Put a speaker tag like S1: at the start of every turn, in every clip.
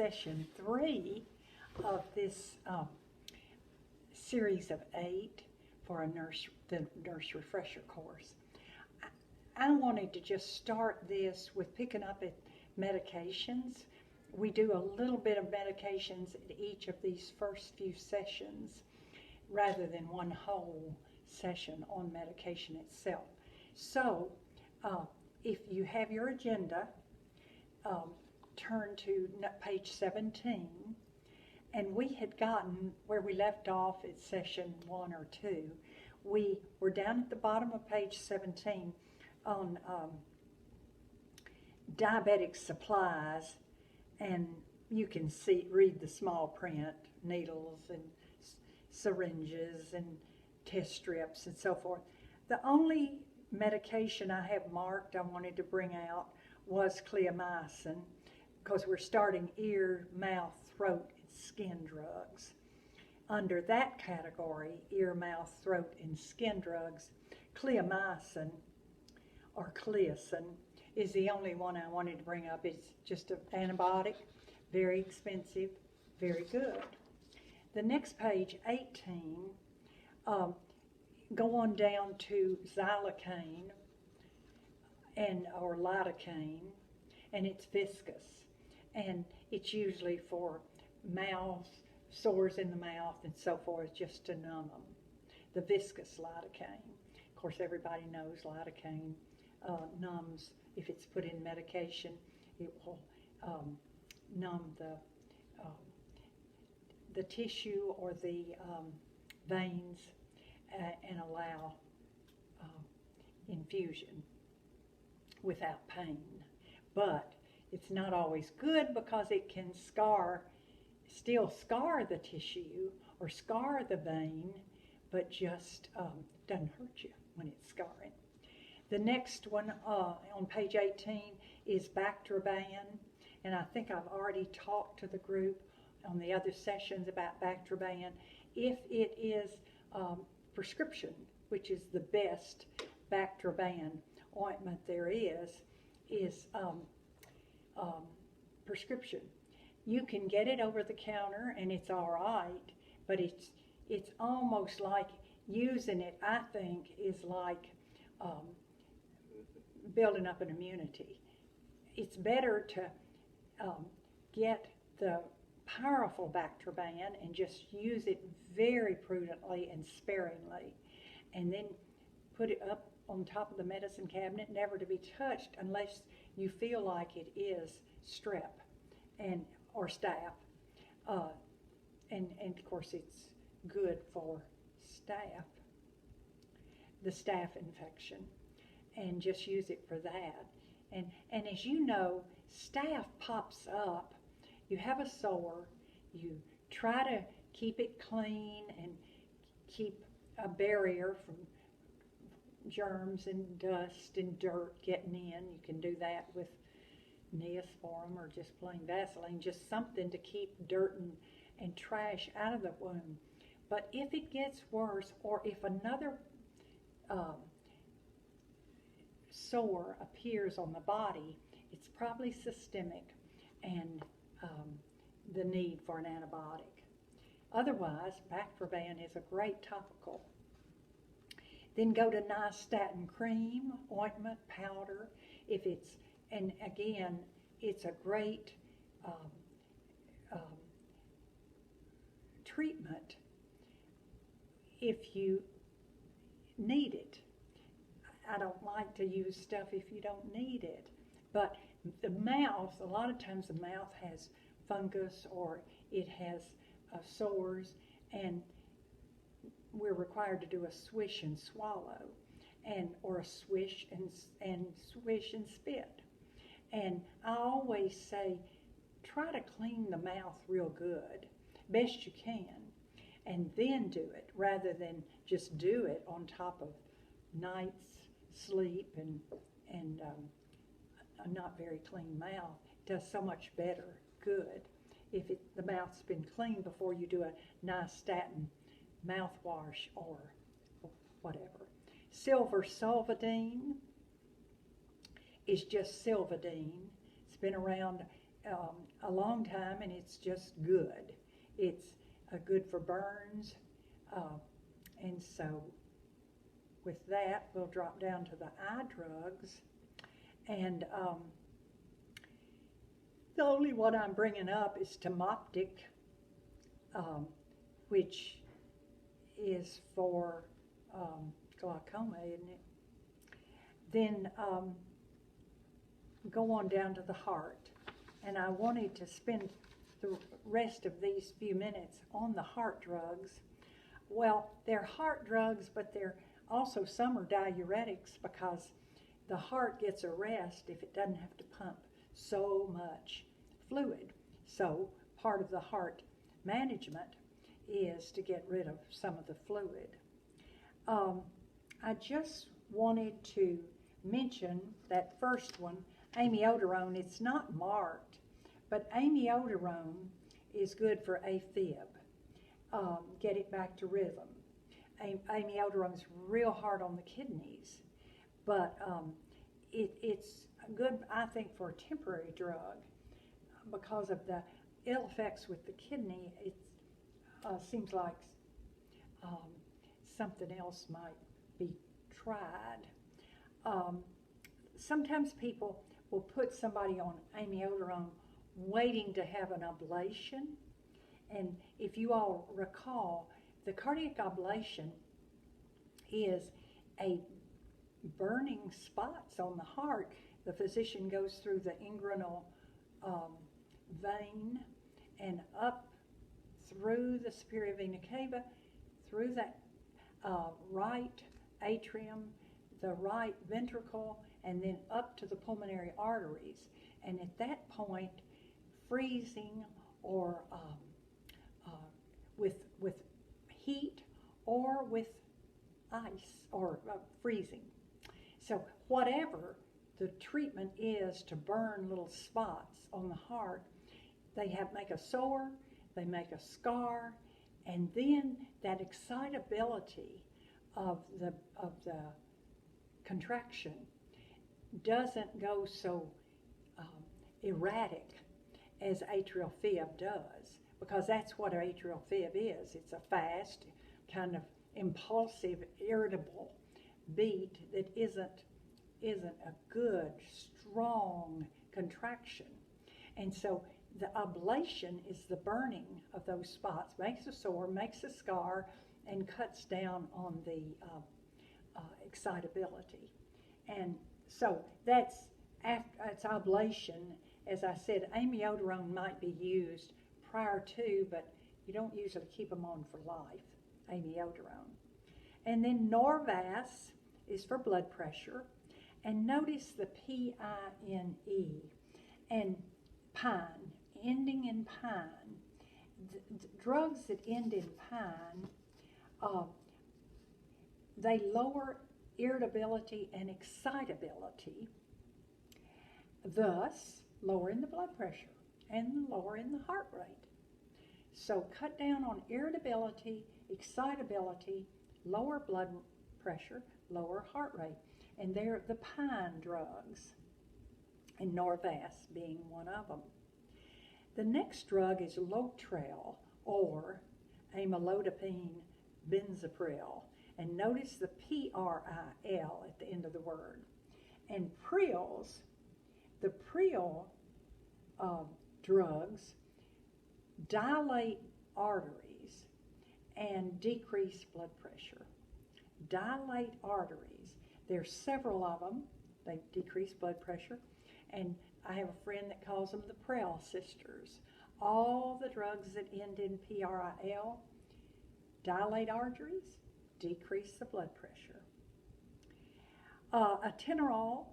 S1: session 3 of this series of 8 for the nurse refresher course. I wanted to just start this with picking up at medications. We do a little bit of medications at each of these first few sessions rather than one whole session on medication itself. So if you have your agenda, turn to page 17, and we had gotten where we left off at session 1 or 2. We were down at the bottom of page 17 on diabetic supplies, and you can read the small print, needles and syringes and test strips and so forth. The only medication I have marked I wanted to bring out was cliamycin, because we're starting ear, mouth, throat, and skin drugs. Under that category, ear, mouth, throat, and skin drugs, cliamycin or cliacin is the only one I wanted to bring up. It's just an antibiotic, very expensive, very good. The next page, 18, go on down to xylocaine or lidocaine, and it's viscous, and it's usually for mouth, sores in the mouth and so forth, just to numb them. The viscous lidocaine. Of course, everybody knows lidocaine numbs. If it's put in medication, it will numb the tissue or the veins and allow infusion without pain. But it's not always good, because it can still scar the tissue or scar the vein, but just doesn't hurt you when it's scarring. The next one on page 18 is Bactroban, and I think I've already talked to the group on the other sessions about Bactroban. If it is prescription, which is the best Bactroban ointment there is prescription. You can get it over the counter and it's all right, but it's almost like using it, I think, is like building up an immunity. It's better to get the powerful Bactroban and just use it very prudently and sparingly, and then put it up on top of the medicine cabinet, never to be touched unless you feel like it is strep or staph, and of course it's good for staph, the staph infection, and just use it for that. And as you know, staph pops up. You have a sore, you try to keep it clean and keep a barrier from germs and dust and dirt getting in. You can do that with Neosporin or just plain Vaseline, just something to keep dirt and trash out of the wound. But if it gets worse, or if another sore appears on the body, it's probably systemic and the need for an antibiotic. Otherwise, Bactroban is a great topical. Then go to nystatin cream, ointment, powder. And again, it's a great treatment if you need it. I don't like to use stuff if you don't need it. But the mouth, a lot of times the mouth has fungus or it has sores, and we're required to do a swish and swallow, or a swish and swish and spit. And I always say, try to clean the mouth real good, best you can, and then do it, rather than just do it on top of night's sleep and a not very clean mouth. It does so much better good if the mouth's been cleaned before you do a nystatin mouthwash or whatever. Silver Solvadine is just Silvadine. It's been around a long time, and it's just good. It's good for burns, and so with that, we'll drop down to the eye drugs. And the only one I'm bringing up is Temoptic, which is for glaucoma, isn't it? Then go on down to the heart. And I wanted to spend the rest of these few minutes on the heart drugs. Well, they're heart drugs, but they're also, some are diuretics because the heart gets a rest if it doesn't have to pump so much fluid. So part of the heart management is to get rid of some of the fluid. I just wanted to mention that first one, amiodarone. It's not marked, but amiodarone is good for AFib. Get it back to rhythm. Amiodarone's real hard on the kidneys, but it's good, I think, for a temporary drug because of the ill effects with the kidney. It seems like something else might be tried. Sometimes people will put somebody on amiodarone waiting to have an ablation, and if you all recall, the cardiac ablation is a burning spots on the heart. The physician goes through the ingranal vein and up through the superior vena cava, through that right atrium, the right ventricle, and then up to the pulmonary arteries. And at that point, freezing or with heat or with ice or freezing. So whatever the treatment is to burn little spots on the heart, they make a sore, they make a scar, and then that excitability of the contraction doesn't go so erratic as atrial fib does, because that's what atrial fib is. It's a fast, kind of impulsive, irritable beat that isn't a good, strong contraction. And so the ablation is the burning of those spots, makes a sore, makes a scar, and cuts down on the excitability. And so that's after it's ablation. As I said, amiodarone might be used prior to, but you don't usually keep them on for life, amiodarone. And then Norvasc is for blood pressure. And notice the P-I-N-E and pine, ending in pine. Drugs that end in pine, they lower irritability and excitability, thus lowering the blood pressure and lowering the heart rate. So cut down on irritability, excitability, lower blood pressure, lower heart rate. And they're the pine drugs, and Norvasc being one of them. The next drug is Lotrel, or amlodipine benzapril. And notice the P-R-I-L at the end of the word. And prils, the pril drugs dilate arteries and decrease blood pressure. Dilate arteries. There's several of them. They decrease blood pressure. And I have a friend that calls them the Prel sisters. All the drugs that end in P-R-I-L dilate arteries, decrease the blood pressure. Atenolol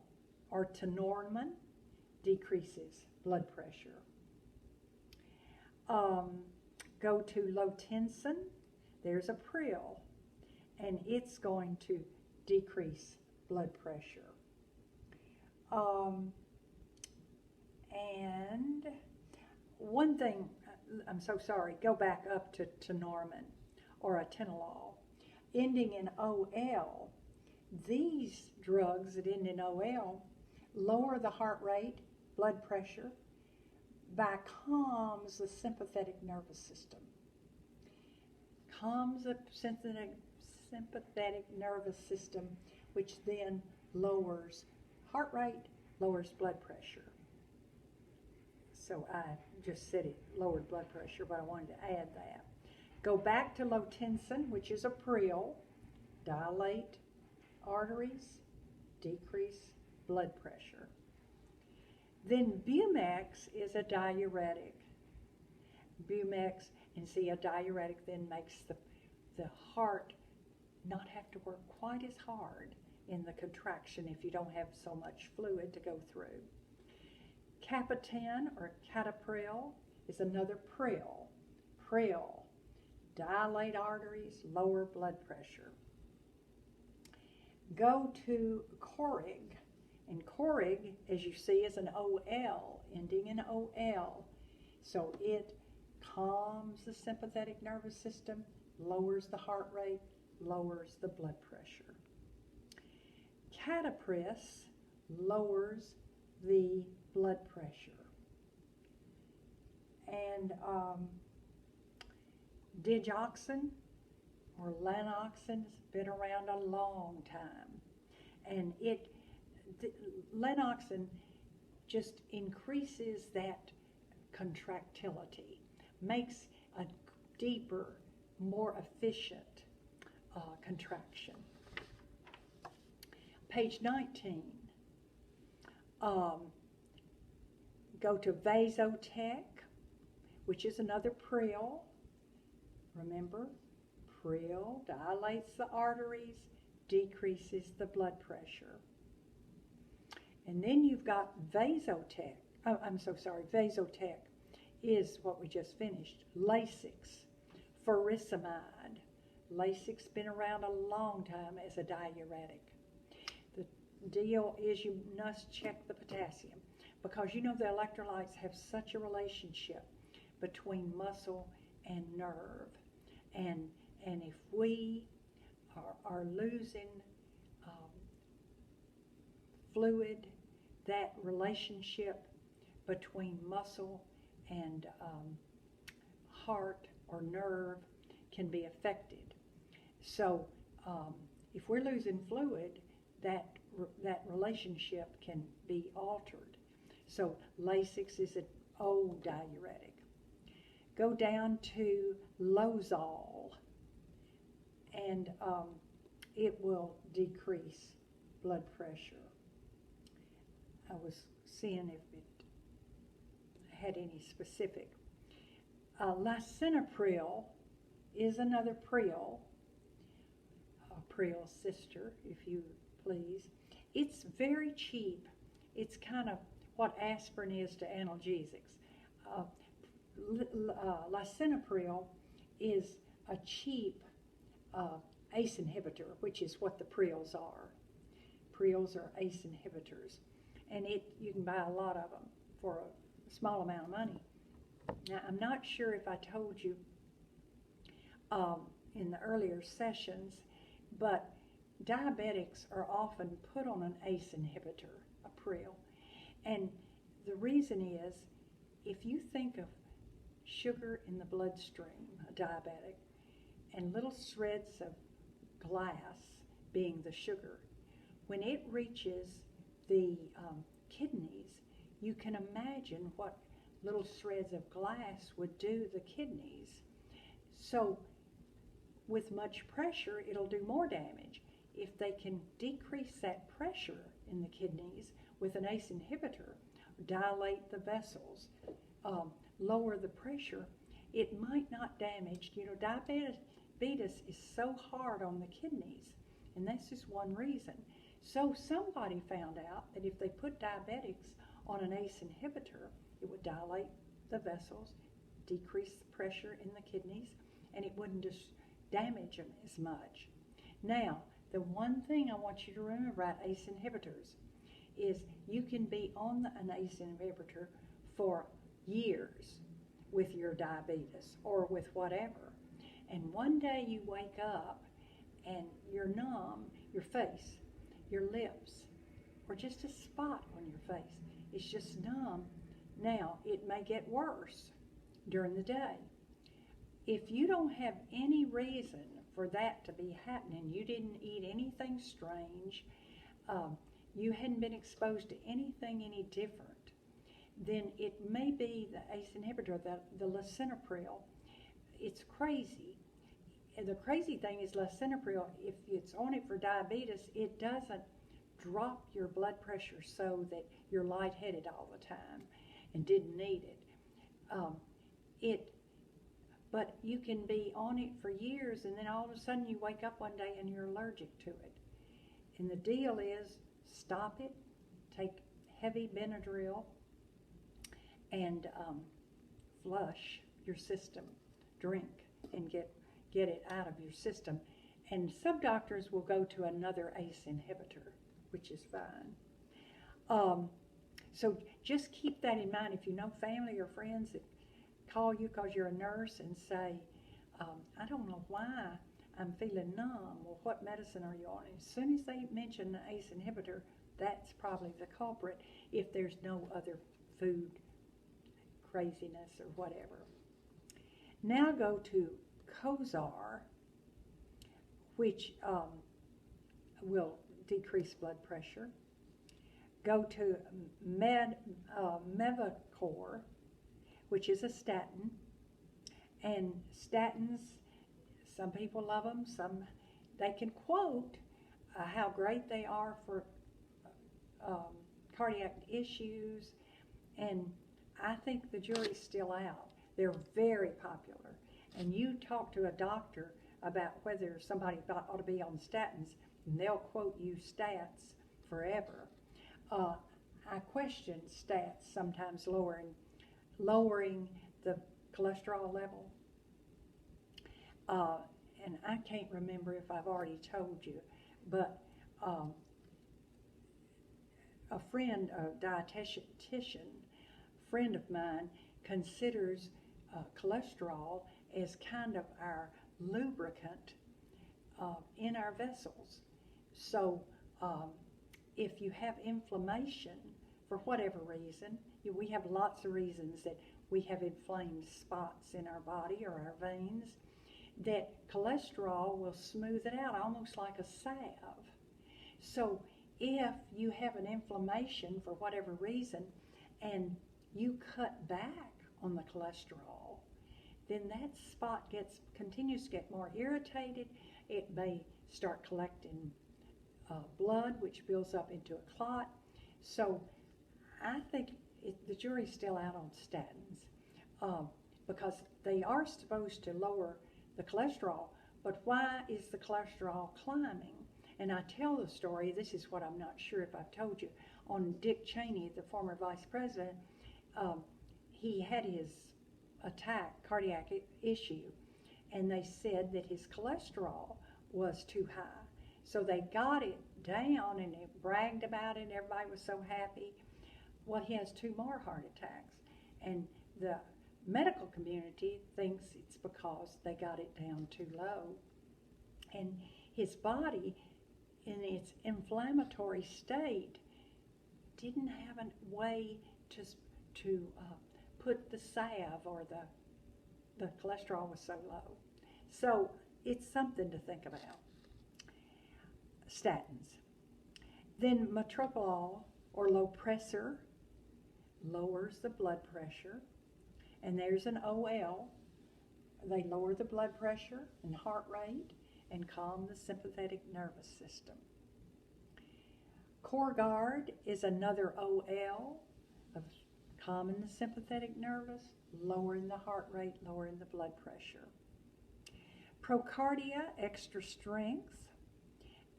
S1: or tenormin decreases blood pressure. Go to Lotensin. There's a Pril, and it's going to decrease blood pressure. And one thing, I'm so sorry, go back up to tenormin or atenolol. Ending in OL, these drugs that end in OL lower the heart rate, blood pressure, calms the sympathetic nervous system. Calms the sympathetic nervous system, which then lowers heart rate, lowers blood pressure. So I just said it lowered blood pressure, but I wanted to add that. Go back to Lotensin, which is a prill. Dilate arteries, decrease blood pressure. Then Bumex is a diuretic. Bumex, and see, a diuretic then makes the heart not have to work quite as hard in the contraction if you don't have so much fluid to go through. Capitan or Catapril is another prill. Prill, dilate arteries, lower blood pressure. Go to Corig, and Corig, as you see, is an OL, ending in OL. So it calms the sympathetic nervous system, lowers the heart rate, lowers the blood pressure. Catapris lowers the blood pressure. And digoxin or lanoxin has been around a long time. And lanoxin just increases that contractility, makes a deeper, more efficient contraction. Page 19. Go to Vasotec, which is another prill. Remember, prill dilates the arteries, decreases the blood pressure. And then you've got Vasotec. Oh, I'm so sorry. Vasotec is what we just finished. Lasix, furosemide. Lasix been around a long time as a diuretic. The deal is you must check the potassium, because you know the electrolytes have such a relationship between muscle and nerve. And if we are losing fluid, that relationship between muscle and heart or nerve can be affected. So if we're losing fluid, that relationship can be altered. So Lasix is an old diuretic. Go down to Losol, and it will decrease blood pressure. I was seeing if it had any specific. Lisinopril is another prill, a prill sister, if you please. It's very cheap. It's kind of what aspirin is to analgesics. Lisinopril is a cheap ACE inhibitor, which is what the prills are. Prills are ACE inhibitors, and you can buy a lot of them for a small amount of money. Now, I'm not sure if I told you in the earlier sessions, but diabetics are often put on an ACE inhibitor, a prill. And the reason is, if you think of sugar in the bloodstream, a diabetic, and little shreds of glass being the sugar, when it reaches the kidneys, you can imagine what little shreds of glass would do the kidneys. So with much pressure, it'll do more damage. If they can decrease that pressure in the kidneys with an ACE inhibitor, dilate the vessels, lower the pressure, it might not damage. You know, diabetes is so hard on the kidneys, and that's just one reason. So somebody found out that if they put diabetics on an ACE inhibitor, it would dilate the vessels, decrease the pressure in the kidneys, and it wouldn't just damage them as much. Now, the one thing I want you to remember about ACE inhibitors is you can be on an ACE inhibitor for years with your diabetes or with whatever. And one day you wake up and you're numb, your face, your lips, or just a spot on your face is just numb. Now, it may get worse during the day. If you don't have any reason for that to be happening, you didn't eat anything strange, you hadn't been exposed to anything any different, then it may be the ACE inhibitor, the lisinopril. It's crazy. And the crazy thing is lisinopril, if it's on it for diabetes, it doesn't drop your blood pressure so that you're lightheaded all the time and didn't need it. But you can be on it for years, and then all of a sudden you wake up one day and you're allergic to it. And the deal is, stop it, take heavy Benadryl, and flush your system. Drink and get it out of your system. And some doctors will go to another ACE inhibitor, which is fine. So just keep that in mind. If you know family or friends that call you because you're a nurse and say, I don't know why I'm feeling numb, or what medicine are you on? As soon as they mention the ACE inhibitor, that's probably the culprit, if there's no other food craziness or whatever. Now go to Cozar, which will decrease blood pressure. Go to Mevacor, which is a statin. And statins, some people love them, some they can quote how great they are for cardiac issues, and I think the jury's still out. They're very popular. And you talk to a doctor about whether somebody ought to be on statins, and they'll quote you stats forever. I question stats sometimes lowering the cholesterol level. And I can't remember if I've already told you, but a friend, a dietitian friend of mine, considers cholesterol as kind of our lubricant in our vessels. So if you have inflammation for whatever reason, we have lots of reasons that we have inflamed spots in our body or our veins, that cholesterol will smooth it out almost like a salve. So if you have an inflammation for whatever reason and you cut back on the cholesterol, then that spot continues to get more irritated. It may start collecting blood, which builds up into a clot. So I think the jury's still out on statins because they are supposed to lower the cholesterol, but why is the cholesterol climbing? And I tell the story, this is what I'm not sure if I've told you, on Dick Cheney, the former vice president. He had his cardiac issue, and they said that his cholesterol was too high. So they got it down, and they bragged about it, and everybody was so happy. Well, he has 2 more heart attacks, and the medical community thinks it's because they got it down too low. And his body, in its inflammatory state, didn't have a way to put the salve, or the cholesterol was so low. So it's something to think about. Statins. Then metoprolol, or Lopressor, lowers the blood pressure. And there's an OL. They lower the blood pressure and heart rate and calm the sympathetic nervous system. Corguard is another OL of calming the sympathetic nervous, lowering the heart rate, lowering the blood pressure. Procardia extra strength,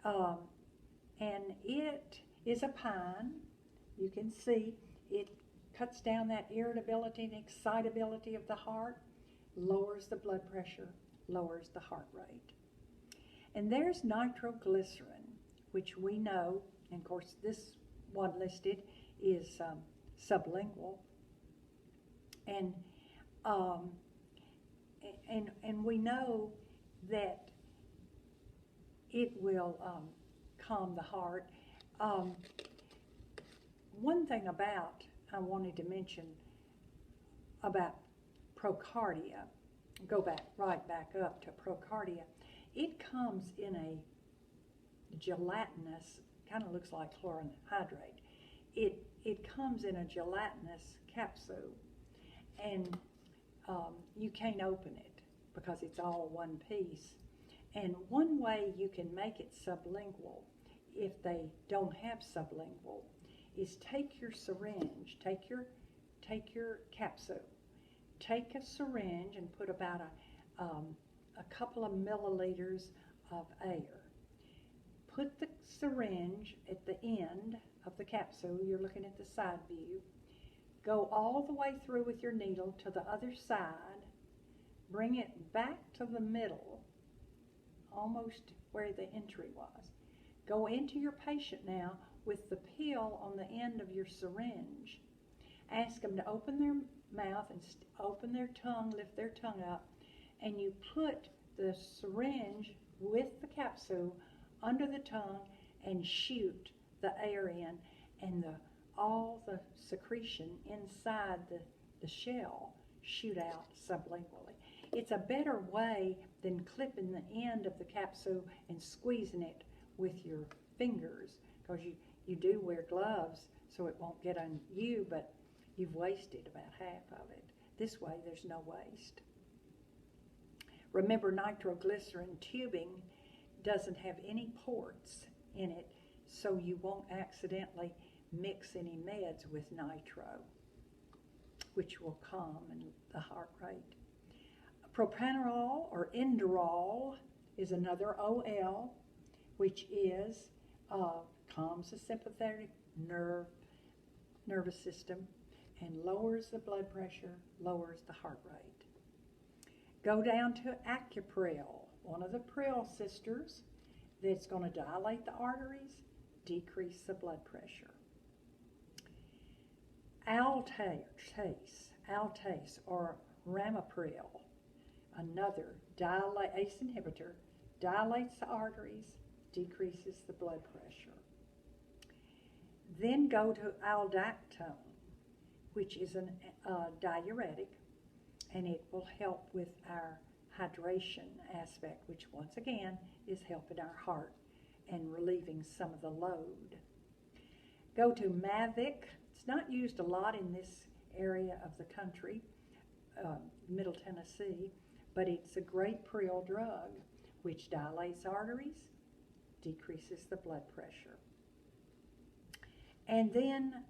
S1: and it is a pine. You can see it cuts down that irritability and excitability of the heart, lowers the blood pressure, lowers the heart rate. And there's nitroglycerin, which we know, and of course this one listed is sublingual, and we know that it will calm the heart. One thing I wanted to mention about Procardia, go back right back up to Procardia. It comes in a gelatinous, kind of looks like chlorine hydrate. It comes in a gelatinous capsule, and you can't open it because it's all one piece. And one way you can make it sublingual, if they don't have sublingual, is take your syringe, take your capsule, take a syringe and put about a couple of milliliters of air. Put the syringe at the end of the capsule, you're looking at the side view, go all the way through with your needle to the other side, bring it back to the middle, almost where the entry was. Go into your patient now with the pill on the end of your syringe. Ask them to open their mouth and open their tongue, lift their tongue up, and you put the syringe with the capsule under the tongue and shoot the air in, and all the secretion inside the shell shoot out sublingually. It's a better way than clipping the end of the capsule and squeezing it with your fingers, because you do wear gloves so it won't get on you, but you've wasted about half of it. This way there's no waste. Remember, nitroglycerin tubing doesn't have any ports in it, so you won't accidentally mix any meds with nitro, which will calm the heart rate. Propranolol or Inderol is another OL, which is calms the sympathetic nervous system and lowers the blood pressure, lowers the heart rate. Go down to Acupril, one of the Pril sisters, that's going to dilate the arteries, decrease the blood pressure. Altase or Ramipril, another ACE inhibitor, dilates the arteries, decreases the blood pressure. Then go to aldactone, which is a diuretic, and it will help with our hydration aspect, which once again is helping our heart and relieving some of the load. Go to Mavic. It's not used a lot in this area of the country, Middle Tennessee, but it's a great Pril drug which dilates arteries, decreases the blood pressure. And then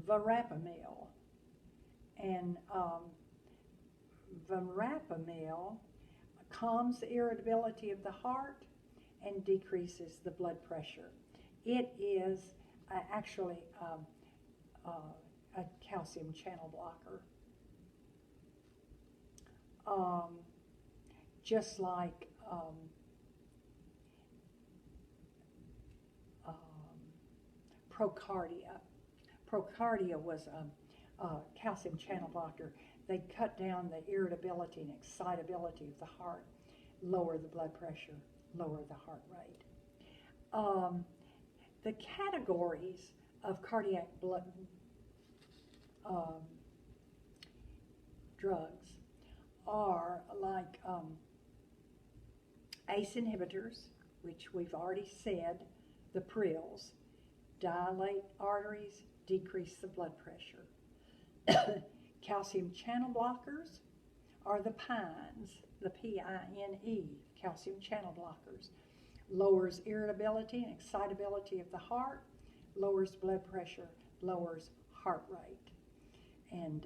S1: Verapamil. And Verapamil calms the irritability of the heart and decreases the blood pressure. It is actually a calcium channel blocker. Just like Procardia. Procardia was a calcium channel blocker. They cut down the irritability and excitability of the heart, lower the blood pressure, lower the heart rate. The categories of cardiac blood drugs are like ACE inhibitors, which we've already said, the Prils, dilate arteries, decrease the blood pressure. Calcium channel blockers are the PINEs, the PINE, calcium channel blockers. Lowers irritability and excitability of the heart, lowers blood pressure, lowers heart rate. And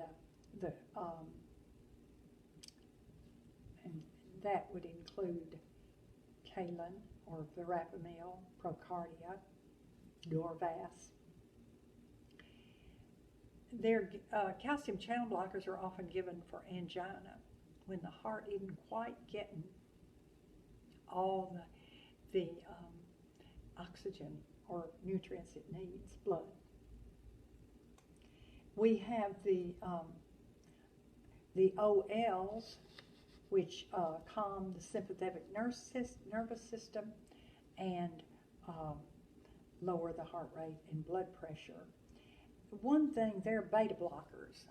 S1: that would include Kaline or Verapamil, Procardia, Dorvas. Their calcium channel blockers are often given for angina when the heart isn't quite getting all the oxygen or nutrients it needs, blood. We have the OLs, which calm the sympathetic nervous system and lower the heart rate and blood pressure. One thing, they're beta blockers,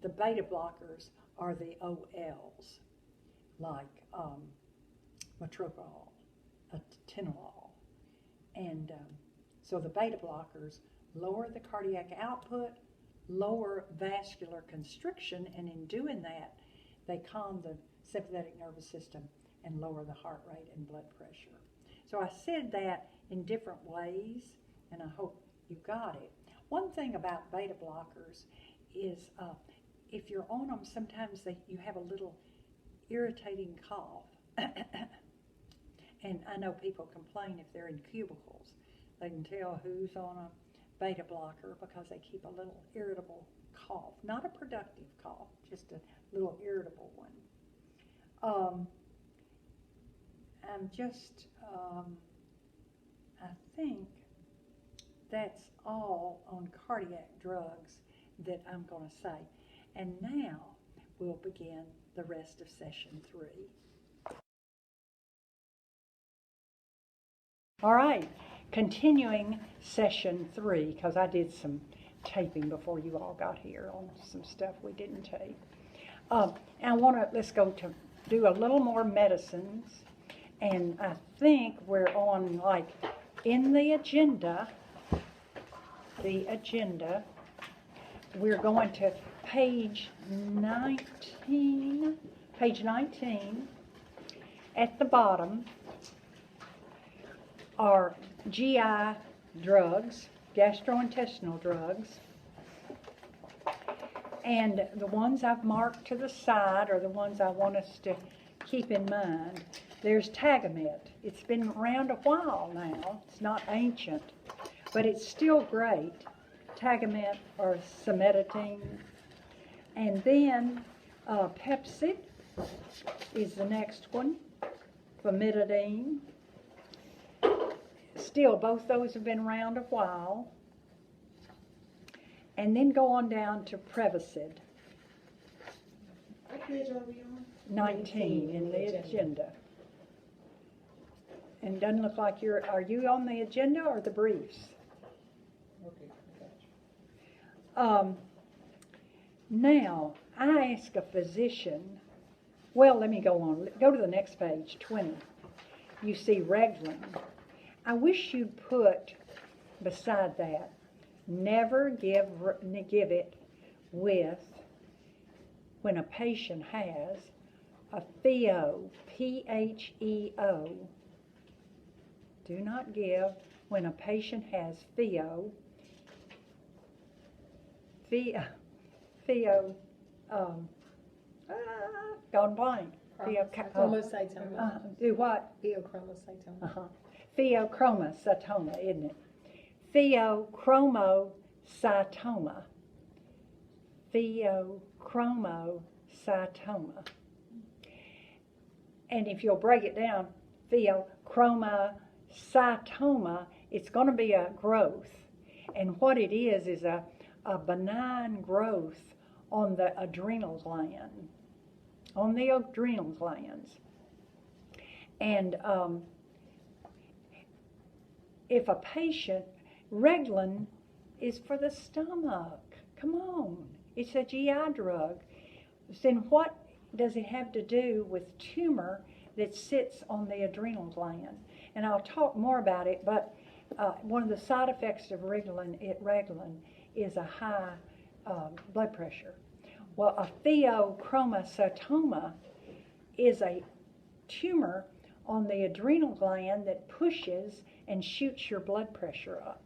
S1: the beta blockers are the OLs, like metoprolol, atenolol. And so the beta blockers lower the cardiac output, lower vascular constriction, and in doing that, they calm the sympathetic nervous system and lower the heart rate and blood pressure. So I said that in different ways, and I hope you got it. One thing about beta blockers is if you're on them, sometimes you have a little irritating cough. And I know people complain if they're in cubicles. They can tell who's on a beta blocker because they keep a little irritable cough. Not a productive cough, just a little irritable one. I think that's all on cardiac drugs that I'm going to say. And now we'll begin the rest of session 3. All right, continuing session 3, because I did some taping before you all got here on some stuff we didn't tape. And let's go to do a little more medicines. And I think we're on, like, in the agenda, we're going to page 19. At the bottom are GI drugs, gastrointestinal drugs. And the ones I've marked to the side are the ones I want us to keep in mind. There's Tagamet. It's been around a while now. It's not ancient, but it's still great. Tagamet or cimetidine. And then Pepsid is the next one, famotidine. Still, both those have been around a while. And then go on down to Prevacid.
S2: What page are we on?
S1: 19 in the agenda. And doesn't look like are you on the agenda or the briefs?
S2: Okay, gotcha.
S1: Now, I asked a physician, well, let me go on. Go to the next page, 20. You see Reglan. I wish you'd put beside that, never give it with when a patient has a pheo, P-H-E-O. Do not give when a patient has pheo, gone blank.
S2: Chromocytoma.
S1: Do what?
S2: Pheochromocytoma.
S1: Pheochromocytoma, isn't it? Pheochromocytoma. Pheochromocytoma. And if you'll break it down, pheochromocytoma, it's going to be a growth. And what it is a benign growth on the adrenal gland, on the adrenal glands. And if a patient, Reglan is for the stomach. Come on, it's a GI drug. Then what does it have to do with tumor that sits on the adrenal gland? And I'll talk more about it, but one of the side effects of Reglan is a high blood pressure. Well, a pheochromocytoma is a tumor on the adrenal gland that pushes and shoots your blood pressure up.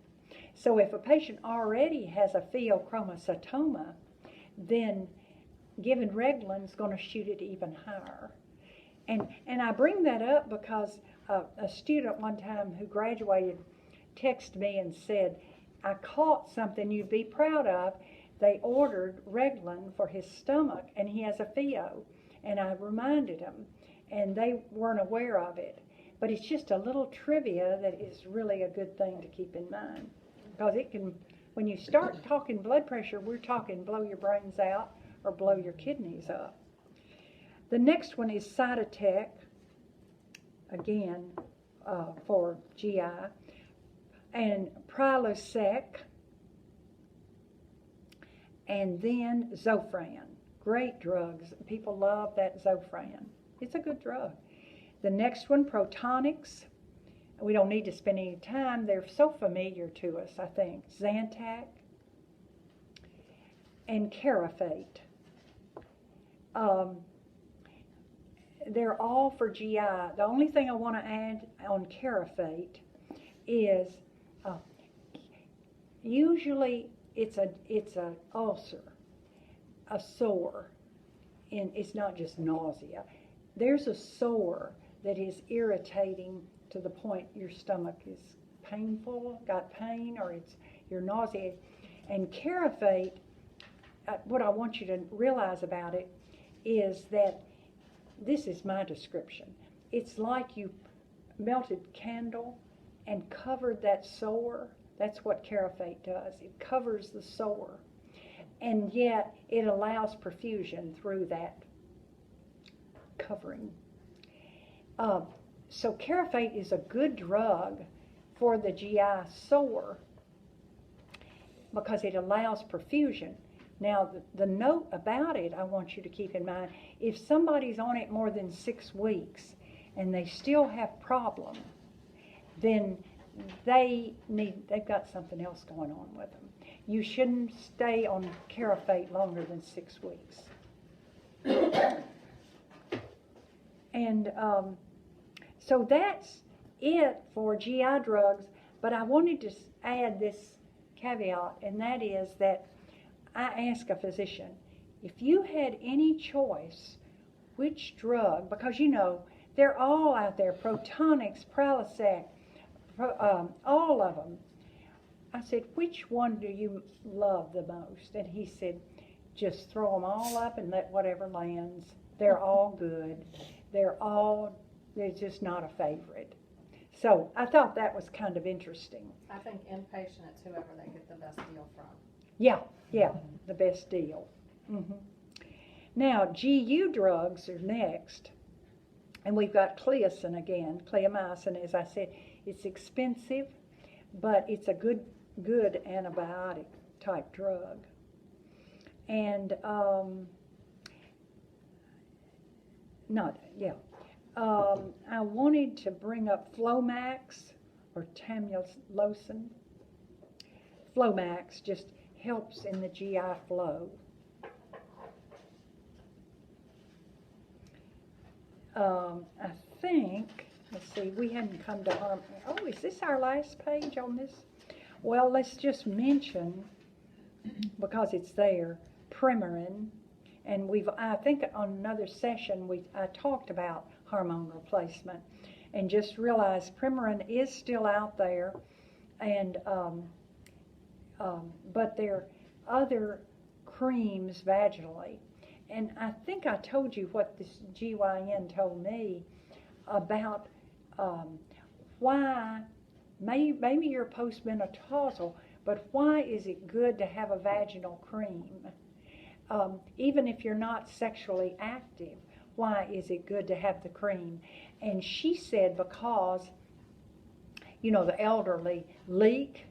S1: So if a patient already has a pheochromocytoma, then giving Reglan is going to shoot it even higher. And I bring that up because a student one time who graduated texted me and said, I caught something you'd be proud of. They ordered Reglan for his stomach, and he has a pheo. And I reminded him, and they weren't aware of it. But it's just a little trivia that is really a good thing to keep in mind. Because it can, when you start talking blood pressure, we're talking blow your brains out or blow your kidneys up. The next one is Cytotec, again, for GI, and Prilosec, And then Zofran. Great drugs. People love that Zofran. It's a good drug. The next one, Protonics. We don't need to spend any time. They're so familiar to us, I think. Zantac and Carafate. They're all for GI. The only thing I want to add on Carafate is usually it's a ulcer, a sore, and it's not just nausea. There's a sore that is irritating to the point your stomach is painful, got pain, or you're nauseated. And Carafate, what I want you to realize about it is that this is my description. It's like you melted candle and covered that sore. That's what Carafate does. It covers the sore, and yet it allows perfusion through that covering. So Carafate is a good drug for the GI sore because it allows perfusion. Now, the note about it I want you to keep in mind, if somebody's on it more than 6 weeks and they still have problem, then they've got something else going on with them. You shouldn't stay on Carafate longer than 6 weeks. And so that's it for GI drugs, but I wanted to add this caveat, and that is that I asked a physician, if you had any choice, which drug, because you know, they're all out there, Protonics, Prilosec, all of them. I said, which one do you love the most? And he said, just throw them all up and let whatever lands. They're all good. They're just not a favorite. So I thought that was kind of interesting.
S2: I think inpatient, it's whoever they get the best deal from.
S1: Yeah, the best deal. Mm-hmm. Now, GU drugs are next. And we've got Cleocin again, Cliamycin, as I said. It's expensive, but it's a good antibiotic type drug. And I wanted to bring up Flomax or Tamsulosin. Flomax just helps in the GI flow. I think, let's see, we hadn't come to harm. Oh, is this our last page on this? Well, let's just mention, because it's there, Premarin. And I think on another session, I talked about hormone replacement. And just realize Premarin is still out there, and but there are other creams vaginally. And I think I told you what this GYN told me about why, maybe you're postmenopausal, but why is it good to have a vaginal cream? Even if you're not sexually active, why is it good to have the cream? And she said because, you know, the elderly leak,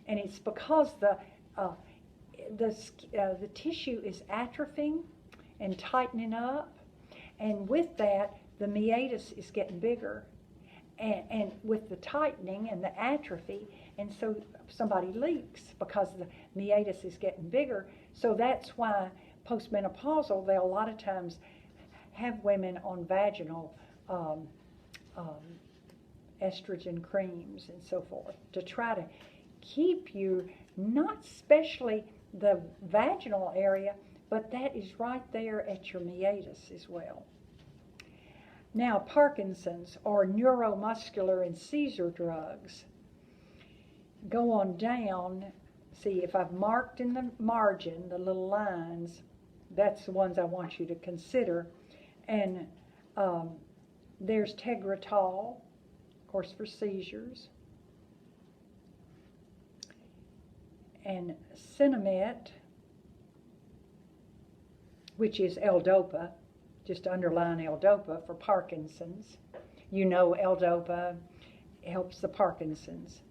S1: and it's because the tissue is atrophying and tightening up, and with that, the meatus is getting bigger, and with the tightening and the atrophy, and so somebody leaks because the meatus is getting bigger. So that's why postmenopausal, they'll a lot of times have women on vaginal estrogen creams and so forth to try to keep you, not especially the vaginal area, but that is right there at your meatus as well. Now, Parkinson's or neuromuscular and seizure drugs. Go on down. See, if I've marked in the margin, the little lines, that's the ones I want you to consider. And there's Tegretol, of course, for seizures. And Sinemet, which is L-Dopa, just underline L-Dopa for Parkinson's. You know L-Dopa helps the Parkinson's.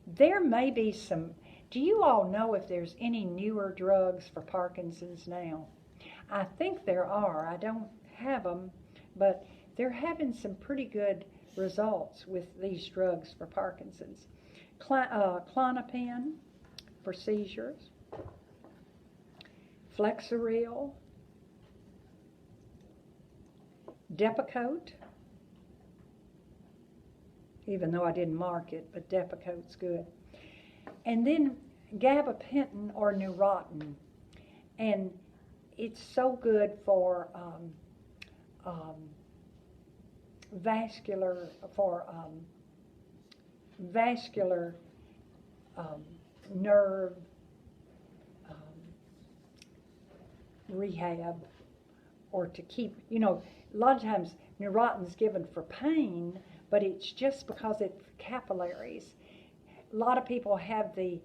S1: There may be some Do you all know if there's any newer drugs for Parkinson's now? I think there are. I don't have them, but they're having some pretty good results with these drugs for Parkinson's. Klonopin for seizures, Flexeril, Depakote, even though I didn't mark it, but Depakote's good. And then gabapentin or Neurontin, and it's so good for vascular nerve rehab, or to keep, a lot of times Neurontin's given for pain, but it's just because it's capillaries. A lot of people have the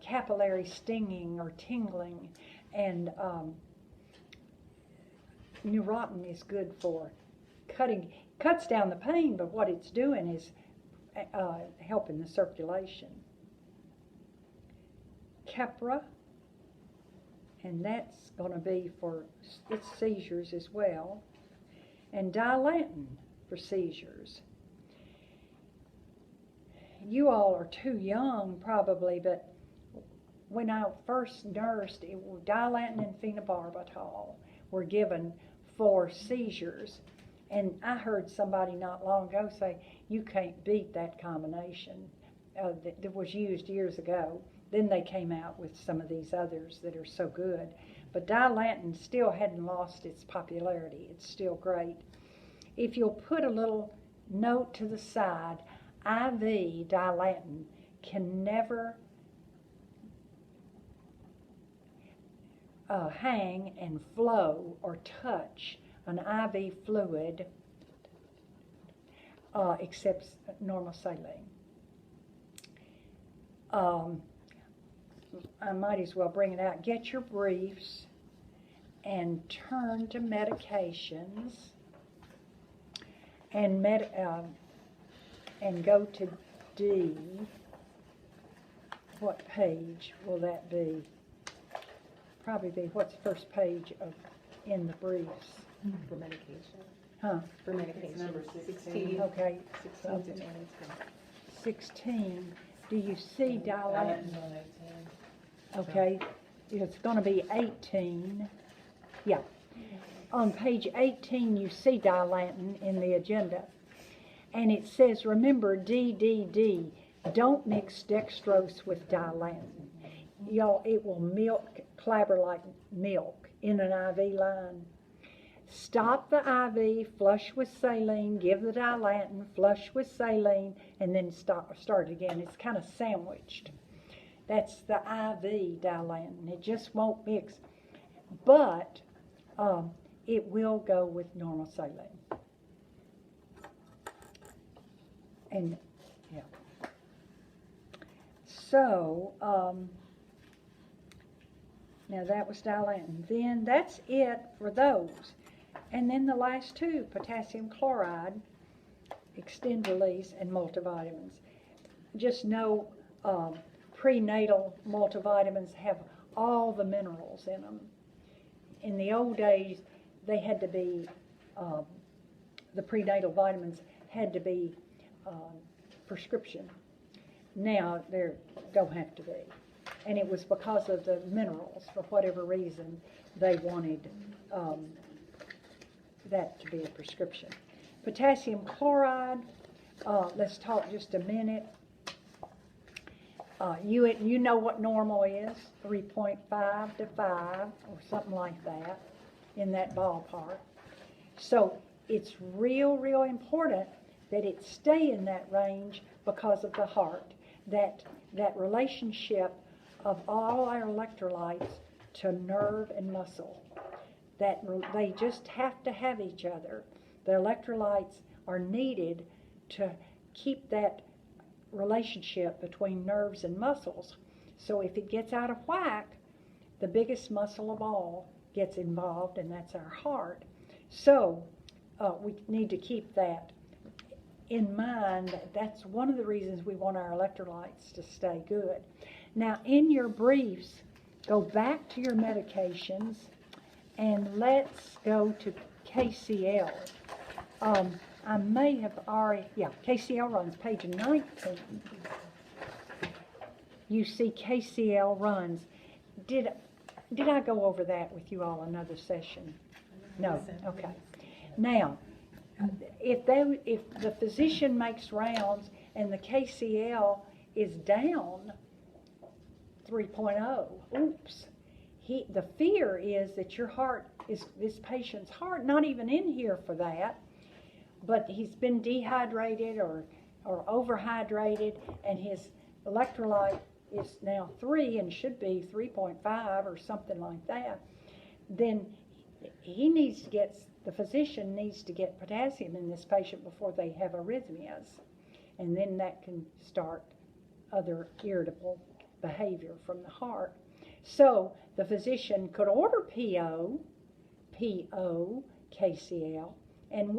S1: capillary stinging or tingling, and Neurontin is good for cuts down the pain, but what it's doing is helping the circulation. Keppra, and that's going to be for its seizures as well, and Dilantin for seizures. You all are too young probably, but when I first nursed, Dilantin and phenobarbital were given for seizures, and I heard somebody not long ago say, you can't beat that combination that was used years ago. Then they came out with some of these others that are so good. But Dilantin still hadn't lost its popularity. It's still great. If you'll put a little note to the side, IV Dilantin can never hang and flow or touch an IV fluid except normal saline. I might as well bring it out. Get your briefs and turn to medications and go to D. What page will that be? Probably be what's the first page in the briefs.
S3: For medication.
S1: Huh?
S3: For medication. Number 16.
S1: Okay.
S3: 16 to
S1: 16. Do you see Dilantin?
S3: Dilantin on 18.
S1: Okay. It's going to be 18. Yeah. On page 18, you see Dilantin in the agenda. And it says, remember DDD, don't mix dextrose with Dilantin. Y'all, it will clabber like milk in an IV line. Stop the IV, flush with saline, give the Dilantin, flush with saline, and then start again. It's kind of sandwiched. That's the IV Dilantin. It just won't mix. But it will go with normal saline. And, yeah. So, now that was Dilantin. Then that's it for those. And then the last two, potassium chloride, extend release, and multivitamins. Just know prenatal multivitamins have all the minerals in them. In the old days, they had to be, the prenatal vitamins had to be prescription. Now they don't have to be. And it was because of the minerals. For whatever reason, they wanted that to be a prescription. Potassium chloride, let's talk just a minute. You know what normal is, 3.5 to 5 or something like that, in that ballpark. So it's real important that it stay in that range because of the heart, that relationship of all our electrolytes to nerve and muscle, that they just have to have each other. The electrolytes are needed to keep that relationship between nerves and muscles. So if it gets out of whack, the biggest muscle of all gets involved, and that's our heart. So we need to keep that in mind. That's one of the reasons we want our electrolytes to stay good. Now, in your briefs, go back to your medications and let's go to KCL. I may have already, KCL runs, page 19. You see KCL runs. Did I go over that with you all another session? No, okay. Now, if the physician makes rounds and the KCL is down 3.0, oops. The fear is that your heart is, this patient's heart, not even in here for that, but he's been dehydrated or overhydrated, and his electrolyte is now 3 and should be 3.5 or something like that. Then he needs to get, the physician needs to get potassium in this patient before they have arrhythmias, and then that can start other irritable behavior from the heart. So the physician could order PO, KCL, and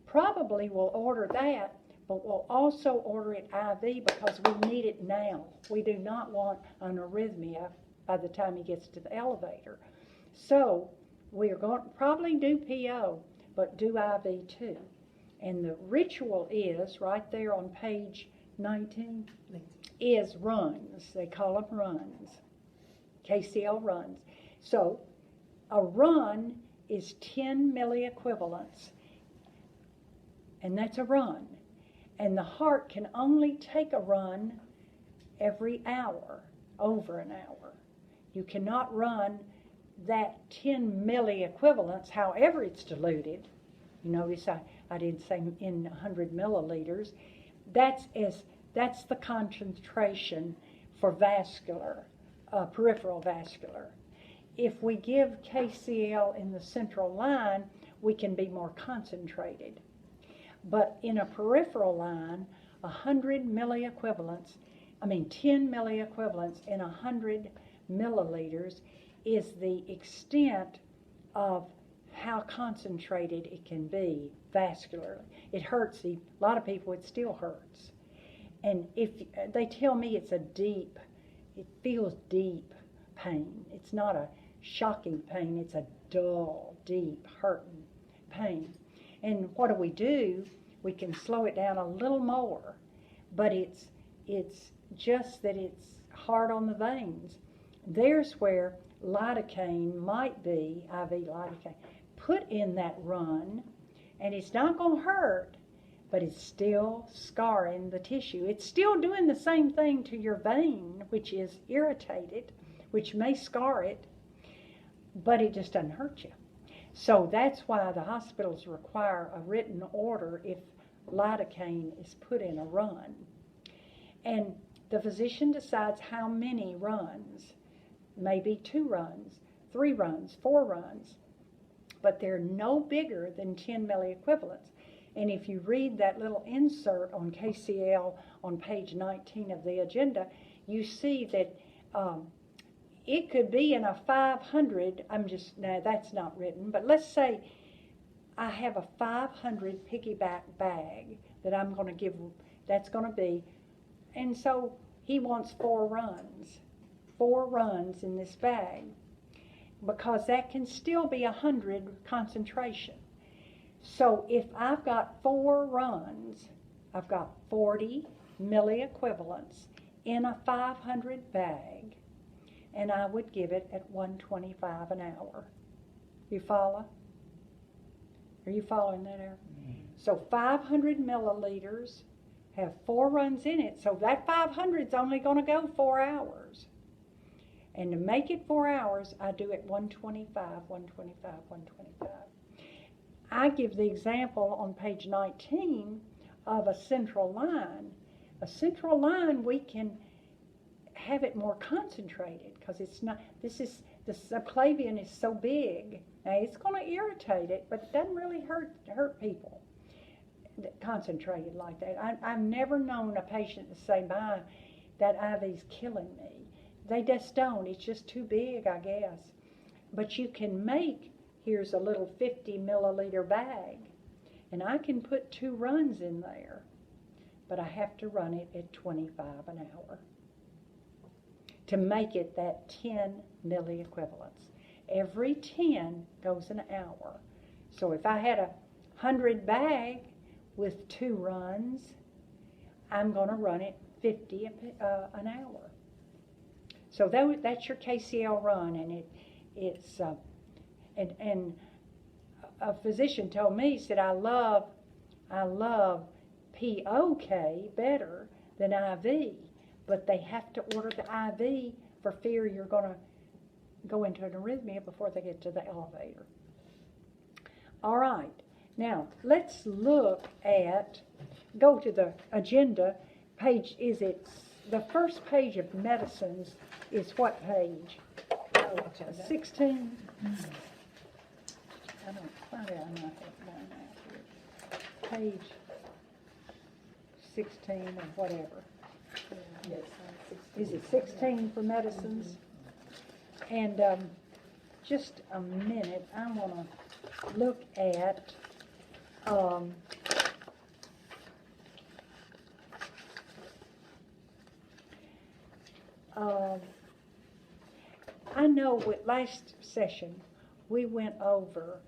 S1: probably will order that, but we'll also order it IV because we need it now. We do not want an arrhythmia by the time he gets to the elevator. So we are going to probably do PO, but do IV too. And the ritual is, right there on page 19, is runs. They call them runs. KCL runs. So a run is 10 milliequivalents, and that's a run. And the heart can only take a run every hour, over an hour. You cannot run that 10 milliequivalents, however it's diluted. You notice I didn't say in 100 milliliters. That's the concentration for vascular, peripheral vascular. If we give KCL in the central line, we can be more concentrated. But in a peripheral line, 10 milliequivalents in 100 milliliters is the extent of how concentrated it can be vascularly. It hurts. A lot of people, it still hurts. And if they tell me it feels deep pain. It's not a shocking pain. It's a dull, deep, hurting pain. And what do? We can slow it down a little more, but it's just that it's hard on the veins. There's where lidocaine might be, IV lidocaine, put in that run, and it's not going to hurt, but it's still scarring the tissue. It's still doing the same thing to your vein, which is irritated, which may scar it, but it just doesn't hurt you. So that's why the hospitals require a written order if lidocaine is put in a run. And the physician decides how many runs, maybe 2 runs, 3 runs, 4 runs, but they're no bigger than 10 milliequivalents. And if you read that little insert on KCL on page 19 of the agenda, you see that it could be in a 500, no, that's not written, but let's say I have a 500 piggyback bag that I'm going to give, that's going to be, and so he wants 4 runs in this bag, because that can still be 100 concentration. So if I've got 4 runs, I've got 40 milliequivalents in a 500 bag, and I would give it at 125 an hour. You follow? Are you following that, Aaron? Mm-hmm. So 500 milliliters have 4 runs in it, so that 500 is only going to go 4 hours. And to make it 4 hours, I do it 125, 125, 125. I give the example on page 19 of a central line. A central line, we can have it more concentrated because it's not, the subclavian is so big. Now it's going to irritate it, but it doesn't really hurt people concentrated like that. I've never known a patient to say, "My, that IV's killing me." They just don't. It's just too big, I guess. But you can make, here's a little 50 milliliter bag, and I can put 2 runs in there, but I have to run it at 25 an hour. to make it that 10 milliequivalents. Every 10 goes an hour. So if I had a 100 bag with 2 runs, I'm going to run it 50 an hour. So that's your KCL run, and it's and a physician told me, he said, I love POK better than IV, but they have to order the IV for fear you're going to go into an arrhythmia before they get to the elevator. All right, now let's look at, go to the agenda page. Is it the first page of medicines? Is what page? 16. I don't find it. I'm not going out here. Page 16 or whatever.
S3: Yes.
S1: Is it 16 for medicines? And just a minute, I want to look at I know with last session we went over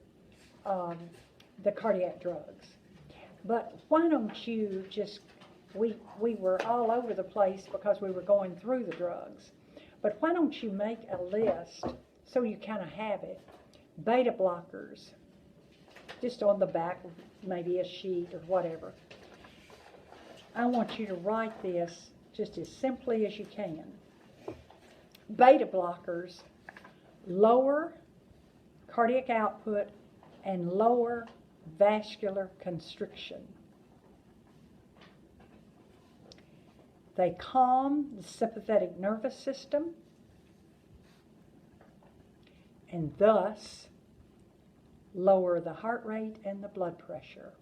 S1: the cardiac drugs, but why don't you just, we were all over the place because we were going through the drugs, but why don't you make a list so you kind of have it? Beta blockers, just on the back, maybe a sheet or whatever. I want you to write this just as simply as you can. Beta blockers lower cardiac output and lower vascular constriction. They calm the sympathetic nervous system and thus lower the heart rate and the blood pressure.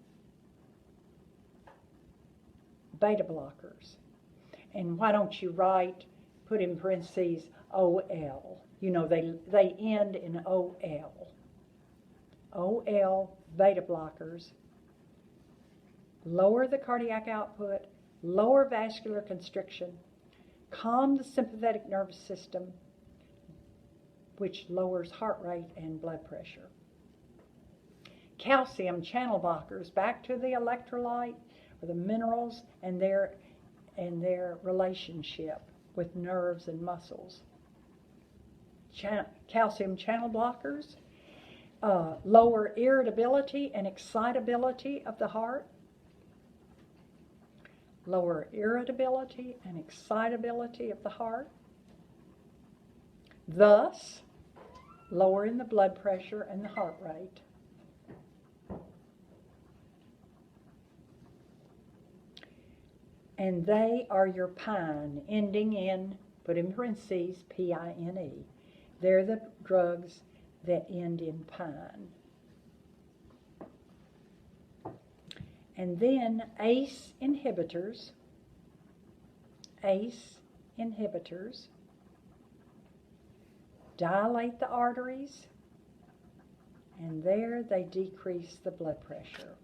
S1: Beta blockers. And why don't you write, put in parentheses, OL. You know, they end in OL. OL, beta blockers, lower the cardiac output, lower vascular constriction, calm the sympathetic nervous system, which lowers heart rate and blood pressure. Calcium channel blockers, back to the electrolyte or the minerals and their relationship with nerves and muscles. Calcium channel blockers lower irritability and excitability of the heart. Lower irritability and excitability of the heart, thus lowering the blood pressure and the heart rate. And they are your pine, ending in, put in parentheses, PINE. They're the drugs that end in pine. And then ACE inhibitors, dilate the arteries, and there they decrease the blood pressure.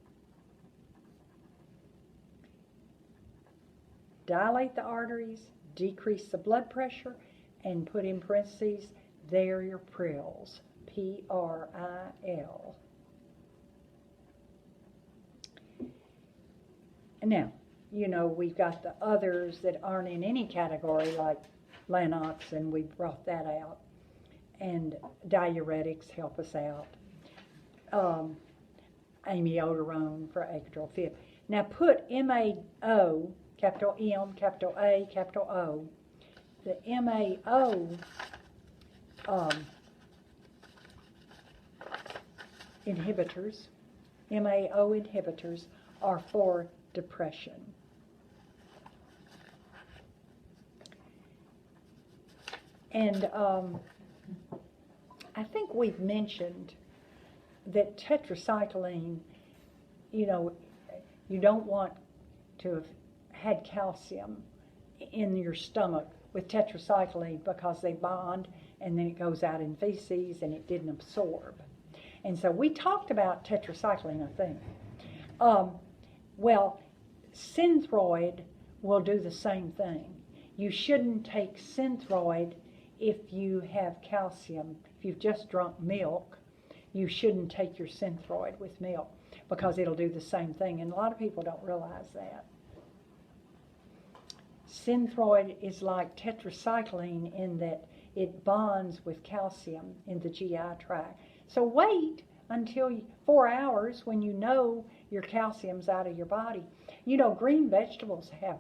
S1: Dilate the arteries, decrease the blood pressure, and put in parentheses, they're your prils, PRIL. Now, you know, we've got the others that aren't in any category, like Lanox, and we brought that out. And diuretics help us out. Amiodarone for atrial fib. Now put MAO, capital M, capital A, capital O. The MAO inhibitors, MAO inhibitors are for depression. And I think we've mentioned that tetracycline, you know, you don't want to have had calcium in your stomach with tetracycline because they bond and then it goes out in feces and it didn't absorb. And so we talked about tetracycline, I think. Well, Synthroid will do the same thing. You shouldn't take Synthroid if you have calcium. If you've just drunk milk, you shouldn't take your Synthroid with milk because it'll do the same thing, and a lot of people don't realize that. Synthroid is like tetracycline in that it bonds with calcium in the GI tract. So wait until 4 hours when you know your calcium's out of your body. You know, green vegetables have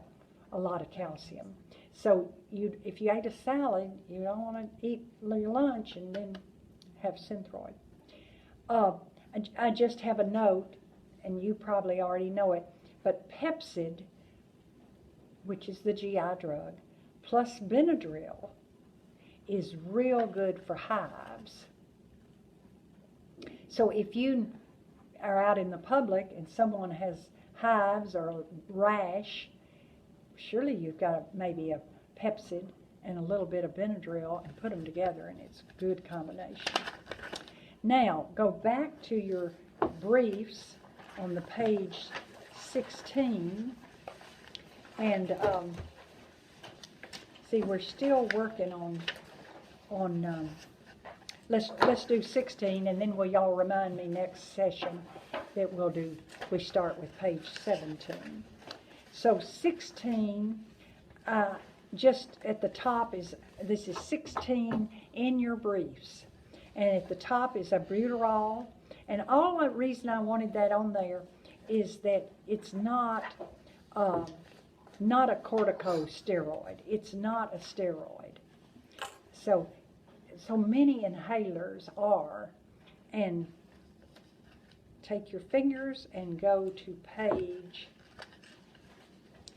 S1: a lot of calcium. So if you ate a salad, you don't want to eat your lunch and then have Synthroid. I just have a note, and you probably already know it, but Pepsid, which is the GI drug, plus Benadryl is real good for hives. So if you are out in the public and someone has hives or a rash, surely you've got maybe a Pepsid and a little bit of Benadryl and put them together, and it's a good combination. Now, go back to your briefs on the page 16, and see, we're still working on let's do 16, and then will y'all remind me next session that we start with page 17. So 16, just at the top this is 16 in your briefs, and at the top is albuterol, and all the reason I wanted that on there is that it's not a corticosteroid. It's not a steroid. So many inhalers are, and take your fingers and go to page,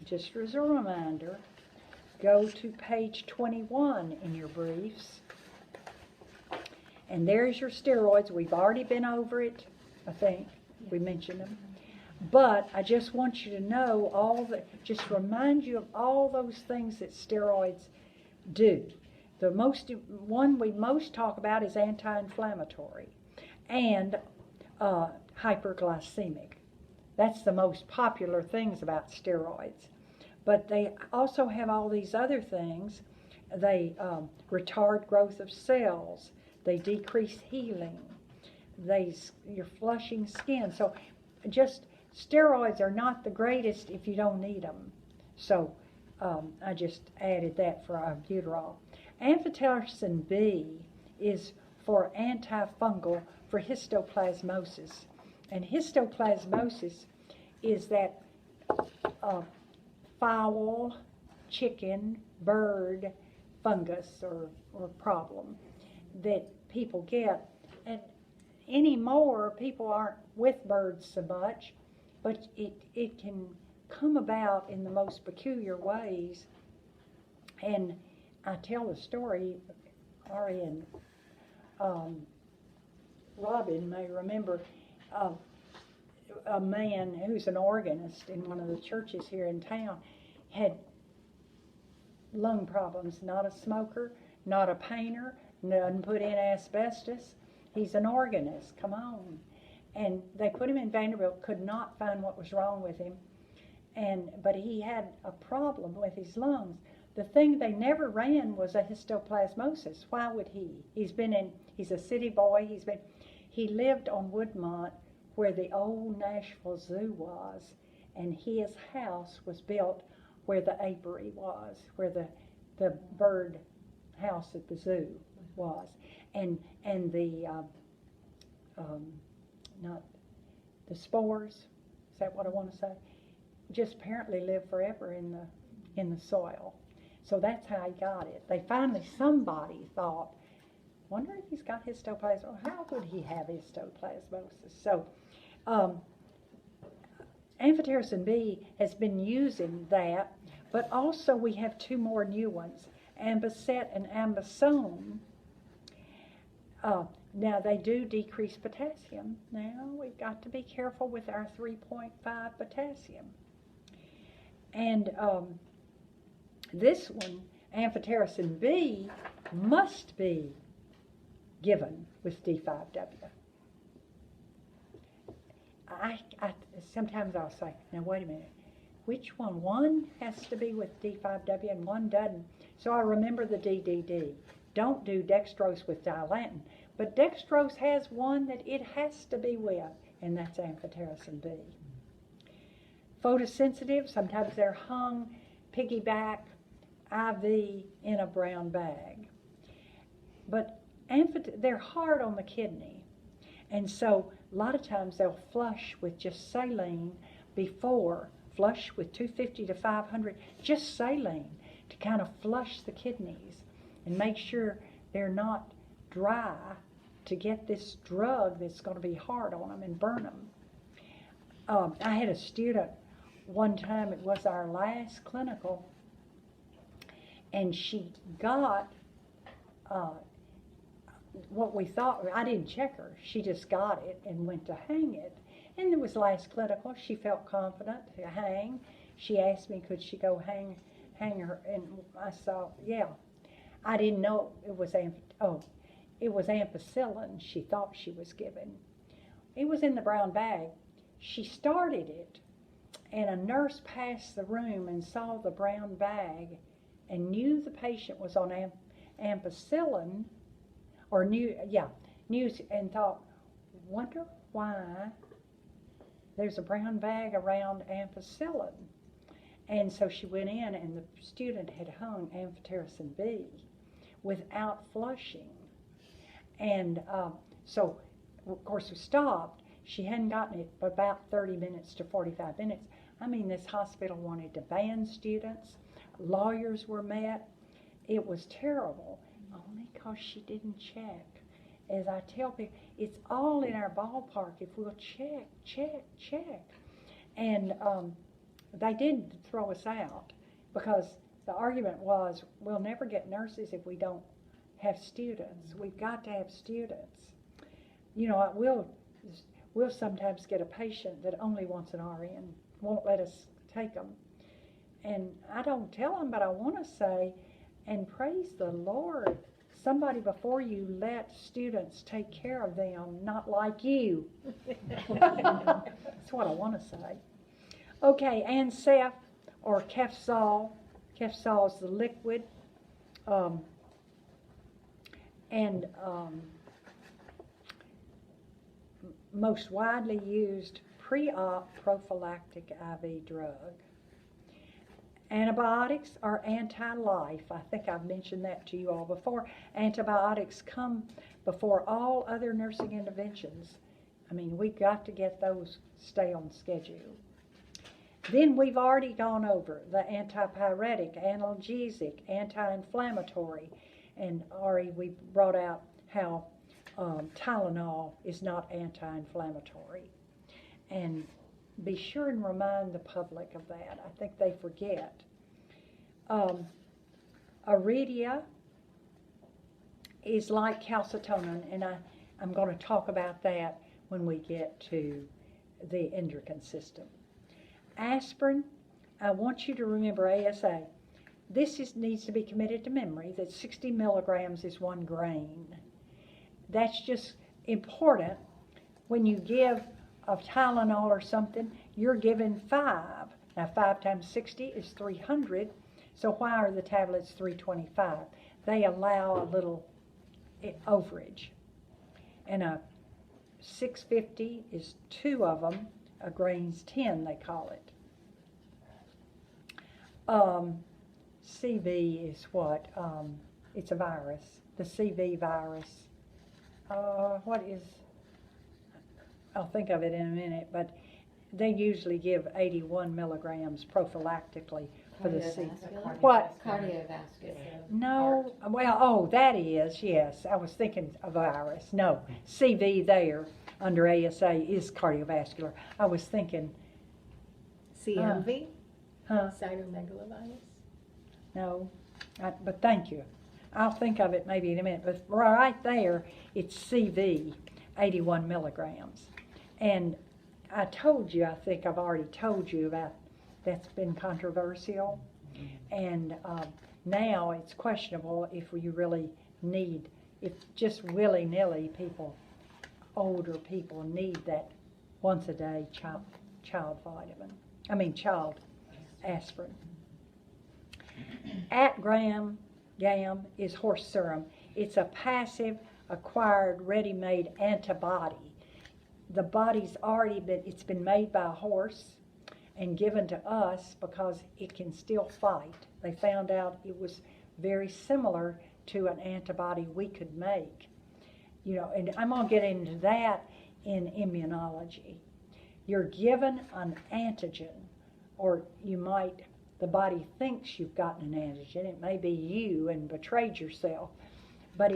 S1: just as a reminder, go to page 21 in your briefs, and there's your steroids. We've already been over it, I think. We mentioned them. But I just want you to know just remind you of all those things that steroids do. The one we most talk about is anti-inflammatory and hyperglycemic. That's the most popular things about steroids. But they also have all these other things. They retard growth of cells. They decrease healing. You're flushing skin. So just steroids are not the greatest if you don't need them. So I just added that for albuterol. Amphotericin B is for antifungal for histoplasmosis. And histoplasmosis is that fowl, chicken, bird fungus or problem that people get. And anymore, people aren't with birds so much, but it can come about in the most peculiar ways. And I tell the story, Ari and Robin may remember, a man who's an organist in one of the churches here in town had lung problems, not a smoker, not a painter, doesn't put in asbestos. He's an organist, come on. And they put him in Vanderbilt, could not find what was wrong with him. But he had a problem with his lungs. The thing they never ran was a histoplasmosis. Why would he? He's a city boy. He lived on Woodmont where the old Nashville Zoo was, and his house was built where the apiary was, where the bird house at the zoo was. And the not the spores, is that what I want to say? Just apparently live forever in the soil. So that's how he got it. Somebody thought, wonder if he's got histoplasmosis. How would he have histoplasmosis? So amphotericin B has been using that, but also we have two more new ones, Ambicet and Ambisone. Now they do decrease potassium. Now we've got to be careful with our 3.5 potassium. And this one, amphotericin B, must be given with D5W. Sometimes I'll say, now wait a minute, which one? One has to be with D5W and one doesn't. So I remember the DDD. Don't do dextrose with dilantin. But dextrose has one that it has to be with, and that's amphotericin B. Photosensitive, sometimes they're hung, piggyback, IV in a brown bag. But they're hard on the kidney. And so a lot of times they'll flush with just saline before, flush with 250 to 500, just saline to kind of flush the kidneys and make sure they're not dry to get this drug that's going to be hard on them and burn them. I had a student one time, it was our last clinical, and she got what we thought, I didn't check her, she just got it and went to hang it. And it was last clinical, she felt confident to hang. She asked me, could she go hang her, and I saw, yeah. I didn't know it was ampicillin she thought she was given. It was in the brown bag. She started it, and a nurse passed the room and saw the brown bag and knew the patient was on ampicillin, or knew and thought, wonder why there's a brown bag around ampicillin. And so she went in, and the student had hung amphotericin B without flushing. And so, of course, we stopped. She hadn't gotten it but about 30 minutes to 45 minutes. I mean, this hospital wanted to ban students. Lawyers were met. It was terrible, only because she didn't check. As I tell people, it's all in our ballpark if we'll check. And they didn't throw us out because the argument was, we'll never get nurses if we don't have students. We've got to have students. You know, we'll sometimes get a patient that only wants an RN, won't let us take them. And I don't tell them, but I want to say, and praise the Lord, somebody before you let students take care of them, not like you. That's what I want to say. Okay, Ancef or Kefsol. Kefsol is the liquid. Most widely used pre-op prophylactic IV drug. Antibiotics are anti-life. I think I've mentioned that to you all before. Antibiotics come before all other nursing interventions. I mean, we've got to get those, stay on schedule. Then we've already gone over the antipyretic, analgesic, anti-inflammatory, and Ari, we brought out how Tylenol is not anti-inflammatory. And be sure and remind the public of that. I think they forget. Iridia is like calcitonin, and I'm going to talk about that when we get to the endocrine system. Aspirin, I want you to remember ASA. This needs to be committed to memory that 60 milligrams is 1 grain. That's just important. When you give a Tylenol or something, you're given 5. Now 5 times 60 is 300, so why are the tablets 325? They allow a little overage. And a 650 is 2 of them, a grain's 10 they call it. CV is what? It's a virus, the CV virus. What is, I'll think of it in a minute, but they usually give 81 milligrams prophylactically for the CV. What?
S2: Cardiovascular.
S1: No, well, that is, yes. I was thinking of virus. No, CV there under ASA is cardiovascular. I was thinking,
S3: CMV?
S1: huh?
S3: Cytomegalovirus?
S1: No, but thank you. I'll think of it maybe in a minute. But right there, it's CV, 81 milligrams. And I told you, I think I've already told you about that's been controversial. And now it's questionable if you really need, if just willy-nilly people, older people need that once a day child vitamin. I mean child aspirin. Atgram gam is horse serum. It's a passive, acquired, ready-made antibody. The body's already it's been made by a horse and given to us because it can still fight. They found out it was very similar to an antibody we could make. You know, and I'm going to get into that in immunology. You're given an antigen, or the body thinks you've gotten an antigen. It may be you and betrayed yourself, but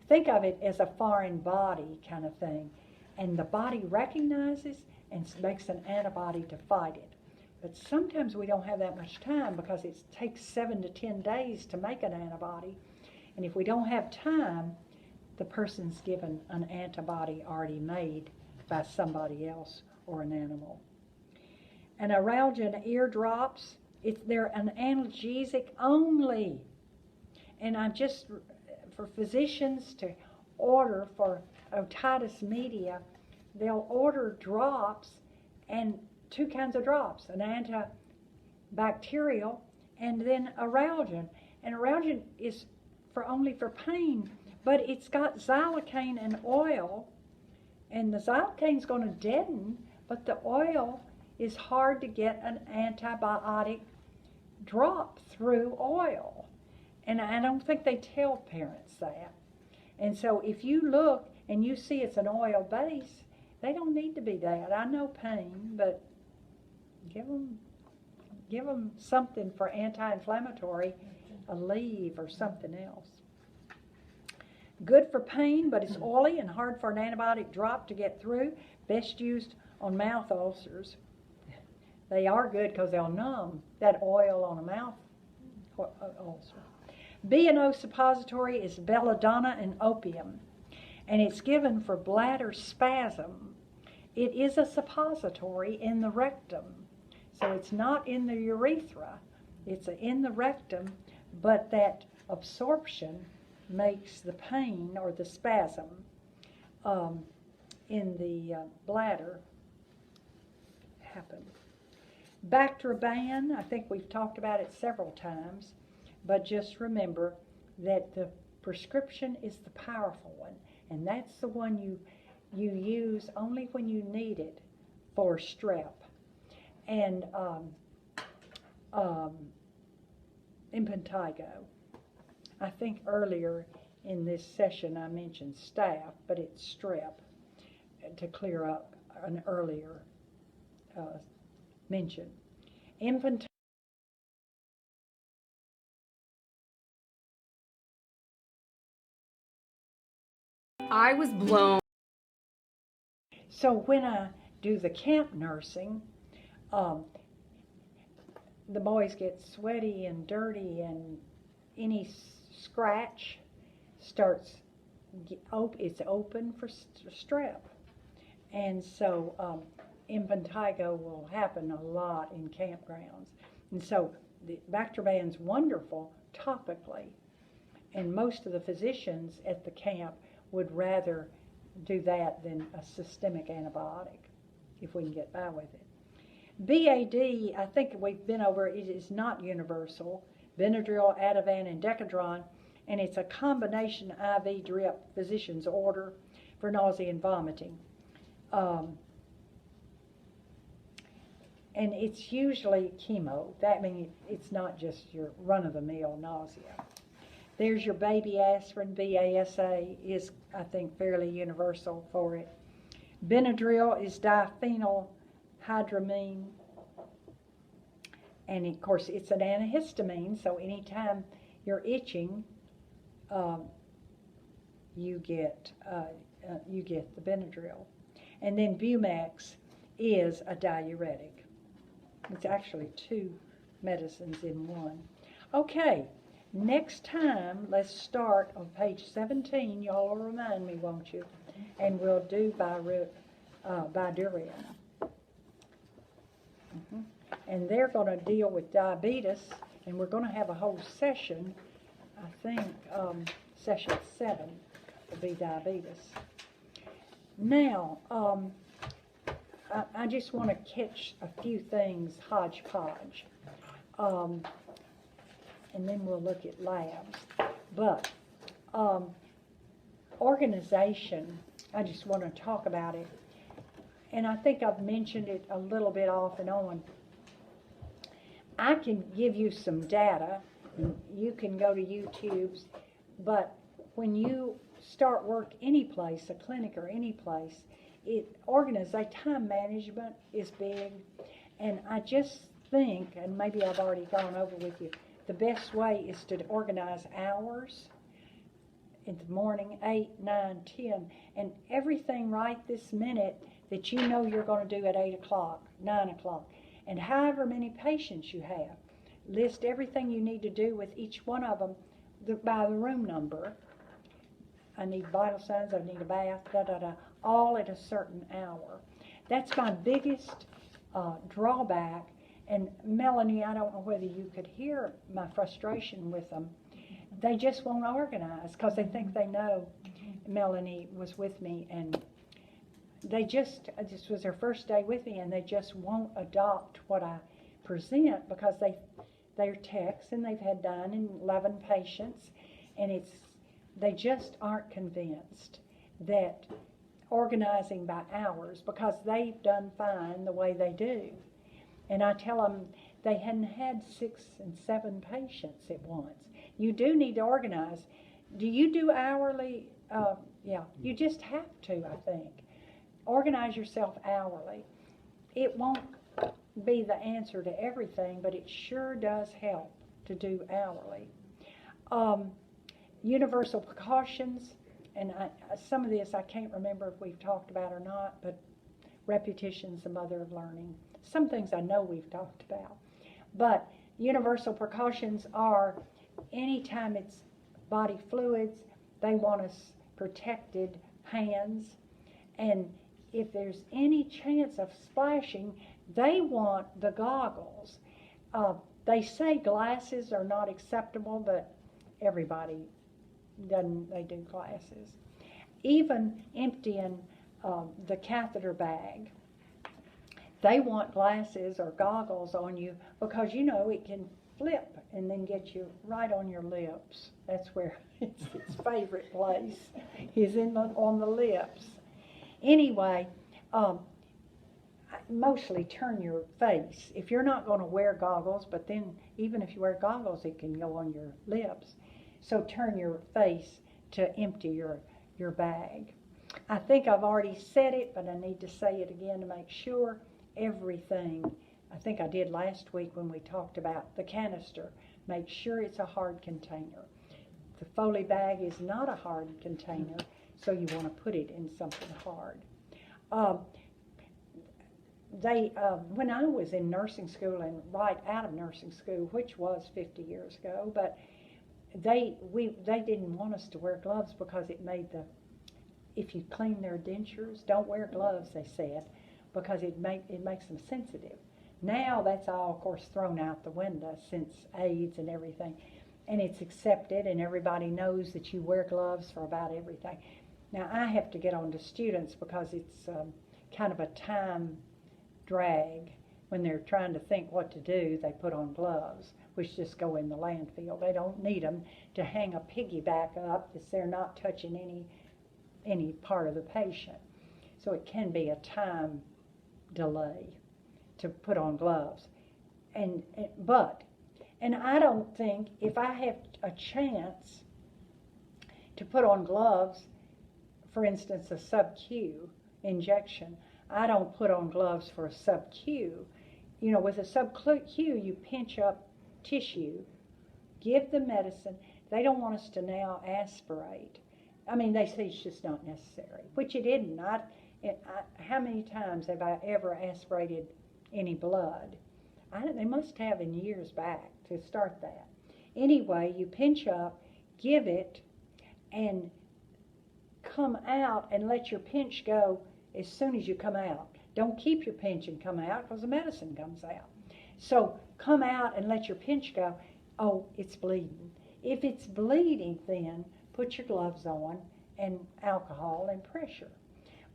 S1: think of it as a foreign body kind of thing. And the body recognizes and makes an antibody to fight it. But sometimes we don't have that much time because it takes 7 to 10 days to make an antibody. And if we don't have time, the person's given an antibody already made by somebody else or an animal. And neuralgia and ear drops, they're an analgesic only. And I'm just, for physicians to order for otitis media, they'll order drops, and 2 kinds of drops, an antibacterial and then neuralgia. And neuralgia is only for pain, but it's got xylocaine and oil, and the xylocaine is going to deaden, but the oil is hard to get an antibiotic drop through oil. And I don't think they tell parents that. And so if you look and you see it's an oil base, they don't need to be that. I know pain, but give them something for anti-inflammatory, a leave or something else. Good for pain, but it's oily and hard for an antibiotic drop to get through. Best used on mouth ulcers. They are good because they'll numb that oil on a mouth ulcer. B&O suppository is belladonna and opium, and it's given for bladder spasm. It is a suppository in the rectum, so it's not in the urethra. It's in the rectum, but that absorption makes the pain or the spasm in the bladder happen. Bactroban, I think we've talked about it several times, but just remember that the prescription is the powerful one, and that's the one you use only when you need it for strep. And impetigo. I think earlier in this session I mentioned staph, but it's strep, to clear up an earlier mention. Infant.
S4: I was blown.
S1: So when I do the camp nursing, the boys get sweaty and dirty, and any scratch starts, it's open for strep. And so impetigo will happen a lot in campgrounds. And so the Bactroban's wonderful topically, and most of the physicians at the camp would rather do that than a systemic antibiotic, if we can get by with it. BAD, I think we've been over, it is not universal. Benadryl, Ativan, and Decadron, and it's a combination IV drip physician's order for nausea and vomiting. And it's usually chemo. That means it's not just your run-of-the-mill nausea. There's your baby aspirin. BASA is, I think, fairly universal for it. Benadryl is diphenylhydramine. And, of course, it's an antihistamine, so anytime you're itching, you get the Benadryl. And then Bumax is a diuretic. It's actually 2 medicines in one. Okay. Next time, let's start on page 17. Y'all will remind me, won't you? And we'll do Bydureon. And they're going to deal with diabetes, and we're going to have a whole session, I think, session 7 will be diabetes. Now, I just want to catch a few things hodgepodge. And then we'll look at labs. But organization, I just want to talk about it. And I think I've mentioned it a little bit off and on. I can give you some data. You can go to YouTube's. But when you start work any place, a clinic or any place, time management is big. And I just think, and maybe I've already gone over with you, the best way is to organize hours in the morning, 8, 9, 10, and everything right this minute that you know you're going to do at 8 o'clock, 9 o'clock, and however many patients you have. List everything you need to do with each one of them by the room number. I need vital signs, I need a bath, all at a certain hour. That's my biggest drawback. And Melanie, I don't know whether you could hear my frustration with them. They just won't organize because they think they know. Melanie was with me, and this was their first day with me, and they just won't adopt what I present because they're techs and they've had 9 and 11 patients, and they just aren't convinced that organizing by hours, because they've done fine the way they do. And I tell them they hadn't had 6 and 7 patients at once. You do need to organize. Do you do hourly? Yeah, you just have to, I think. Organize yourself hourly. It won't be the answer to everything, but it sure does help to do hourly. Universal precautions, and some of this I can't remember if we've talked about or not, but repetition's the mother of learning. Some things I know we've talked about. But universal precautions are anytime it's body fluids, they want us protected hands. And if there's any chance of splashing, they want the goggles. They say glasses are not acceptable, but everybody they do glasses. Even emptying the catheter bag, they want glasses or goggles on you because it can flip and then get you right on your lips. That's where it's its favorite place, is on the lips. Anyway, mostly turn your face. If you're not going to wear goggles, but then even if you wear goggles, it can go on your lips. So turn your face to empty your bag. I think I've already said it, but I need to say it again to make sure. Everything, I think I did last week when we talked about the canister. Make sure it's a hard container. The Foley bag is not a hard container, so you want to put it in something hard. When I was in nursing school and right out of nursing school, which was 50 years ago, but they didn't want us to wear gloves because it made if you clean their dentures, don't wear gloves, they said, because it makes them sensitive. Now that's all, of course, thrown out the window since AIDS and everything, and it's accepted, and everybody knows that you wear gloves for about everything. Now I have to get on to students because it's kind of a time drag. When they're trying to think what to do, they put on gloves, which just go in the landfill. They don't need them to hang a piggyback up if they're not touching any part of the patient. So it can be a time delay to put on gloves. And I don't think if I have a chance to put on gloves, for instance, a sub-Q injection, I don't put on gloves for a sub-Q. With a sub-Q, you pinch up tissue, give the medicine. They don't want us to now aspirate. I mean, they say it's just not necessary, which it isn't. How many times have I ever aspirated any blood? They must have in years back to start that. Anyway, you pinch up, give it, and come out and let your pinch go as soon as you come out. Don't keep your pinch and come out because the medicine comes out. So come out and let your pinch go. Oh, it's bleeding. If it's bleeding, then put your gloves on and alcohol and pressure.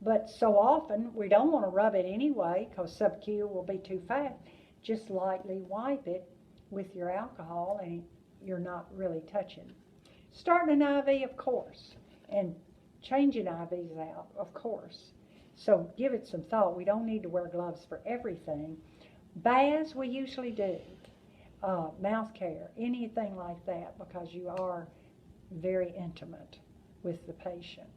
S1: But so often we don't want to rub it anyway because sub-Q will be too fast. Just lightly wipe it with your alcohol and you're not really touching. Starting an IV, of course, and changing IVs out, of course. So give it some thought. We don't need to wear gloves for everything. Baths we usually do. Mouth care, anything like that, because you are very intimate with the patient.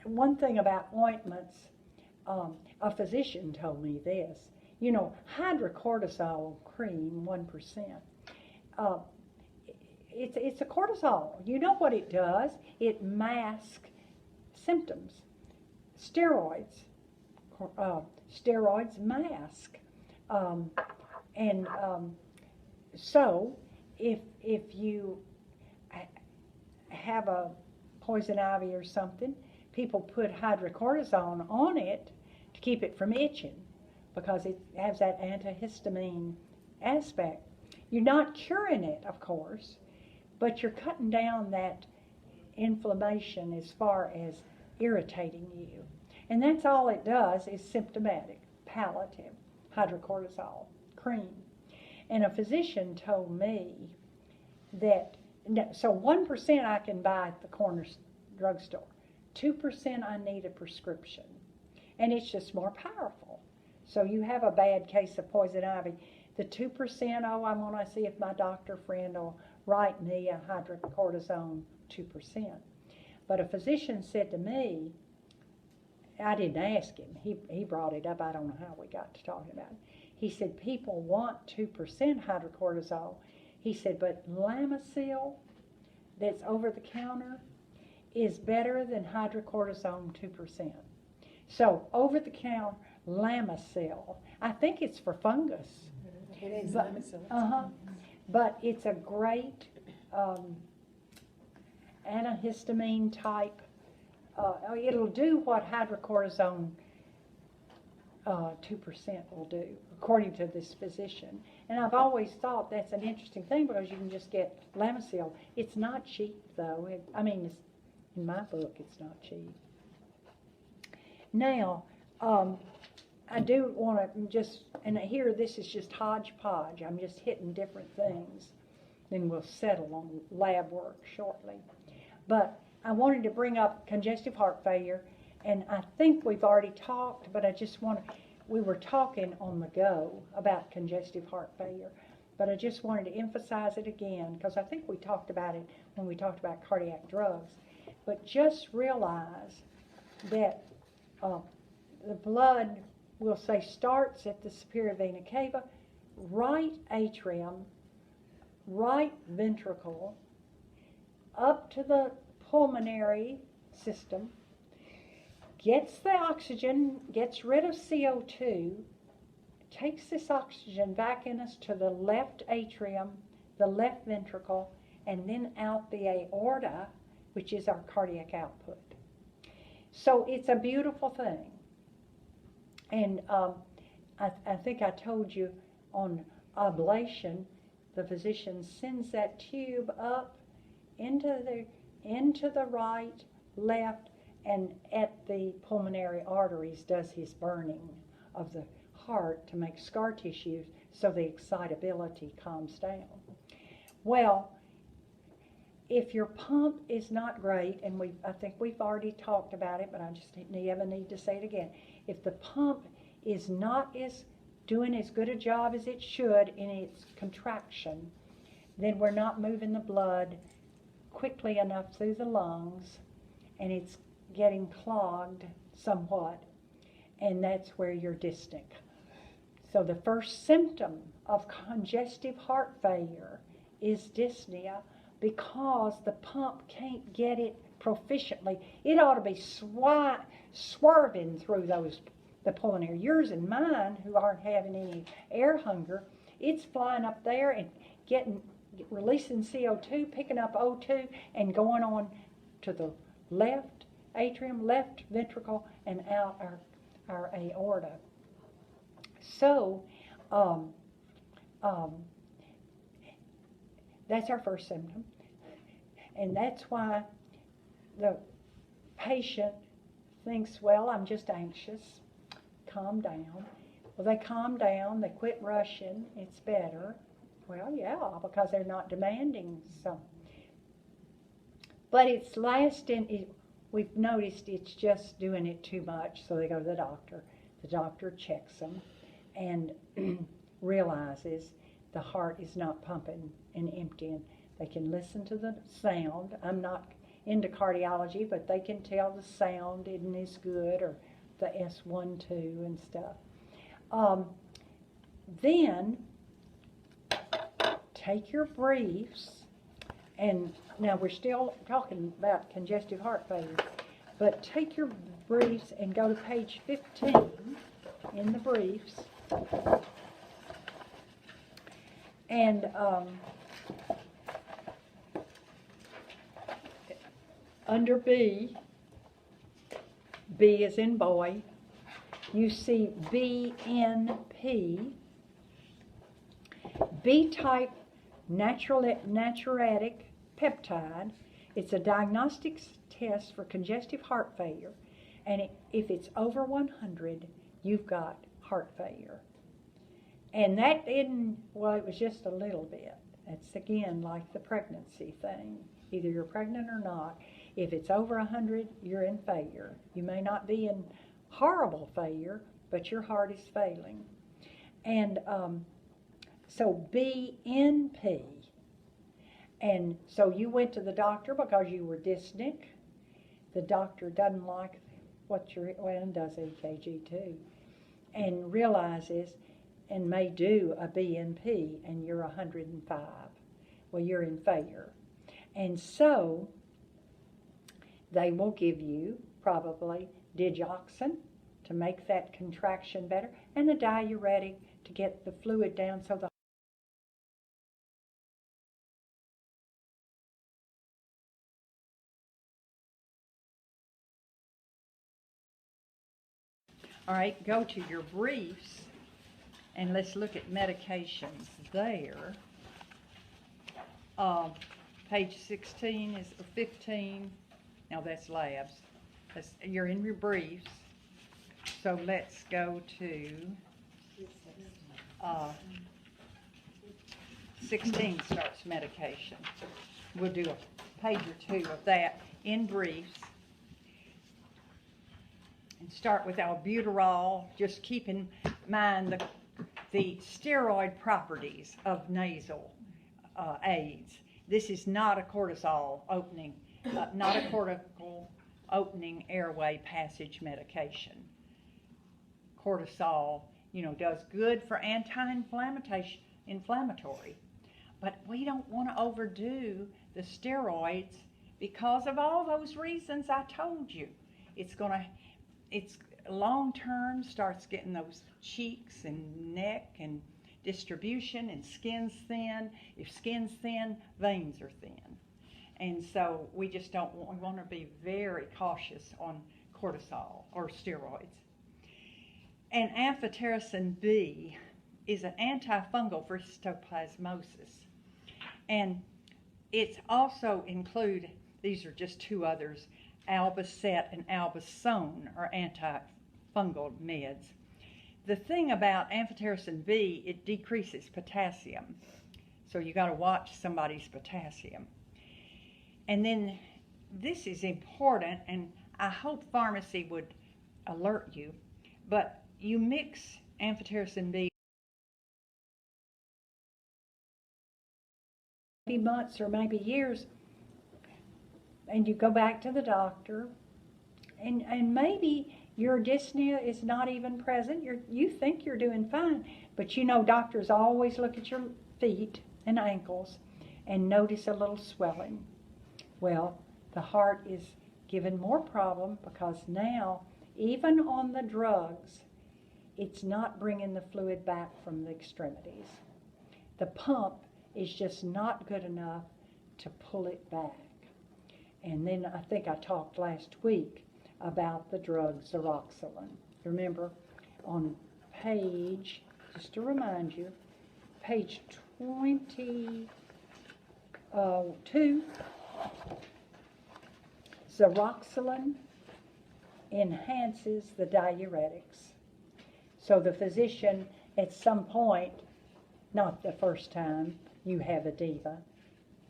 S1: One thing about ointments, a physician told me this. You know, hydrocortisone cream, 1%. It's a cortisol. You know what it does? It masks symptoms. Steroids mask. So if you have a poison ivy or something, people put hydrocortisone on it to keep it from itching because it has that antihistamine aspect. You're not curing it, of course, but you're cutting down that inflammation as far as irritating you. And that's all it does is symptomatic, palliative, hydrocortisone cream. And a physician told me that, so 1% I can buy at the corner drugstore. 2% I need a prescription. And it's just more powerful. So you have a bad case of poison ivy. The 2%, I want to see if my doctor friend will write me a hydrocortisone 2%. But a physician said to me, I didn't ask him. He brought it up. I don't know how we got to talking about it. He said people want 2% hydrocortisone. He said, but Lamisil that's over the counter is better than hydrocortisone 2%. So over the counter, Lamisil. I think it's for fungus.
S3: It is
S1: But,
S3: Lamisil.
S1: But it's a great antihistamine type. It'll do what hydrocortisone 2% will do, according to this physician. And I've always thought that's an interesting thing because you can just get Lamisil. It's not cheap, though. It's, in my book, it's not cheap. Now, I do want to just, and here this is just hodgepodge. I'm just hitting different things. Then we'll settle on lab work shortly. But I wanted to bring up congestive heart failure, and I think we've already talked, but I just we were talking on the go about congestive heart failure, but I just wanted to emphasize it again because I think we talked about it when we talked about cardiac drugs. But just realize that the blood, we'll say, starts at the superior vena cava, right atrium, right ventricle, up to the pulmonary system, gets the oxygen, gets rid of CO2, takes this oxygen back in us to the left atrium, the left ventricle, and then out the aorta, which is our cardiac output. So it's a beautiful thing. And I think I told you on ablation, the physician sends that tube up into the right, left, and at the pulmonary arteries does his burning of the heart to make scar tissue so the excitability calms down. Well, if your pump is not great, and I think we've already talked about it, but I just need to say it again. If the pump is not doing as good a job as it should in its contraction, then we're not moving the blood quickly enough through the lungs, and it's getting clogged somewhat, and that's where you're dyspneic. So the first symptom of congestive heart failure is dyspnea because the pump can't get it proficiently. It ought to be swerving through the pulmonary. Yours and mine, who aren't having any air hunger, it's flying up there and releasing CO2, picking up O2, and going on to the left atrium, left ventricle, and out our aorta. So, that's our first symptom. And that's why the patient thinks, well, I'm just anxious, calm down. Well, they calm down, they quit rushing, it's better. Well, yeah, because they're not demanding some. But it's lasting, we've noticed it's just doing it too much, so they go to the doctor. The doctor checks them and realizes the heart is not pumping and emptying. They can listen to the sound. I'm not into cardiology, but they can tell the sound isn't as good, or the S1, 2 and stuff. Then take your briefs, and now we're still talking about congestive heart failure, but take your briefs and go to page 15 in the briefs, and under B is in boy, you see BNP, B-type natriuretic peptide. It's a diagnostic test for congestive heart failure, and if it's over 100, you've got heart failure. And that didn't, well, it was just a little bit. That's again like the pregnancy thing. Either you're pregnant or not. If it's over 100, you're in failure. You may not be in horrible failure, but your heart is failing. And so BNP. And so you went to the doctor because you were dyspneic. The doctor doesn't like what you're, well, and does EKG too, and realizes and may do a BNP, and you're 105. Well, you're in failure. And so they will give you probably digoxin to make that contraction better, and a diuretic to get the fluid down so the All right, go to your briefs, and let's look at medications there. Page 16 is 15. Now that's labs. You're in your briefs. So let's go to 16 starts medication. We'll do a page or two of that in briefs. And start with albuterol. Just keep in mind the steroid properties of nasal aids. This is not a cortisol opening, not a cortical opening airway passage medication. Cortisol, does good for anti-inflammatory, but we don't want to overdo the steroids because of all those reasons I told you. It's long term starts getting those cheeks and neck and distribution, and skin's thin. If skin's thin, veins are thin. And so we just we want to be very cautious on cortisol or steroids. And amphotericin B is an antifungal for histoplasmosis. And it's also include, these are just two others, Albacet and Albazone are antifungal meds. The thing about amphotericin B, it decreases potassium. So you got to watch somebody's potassium. And then this is important, and I hope pharmacy would alert you, but you mix amphotericin B maybe months or maybe years, and you go back to the doctor, and maybe your dyspnea is not even present. You think you're doing fine, but doctors always look at your feet and ankles and notice a little swelling. Well, the heart is given more problem because now, even on the drugs, it's not bringing the fluid back from the extremities. The pump is just not good enough to pull it back. And then I think I talked last week about the drug Zeroxolin. Remember, on page, just to remind you, page 22, Zeroxolin enhances the diuretics. So the physician at some point, not the first time you have edema,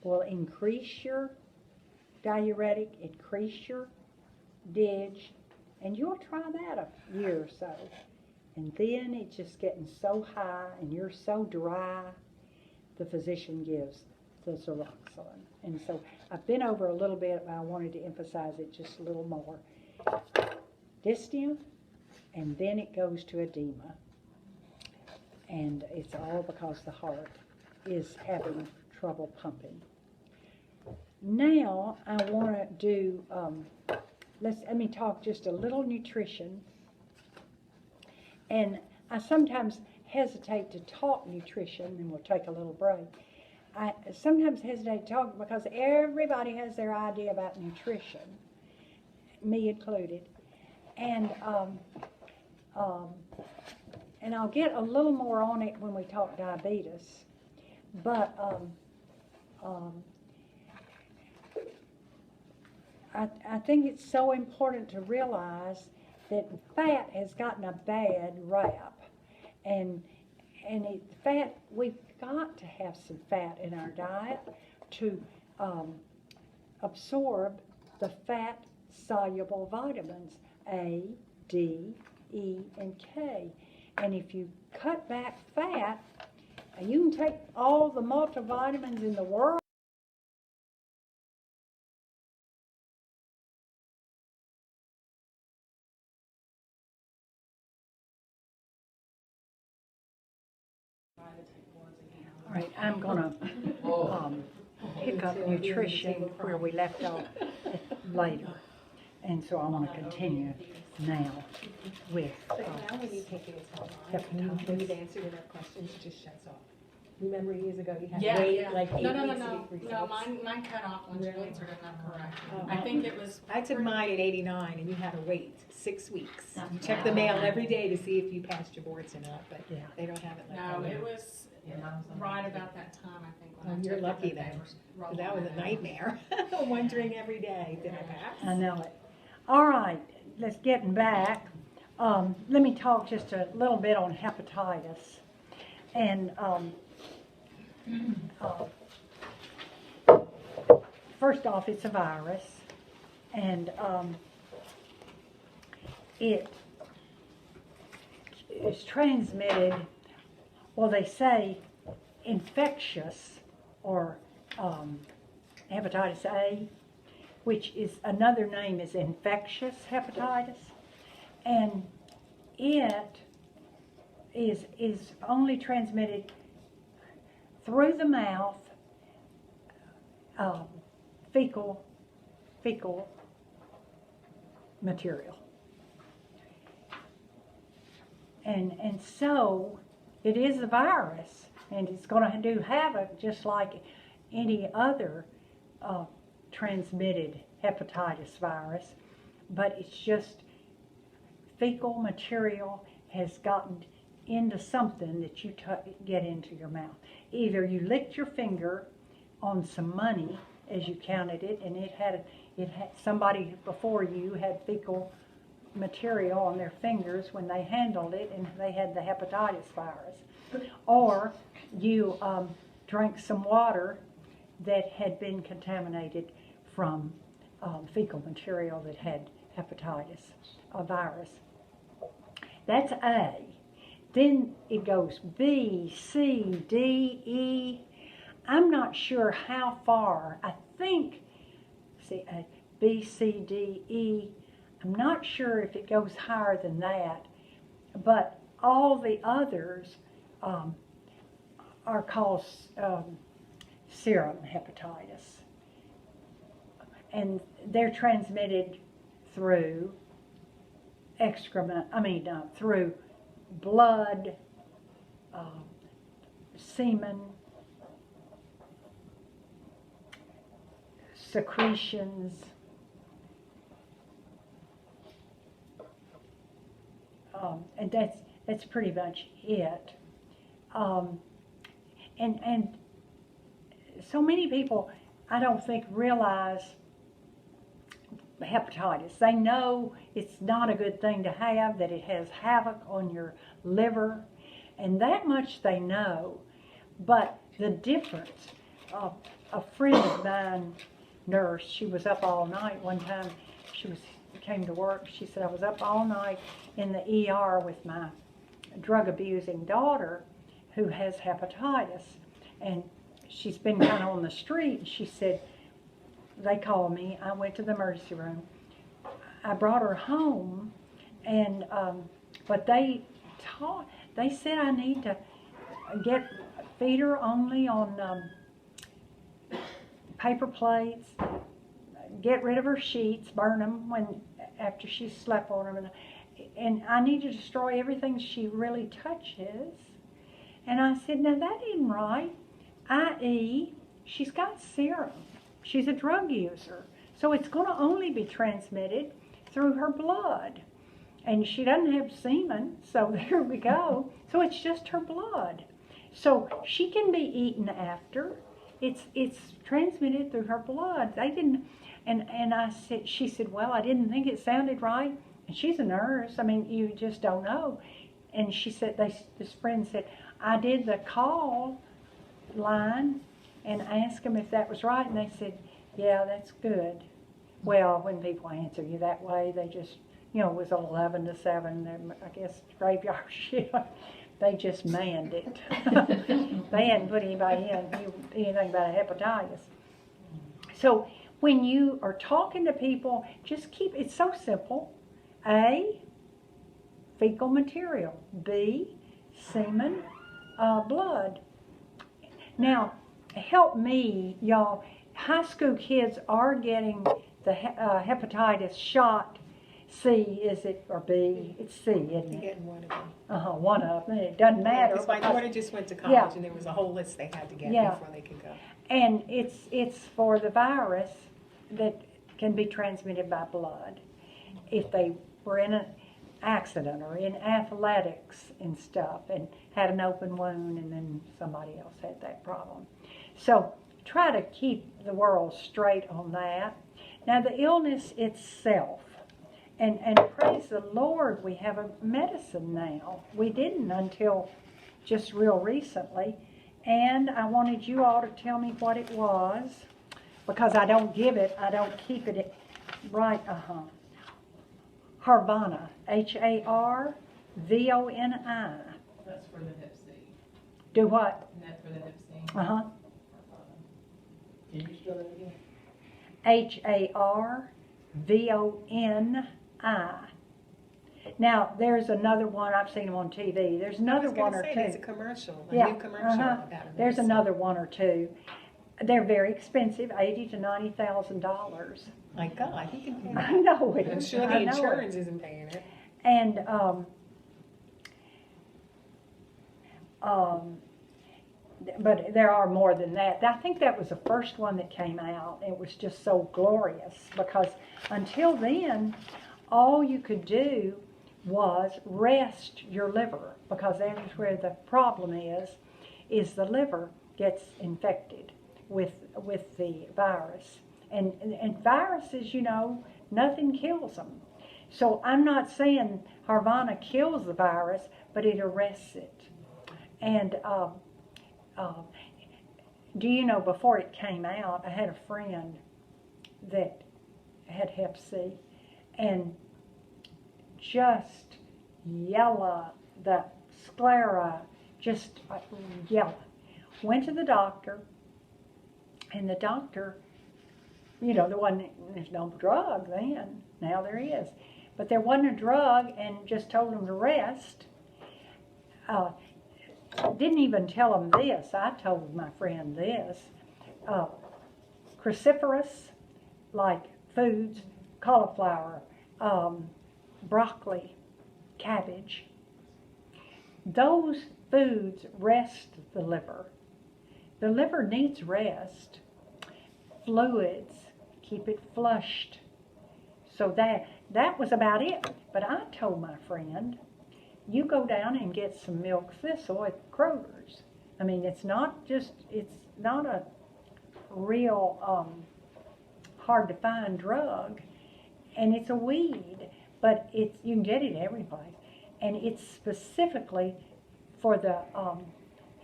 S1: will increase your diuretic, increase your DIG, and you'll try that a year or so. And then it's just getting so high and you're so dry, the physician gives the Zeroxolin. And so I've been over a little bit, but I wanted to emphasize it just a little more. Dyspnea, and then it goes to edema. And it's all because the heart is having trouble pumping. Now I want to do, let me talk just a little nutrition. And I sometimes hesitate to talk nutrition, and we'll take a little break. I sometimes hesitate to talk because everybody has their idea about nutrition, me included. And I'll get a little more on it when we talk diabetes. But I think it's so important to realize that fat has gotten a bad rap. And fat, we've got to have some fat in our diet to absorb the fat-soluble vitamins A, D, E, and K. And if you cut back fat, you can take all the multivitamins in the world. All right, I'm going to pick up nutrition where we left off later. And so I want to continue now with
S3: Now when you take it home, when you've answered enough questions, it just shuts off. Remember years ago you had to wait like 8 weeks to get results?
S2: No, mine cut off once you answered enough correct.
S3: Oh.
S2: I think it was.
S3: I took mine in '89 and you had to wait 6 weeks. You check the mail every day to see if you passed your boards or not, but
S1: Yeah.
S3: they don't have it like
S2: No,
S3: that.
S2: it was right about that time, I think. When
S3: Oh,
S2: I
S3: you're
S2: took it,
S3: lucky
S2: that they
S3: then,
S2: were
S3: 'cause that was a
S2: rolling it out.
S3: nightmare. Wondering every day, did I pass?
S1: I know it. All right, let's get back. Let me talk just a little bit on hepatitis. And first off, it's a virus, and it is transmitted, well, they say infectious, or hepatitis A, which is another name is infectious hepatitis, and it is only transmitted through the mouth, fecal material. And so it is a virus, and it's going to do havoc just like any other transmitted hepatitis virus, but it's just fecal material has gotten into something that you get into your mouth. Either you licked your finger on some money as you counted it, and it had somebody before you had fecal material on their fingers when they handled it, and they had the hepatitis virus. Or you drank some water that had been contaminated from fecal material that had hepatitis, a virus. That's A. Then it goes B, C, D, E. I'm not sure how far. I think B, C, D, E. I'm not sure if it goes higher than that, but all the others are called serum hepatitis, and they're transmitted through excrement. Through blood, semen, secretions, and that's pretty much it. And so many people, I don't think, realize hepatitis. They know it's not a good thing to have, that it has havoc on your liver, and that much they know. But the difference, a friend of mine, nurse, she was up all night one time. She came to work. She said, I was up all night in the ER with my drug abusing daughter who has hepatitis, and she's been kind of on the street. And she said, they called me. I went to the emergency room. I brought her home, and but they said I need to feed her only on paper plates, get rid of her sheets, burn them after she slept on them, and I need to destroy everything she really touches. And I said, now that isn't right. I.e., she's got serum. She's a drug user. So it's going to only be transmitted through her blood. And she doesn't have semen, so there we go. So it's just her blood. So she can be eaten after. It's transmitted through her blood. They didn't, and I said, she said, well, I didn't think it sounded right. And she's a nurse. I mean, you just don't know. And she said, this friend said, I did the call line and asked them if that was right, and they said, yeah, that's good. Well, when people answer you that way, they just, it was 11 to 7, I guess graveyard shift. They just manned it. They hadn't put anybody in anything about hepatitis. So when you are talking to people, just it's so simple. A, fecal material. B, semen, blood. Now, help me, y'all. High school kids are getting the hepatitis shot. C, is it, or B? It's C, isn't it?
S3: You're getting one of them.
S1: One of them. It doesn't matter.
S3: Because my daughter just went to college, and there was a whole list they had to get before they could go.
S1: And it's for the virus that can be transmitted by blood. If they were in an accident or in athletics and stuff and had an open wound, and then somebody else had that problem. So try to keep the world straight on that. Now the illness itself, and praise the Lord, we have a medicine now. We didn't until just real recently. And I wanted you all to tell me what it was, because I don't keep it right. Harvoni, Harvoni.
S5: That's for the Hep C.
S1: Do what?
S5: Isn't that for the Hep C?
S6: Can you spell that again?
S1: Harvoni. Now, there's another one, I've seen them on TV. There's another one or two.
S3: There's a commercial, new commercial about it.
S1: There's another one or two. They're very expensive, $80,000 to $90,000.
S3: My God, you can pay that.
S1: I know it.
S3: I'm sure the insurance isn't paying it.
S1: And but there are more than that. I think that was the first one that came out. It was just so glorious, because until then, all you could do was rest your liver, because that is where the problem is the liver gets infected with the virus. And viruses, nothing kills them. So I'm not saying Harvoni kills the virus, but it arrests it. And do you know, before it came out, I had a friend that had Hep C, and just yellow, the sclera, just yellow. Went to the doctor, and the doctor, there's no drug then. Now there is. But there wasn't a drug, and just told him to rest. Didn't even tell him this. I told my friend this. Cruciferous, like foods, cauliflower, broccoli, cabbage. Those foods rest the liver. The liver needs rest. Fluids, keep it flushed. So that was about it. But I told my friend, you go down and get some milk thistle at Kroger's. I mean, it's not a real hard to find drug. and it's a weed, but it's, you can get it every place, and it's specifically for the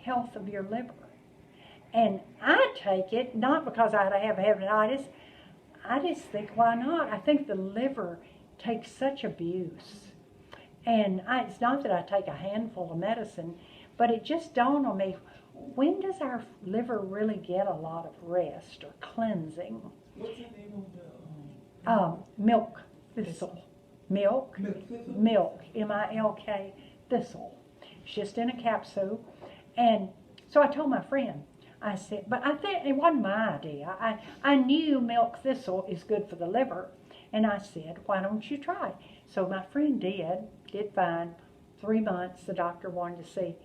S1: health of your liver. And I take it, not because I have hepatitis, I just think, why not? I think the liver takes such abuse. And it's not that I take a handful of medicine, but it just dawned on me, when does our liver really get a lot of rest or cleansing?
S6: What's the name of the?
S1: Milk thistle. Milk, M-I-L-K, thistle. It's just in a capsule. And so I told my friend, I said, but I think it wasn't my idea. I knew milk thistle is good for the liver. And I said, why don't you try it? So my friend did fine. 3 months, the doctor wanted to see.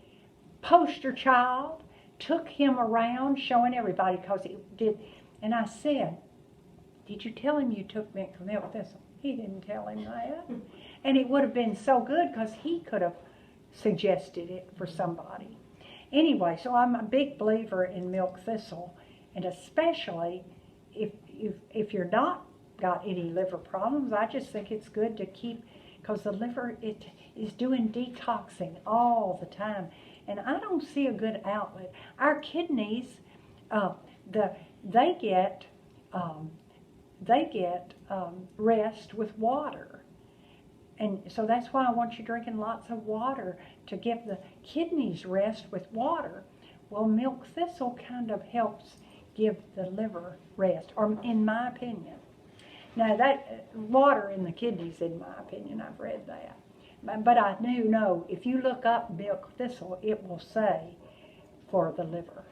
S1: Poster child, took him around showing everybody because he did. And I said, did you tell him you took milk thistle? He didn't tell him that. And it would have been so good because he could have suggested it for somebody. Anyway, so I'm a big believer in milk thistle, and especially if you're not got any liver problems, I just think it's good to keep, because the liver, it is doing detoxing all the time, and I don't see a good outlet. Our kidneys, they get rest with water. And so that's why I want you drinking lots of water, to give the kidneys rest with water. Well, milk thistle kind of helps give the liver rest, or in my opinion. Now, that water in the kidneys, in my opinion, I've read that. But I do know, if you look up milk thistle, it will say for the liver.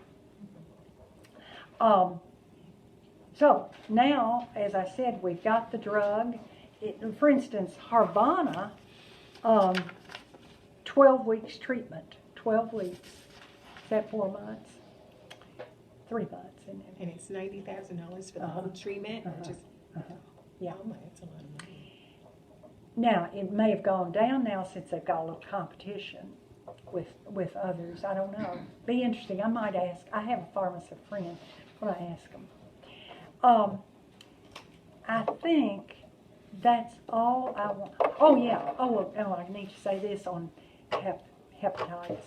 S1: So now, as I said, we've got the drug. For instance, Harvana, 12 weeks treatment. 12 weeks. Is that 4 months? 3 months, isn't it?
S3: And it's $90,000 for the whole treatment?
S1: Yeah.
S3: Oh my, that's a lot of money.
S1: Now, it may have gone down now since they've got a little competition with others. I don't know. Be interesting. I might ask. I have a pharmacist friend. When I ask them. I think that's all I want. Oh, yeah. Oh, I need to say this on hepatitis.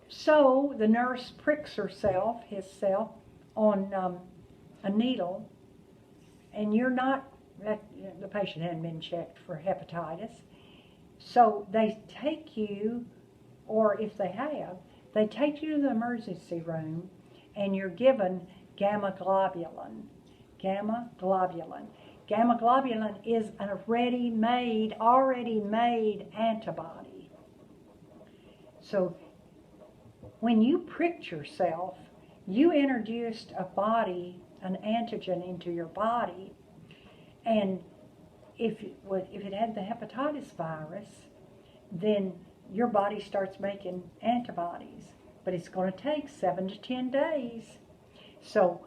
S1: So the nurse pricks herself, on a needle, and the patient hadn't been checked for hepatitis. So they take you, or if they have, they take you to the emergency room, and you're given gamma globulin. Gamma globulin. Gamma globulin is a already made antibody. So when you pricked yourself, you introduced an antigen into your body, and if it had the hepatitis virus, then your body starts making antibodies, but it's going to take 7 to 10 days. So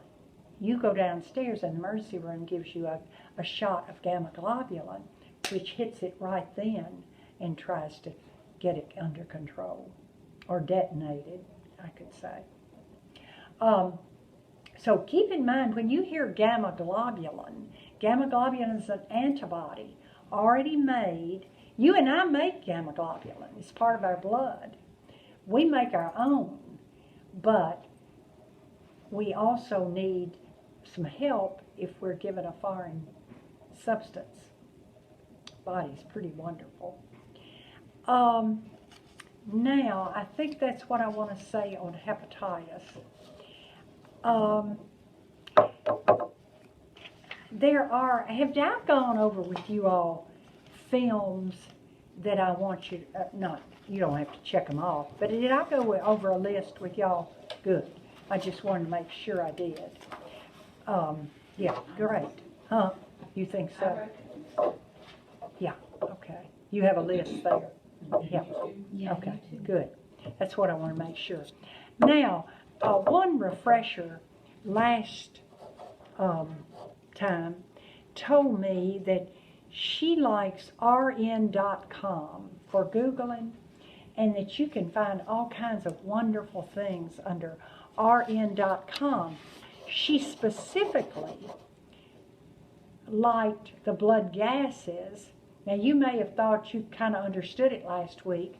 S1: you go downstairs, and the emergency room gives you a shot of gamma globulin, which hits it right then and tries to get it under control, or detonated, I could say. So keep in mind, when you hear gamma globulin is an antibody already made. You and I make gamma globulin. It's part of our blood. We make our own, but we also need some help if we're given a foreign substance. Body's pretty wonderful. Now, I think that's what I want to say on hepatitis. I've gone over with you all films that I want you, you don't have to check them off, but did I go over a list with y'all? Good. I just wanted to make sure I did. Yeah, great. Huh? You think so? Yeah, okay. You have a list there. Yeah. Okay, good. That's what I want to make sure. Now, one refresher last time told me that she likes rn.com for Googling, and that you can find all kinds of wonderful things under rn.com. She specifically liked the blood gases. Now, you may have thought you kind of understood it last week,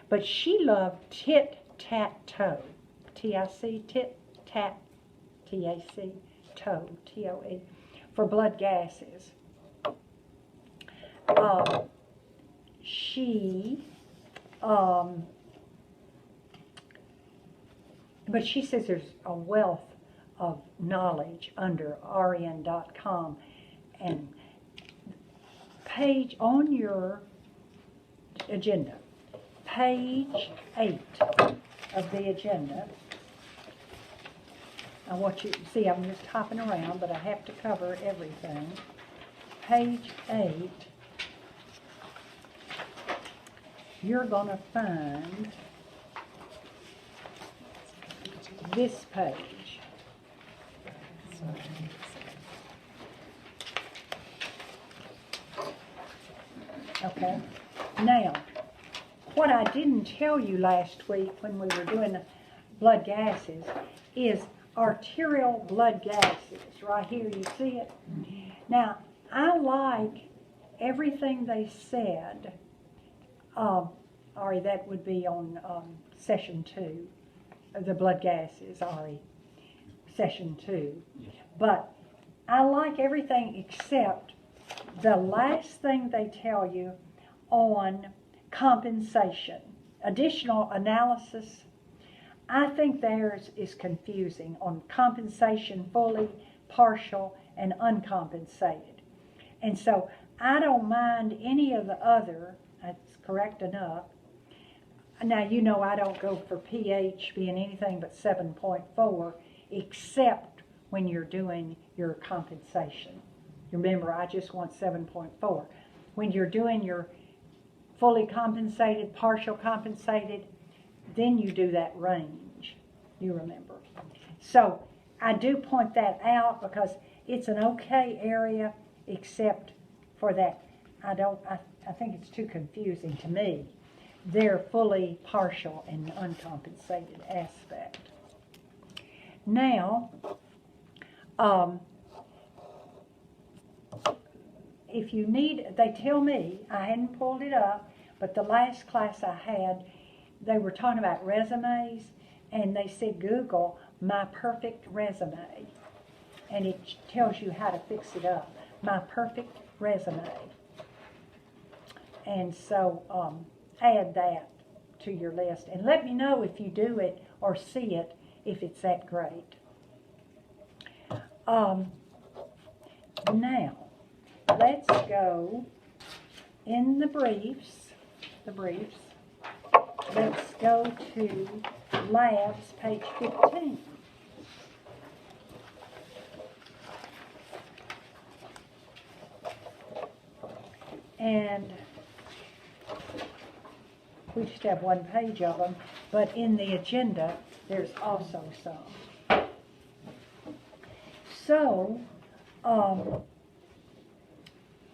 S1: but she loved tit-tat-toe. T-I-C, tit-tat, T-A-C, toe, T-O-E, for blood gases. But she says there's a wealth of knowledge under rn.com, and page on your agenda, page 8 of the agenda. I want you to see, I'm just hopping around, but I have to cover everything. Page 8, you're going to find this page. Okay. Now, what I didn't tell you last week when we were doing the blood gases is arterial blood gases. Right here, you see it? Now, I like everything they said. Ari, that would be on session 2, the blood gases, Ari, session 2. But I like everything except the last thing they tell you on compensation. Additional analysis. I think theirs is confusing on compensation, fully, partial, and uncompensated. And so I don't mind any of the other, that's correct enough. Now, you know I don't go for pH being anything but 7.4, except when you're doing your compensation. Remember, I just want 7.4. When you're doing your fully compensated, partial compensated, then you do that range, you remember. So I do point that out because it's an okay area, except for that. I think it's too confusing to me. Their fully partial and uncompensated aspect. Now, if you need, they tell me, I hadn't pulled it up, but the last class I had, they were talking about resumes, and they said Google my perfect resume, and it tells you how to fix it up. My perfect resume. And so add that to your list, and let me know if you do it or see it, if it's that great. Now, let's go in the briefs. Let's go to labs, page 15. And we just have one page of them, but in the agenda, there's also some. So,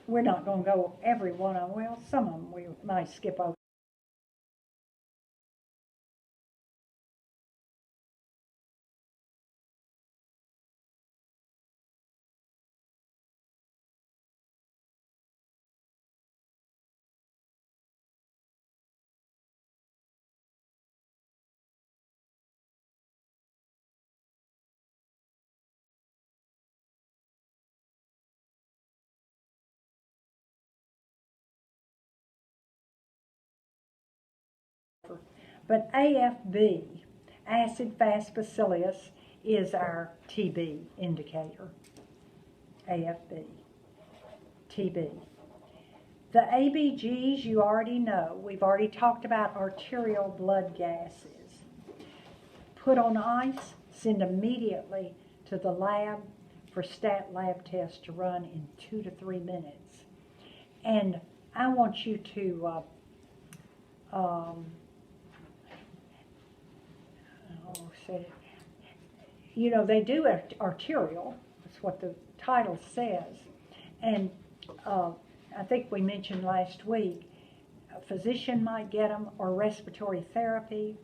S1: we're not going to go every one of them. Well, some of them we might skip over. But AFB, acid fast bacillus, is our TB indicator. AFB, TB. The ABGs you already know. We've already talked about arterial blood gases. Put on ice, send immediately to the lab for stat lab tests to run in 2 to 3 minutes. And I want you to you know, they do arterial. That's what the title says. And I think we mentioned last week, a physician might get them, or respiratory therapy.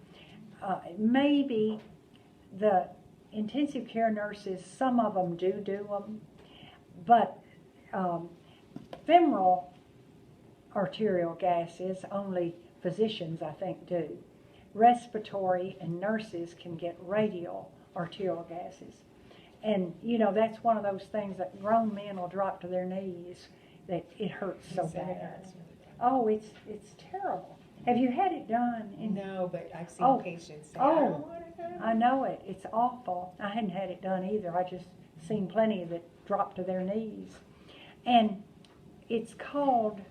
S1: Maybe the intensive care nurses, some of them do them, but femoral arterial gases, only physicians, I think, do. Respiratory and nurses can get radial arterial gases. And, you know, that's one of those things that grown men will drop to their knees, that it hurts so bad. Oh, it's terrible. Have you had it done?
S3: No, but I've seen patients say, I
S1: oh,
S3: don't want to go.
S1: I know it. It's awful. I hadn't had it done either. I just seen plenty that drop to their knees. And it's called,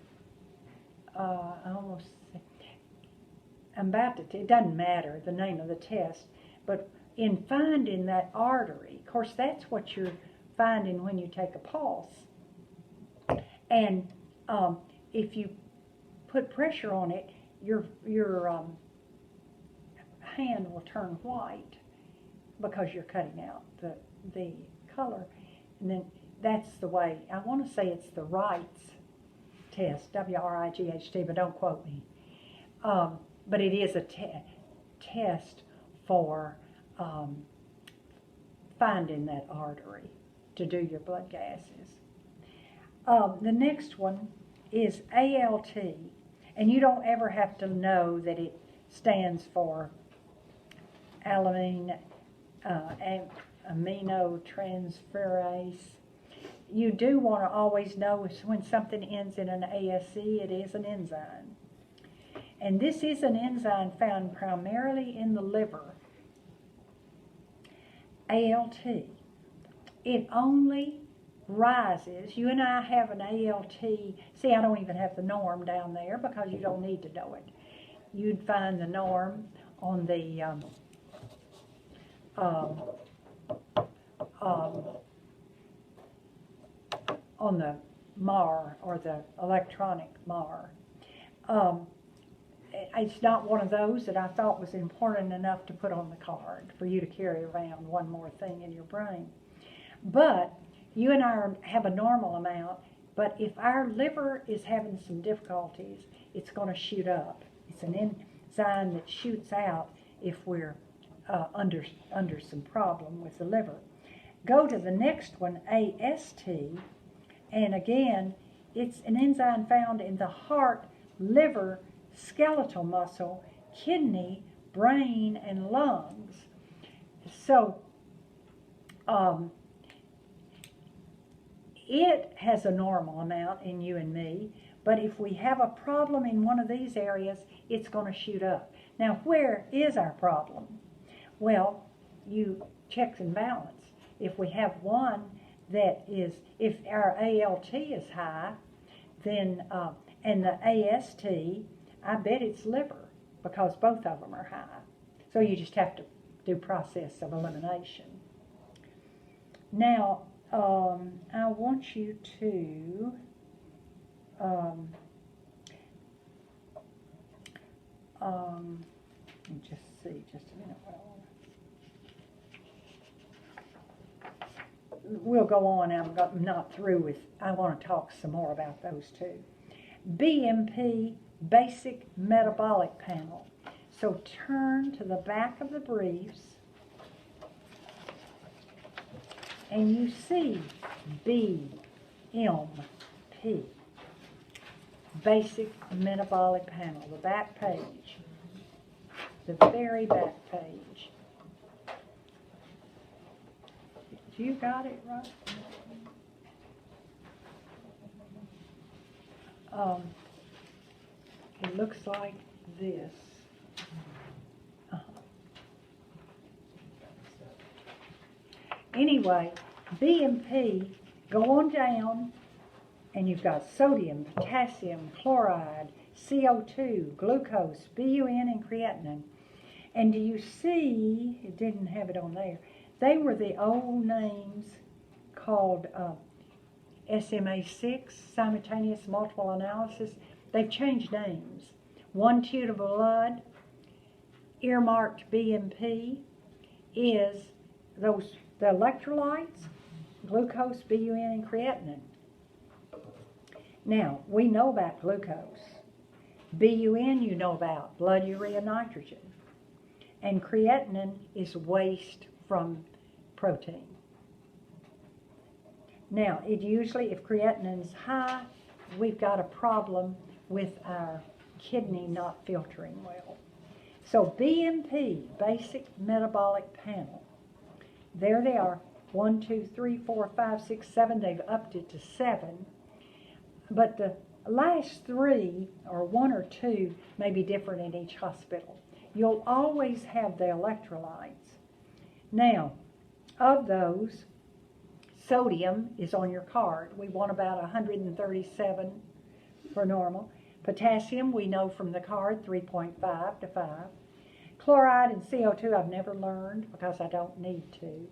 S1: it doesn't matter the name of the test, but in finding that artery, of course that's what you're finding when you take a pulse. And if you put pressure on it, your hand will turn white because you're cutting out the color. And then that's the way, I want to say it's the Wright's test, W-R-I-G-H-T, but don't quote me. But it is a test for finding that artery to do your blood gases. The next one is ALT, and you don't ever have to know that it stands for alanine aminotransferase. You do want to always know when something ends in an ASE, it is an enzyme. And this is an enzyme found primarily in the liver. ALT. It only rises. You and I have an ALT. See, I don't even have the norm down there because you don't need to know it. You'd find the norm on the MAR, or the electronic MAR. It's not one of those that I thought was important enough to put on the card for you to carry around one more thing in your brain. But you and I have a normal amount, but if our liver is having some difficulties, it's going to shoot up. It's an enzyme that shoots out if we're under some problem with the liver. Go to the next one, AST, and again, it's an enzyme found in the heart, liver, skeletal muscle, kidney, brain, and lungs. So it has a normal amount in you and me, but if we have a problem in one of these areas, it's going to shoot up. Now, where is our problem? Well, you checks and balance. If we have one that is, if our ALT is high, then, and the AST, I bet it's liver, because both of them are high. So you just have to do process of elimination. Now, I want you to let me just see, just a minute. We'll go on. I'm not through with, I want to talk some more about those too. BMP, Basic Metabolic Panel. So turn to the back of the briefs and you see BMP, Basic Metabolic Panel, the back page, the very back page. You got it right? It looks like this. Anyway, BMP, go on down, and you've got sodium, potassium, chloride, CO2, glucose, BUN, and creatinine. And do you see, it didn't have it on there, they were the old names called SMA6, simultaneous multiple analysis. They've changed names. 1 tube of blood, earmarked BMP, is the electrolytes, glucose, BUN, and creatinine. Now, we know about glucose. BUN you know about, blood urea nitrogen. And creatinine is waste from protein. Now, it usually, if creatinine's high, we've got a problem with our kidney not filtering well. So BMP, Basic Metabolic Panel, there they are, 1, 2, 3, 4, 5, 6, 7, they've upped it to 7. But the last 3, or 1 or 2, may be different in each hospital. You'll always have the electrolytes. Now, of those, sodium is on your card. We want about 137 for normal. Potassium, we know from the card, 3.5 to 5. Chloride and CO2 I've never learned because I don't need to.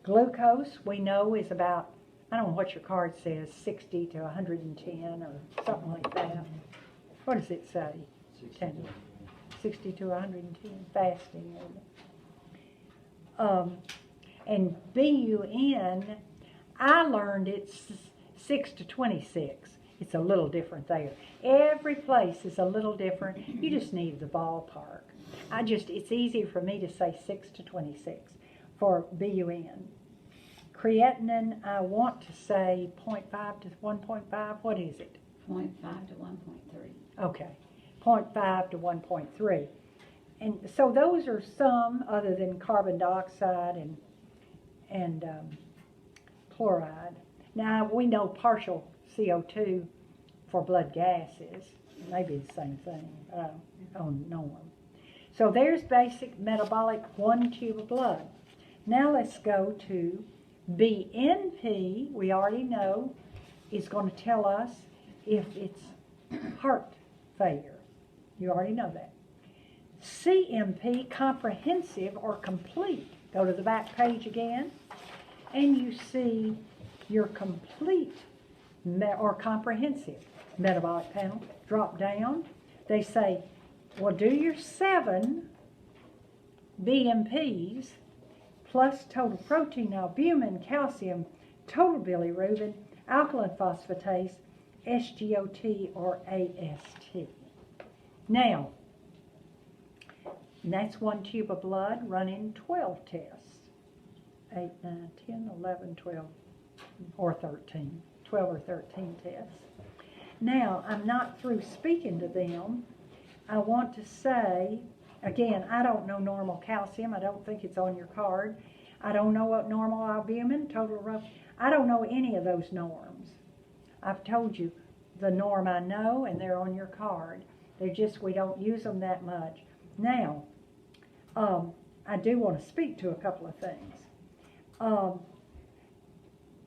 S1: Glucose, we know, is about, I don't know what your card says, 60 to 110 or something like that. What does it say? 60 to 110, fasting. And BUN, I learned it's 6 to 26. It's a little different there. Every place is a little different. You just need the ballpark. It's easier for me to say 6 to 26 for BUN. Creatinine, I want to say 0.5 to 1.5. What is it?
S6: 0.5 to 1.3.
S1: Okay, 0.5 to 1.3. And so those are some other than carbon dioxide and chloride. Now, we know partial CO2 for blood gases. Maybe the same thing on norm. So there's basic metabolic, 1 tube of blood. Now let's go to BNP. We already know is going to tell us if it's heart failure. You already know that. CMP, comprehensive or complete. Go to the back page again, and you see your complete or comprehensive metabolic panel. Drop down. They say, well, do your 7 BMPs plus total protein, albumin, calcium, total bilirubin, alkaline phosphatase, SGOT or AST. Now, and that's 1 tube of blood running 12 tests. 8, 9, 10, 11, 12, or 13. 12 or 13 tests. Now, I'm not through speaking to them. I want to say, again, I don't know normal calcium. I don't think it's on your card. I don't know what normal albumin, total rough. I don't know any of those norms. I've told you the norm I know, and they're on your card. They're just, we don't use them that much. Now, I do want to speak to a couple of things.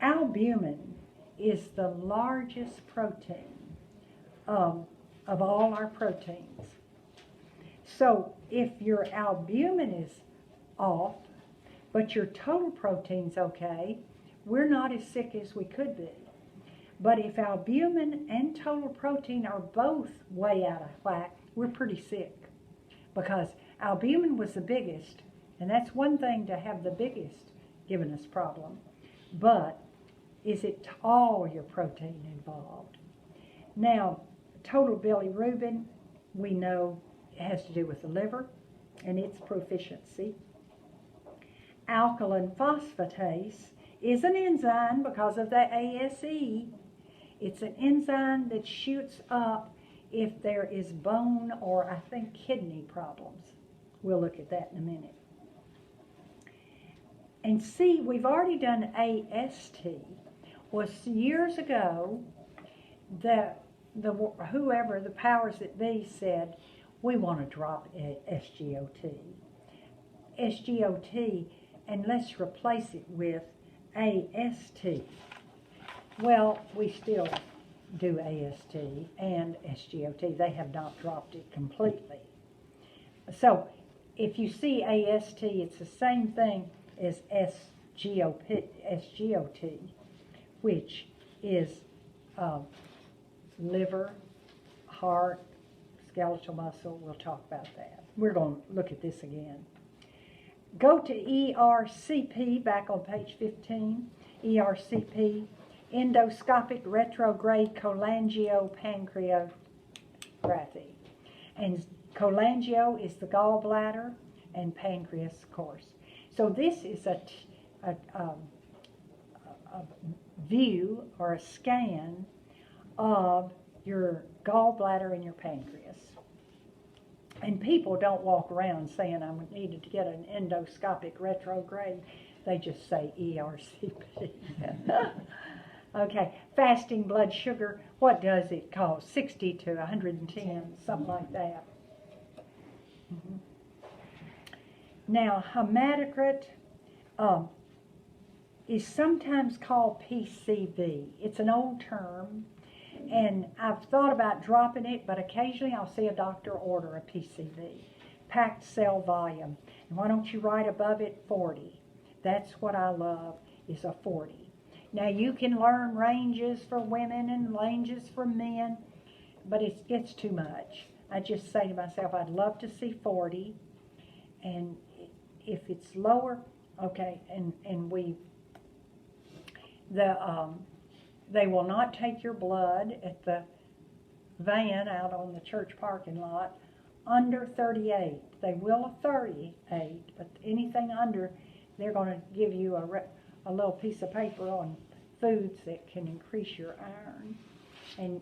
S1: Albumin is the largest protein of all our proteins. So if your albumin is off, but your total protein's okay, we're not as sick as we could be. But if albumin and total protein are both way out of whack, we're pretty sick. Because albumin was the biggest, and that's one thing to have the biggest giving us problem. But is it all your protein involved? Now, total bilirubin, we know it has to do with the liver and its proficiency. Alkaline phosphatase is an enzyme because of the ASE. It's an enzyme that shoots up if there is bone or, I think, kidney problems. We'll look at that in a minute. And see, we've already done AST. Was years ago, whoever, the powers that be, said, we want to drop SGOT. SGOT, and let's replace it with AST. Well, we still do AST and SGOT. They have not dropped it completely. So, if you see AST, it's the same thing as SGOT, which is liver, heart, skeletal muscle. We'll talk about that. We're going to look at this again. Go to ERCP, back on page 15. ERCP, endoscopic retrograde cholangiopancreatopathy. And cholangio is the gallbladder, and pancreas, of course. So this is a view or a scan of your gallbladder and your pancreas. And people don't walk around saying I needed to get an endoscopic retrograde. They just say ERCP. Okay, fasting blood sugar, what does it cause? 60 to 110, something like that. Mm-hmm. Now, hematocrit is sometimes called PCV. It's an old term, and I've thought about dropping it, but occasionally I'll see a doctor order a PCV, packed cell volume. And why don't you write above it 40? That's what I love, is a 40. Now, you can learn ranges for women and ranges for men, but it gets too much. I just say to myself, I'd love to see 40, and if it's lower, okay, and they will not take your blood at the van out on the church parking lot under 38. They will a 38, but anything under, they're going to give you a little piece of paper on foods that can increase your iron, and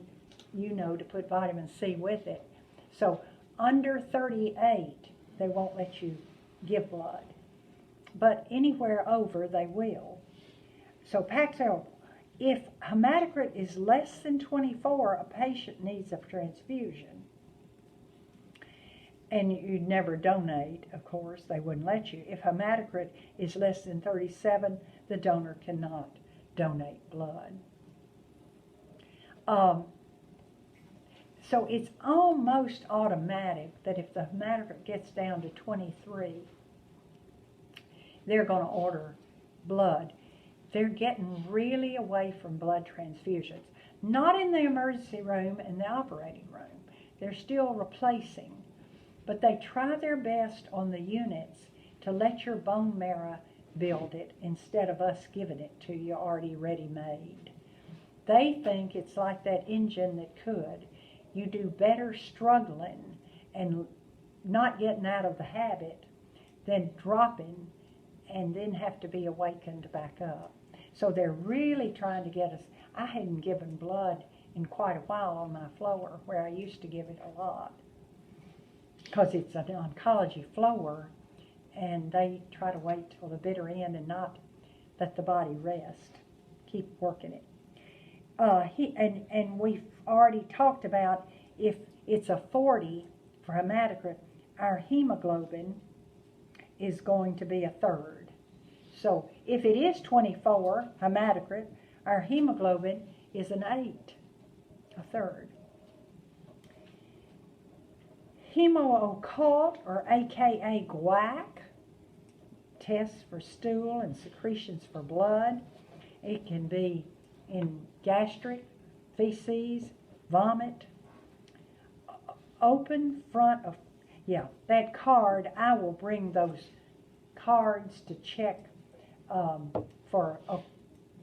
S1: to put vitamin C with it. So under 38, they won't let you give blood, but anywhere over, they will. So Paxil, if hematocrit is less than 24, a patient needs a transfusion. And you'd never donate, of course, they wouldn't let you. If hematocrit is less than 37, the donor cannot donate blood. So it's almost automatic that if the hematocrit gets down to 23, they're going to order blood. They're getting really away from blood transfusions. Not in the emergency room and the operating room. They're still replacing. But they try their best on the units to let your bone marrow build it instead of us giving it to you already ready-made. They think it's like that engine that could. You do better struggling and not getting out of the habit than dropping and then have to be awakened back up. So they're really trying to get us. I hadn't given blood in quite a while on my floor, where I used to give it a lot, because it's an oncology floor, and they try to wait till the bitter end and not let the body rest. Keep working it. And we've already talked about, if it's a 40 for hematocrit, our hemoglobin is going to be a third. So if it is 24 hematocrit, our hemoglobin is an 8, a third. Hemoccult, or AKA guac, tests for stool and secretions for blood. It can be in gastric, feces, vomit. Open front of, that card, I will bring those cards to check for a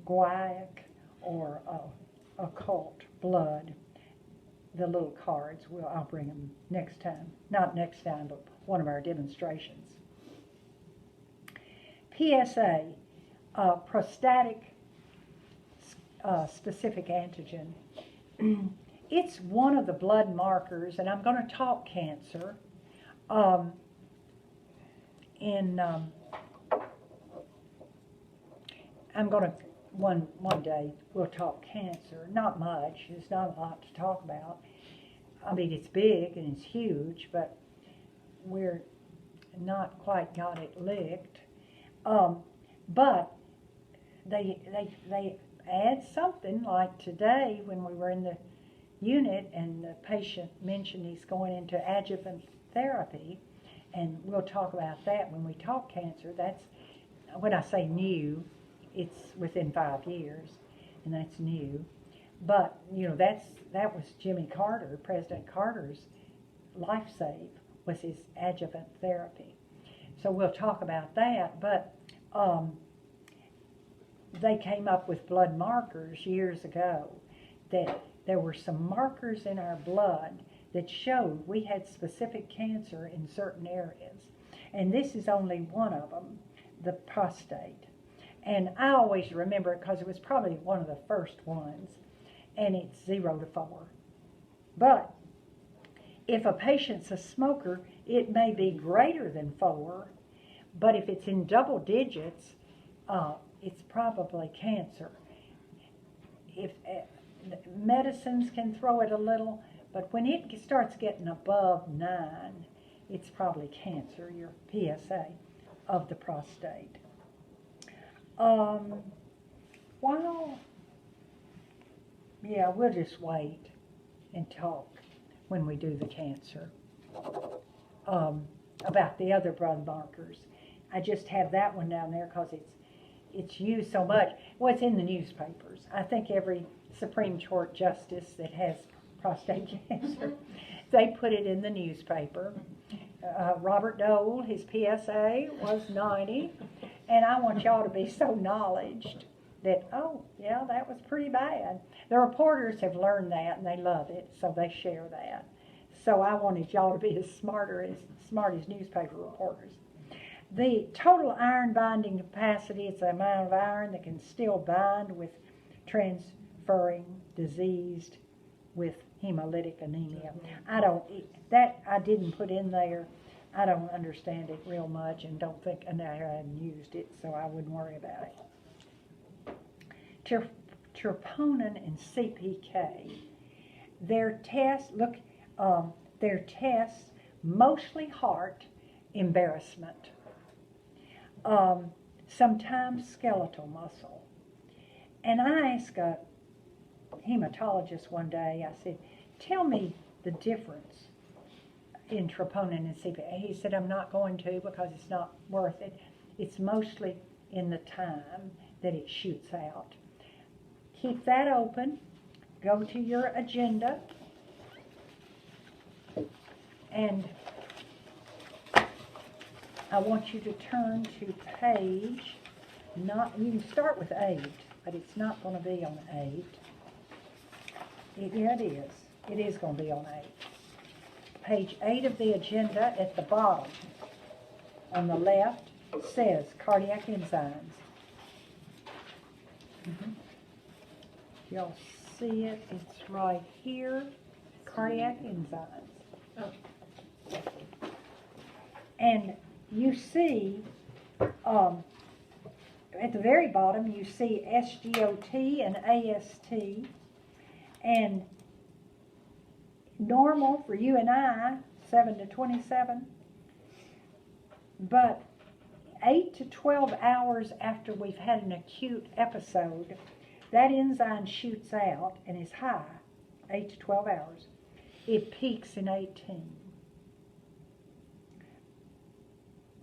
S1: guaiac or occult blood. The little cards, I'll bring them next time. Not next time, but one of our demonstrations. PSA, prostatic specific antigen. It's one of the blood markers, and I'm going to talk cancer I'm going to, one day, we'll talk cancer. Not much. There's not a lot to talk about. I mean, it's big and it's huge, but we're not quite got it licked. But they add something, like today when we were in the unit and the patient mentioned he's going into adjuvant therapy, and we'll talk about that when we talk cancer. That's, when I say new, it's within 5 years, and that's new. But, that was Jimmy Carter, President Carter's life save, was his adjuvant therapy. So we'll talk about that, but they came up with blood markers years ago, that there were some markers in our blood that showed we had specific cancer in certain areas. And this is only one of them, the prostate. And I always remember it because it was probably one of the first ones, and it's 0 to 4. But if a patient's a smoker, it may be greater than 4, but if it's in double digits, it's probably cancer. If medicines can throw it a little, but when it starts getting above 9, it's probably cancer, your PSA of the prostate. Yeah, we'll just wait and talk when we do the cancer about the other blood markers. I just have that one down there because it's used so much. Well, it's in the newspapers. I think every Supreme Court justice that has prostate cancer, they put it in the newspaper. Robert Dole, his PSA was 90, and I want y'all to be so knowledgeed that, oh, yeah, that was pretty bad. The reporters have learned that, and they love it, so they share that. So I wanted y'all to be as smart as newspaper reporters. The total iron binding capacity is the amount of iron that can still bind with transferring diseased with hemolytic anemia. I didn't put in there. I don't understand it real much and don't think, and I hadn't used it, so I wouldn't worry about it. Troponin and CPK. Their tests, mostly heart, embarrassment. Sometimes skeletal muscle. And I asked a hematologist one day, I said, tell me the difference in troponin and CPK. He said, I'm not going to because it's not worth it. It's mostly in the time that it shoots out. Keep that open. Go to your agenda. And I want you to turn to page, you can start with 8, but it's not going to be on 8. Yeah, it is. It is going to be on 8. Page 8 of the agenda at the bottom, on the left, says cardiac enzymes. Y'all see it? It's right here, cardiac enzymes. And you see, at the very bottom, you see SGOT and AST, and normal for you and I, 7 to 27, but 8 to 12 hours after we've had an acute episode, that enzyme shoots out and is high, 8 to 12 hours. It peaks in 18.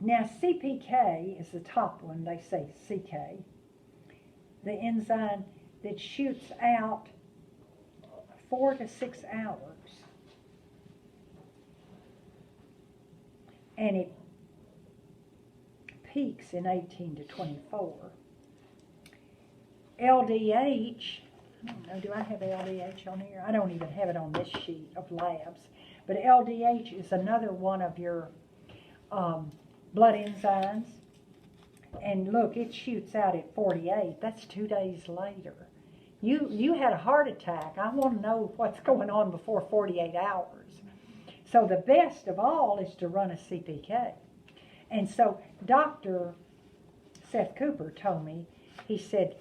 S1: Now, CPK is the top one, they say CK, the enzyme that shoots out 4 to 6 hours. And it peaks in 18 to 24. LDH, I don't know, do I have LDH on here? I don't even have it on this sheet of labs. But LDH is another one of your blood enzymes. And look, it shoots out at 48. That's 2 days later. You had a heart attack. I want to know what's going on before 48 hours. So the best of all is to run a CPK. And so Dr. Seth Cooper told me, he said,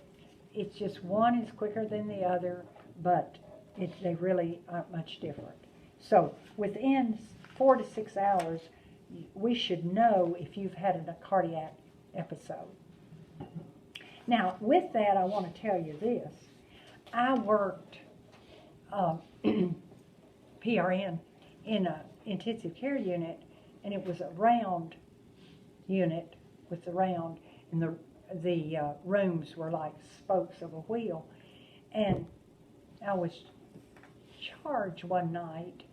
S1: it's just one is quicker than the other, but they really aren't much different. So within 4 to 6 hours, we should know if you've had a cardiac episode. Now, with that, I want to tell you this. I worked PRN in an intensive care unit, and it was a round unit with the round, and the rooms were like spokes of a wheel. And I was charged one night,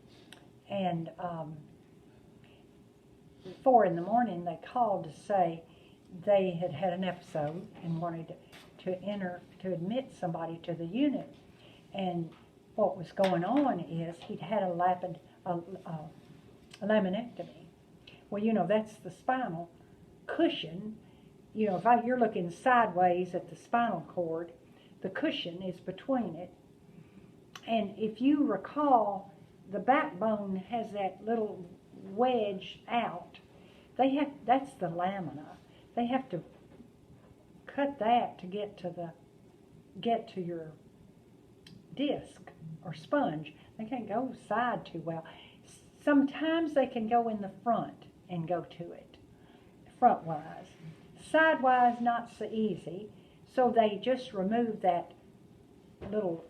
S1: and 4 in the morning they called to say they had had an episode and wanted to admit somebody to the unit. And what was going on is he'd had a laminectomy. Well, you know, that's the spinal cushion you know, if you're looking sideways at the spinal cord, the cushion is between it. And if you recall, the backbone has that little wedge out. That's the lamina. They have to cut that to get to your disc or sponge. They can't go side too well. Sometimes they can go in the front and go to it, front-wise. Sidewise, not so easy, so they just remove that little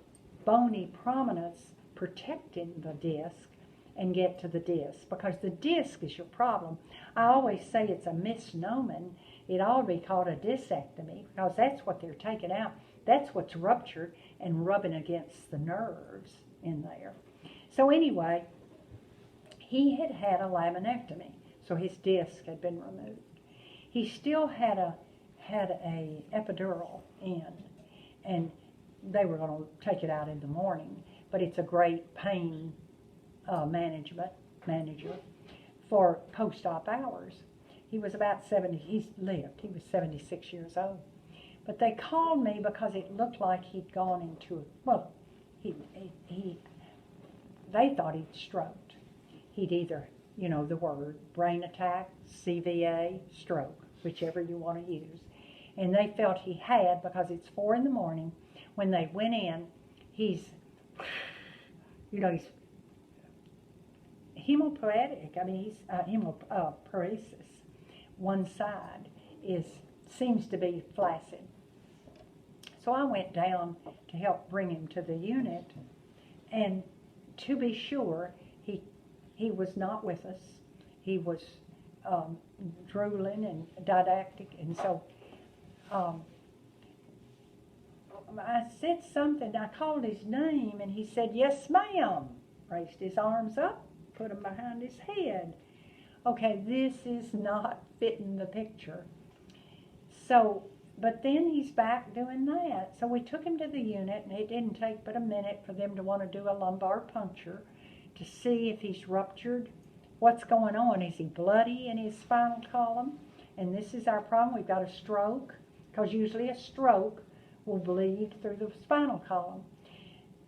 S1: bony prominence protecting the disc and get to the disc, because the disc is your problem. I always say it's a misnomer. It ought to be called a discectomy, because that's what they're taking out. That's what's ruptured and rubbing against the nerves in there. So anyway, he had had a laminectomy, so his disc had been removed. He still had a epidural in, and they were going to take it out in the morning, but it's a great pain manager for post-op hours. He was about 70, he was 76 years old. But they called me because it looked like he'd gone into, they thought he'd stroked. He'd either, you know, the word brain attack, CVA, stroke, whichever you want to use. And they felt he had, because it's 4 in the morning. When they went in, he's, you know, he's hemoplegic. I mean, he's hemoplesis. One side seems to be flaccid. So I went down to help bring him to the unit, and to be sure, he was not with us. He was drooling and didactic, and so I said something. I called his name, and he said, "Yes, ma'am." Raised his arms up, put them behind his head. Okay, this is not fitting the picture. So, but then he's back doing that. So we took him to the unit, and it didn't take but a minute for them to want to do a lumbar puncture to see if he's ruptured. What's going on? Is he bloody in his spinal column? And this is our problem. We've got a stroke, because usually a stroke will bleed through the spinal column.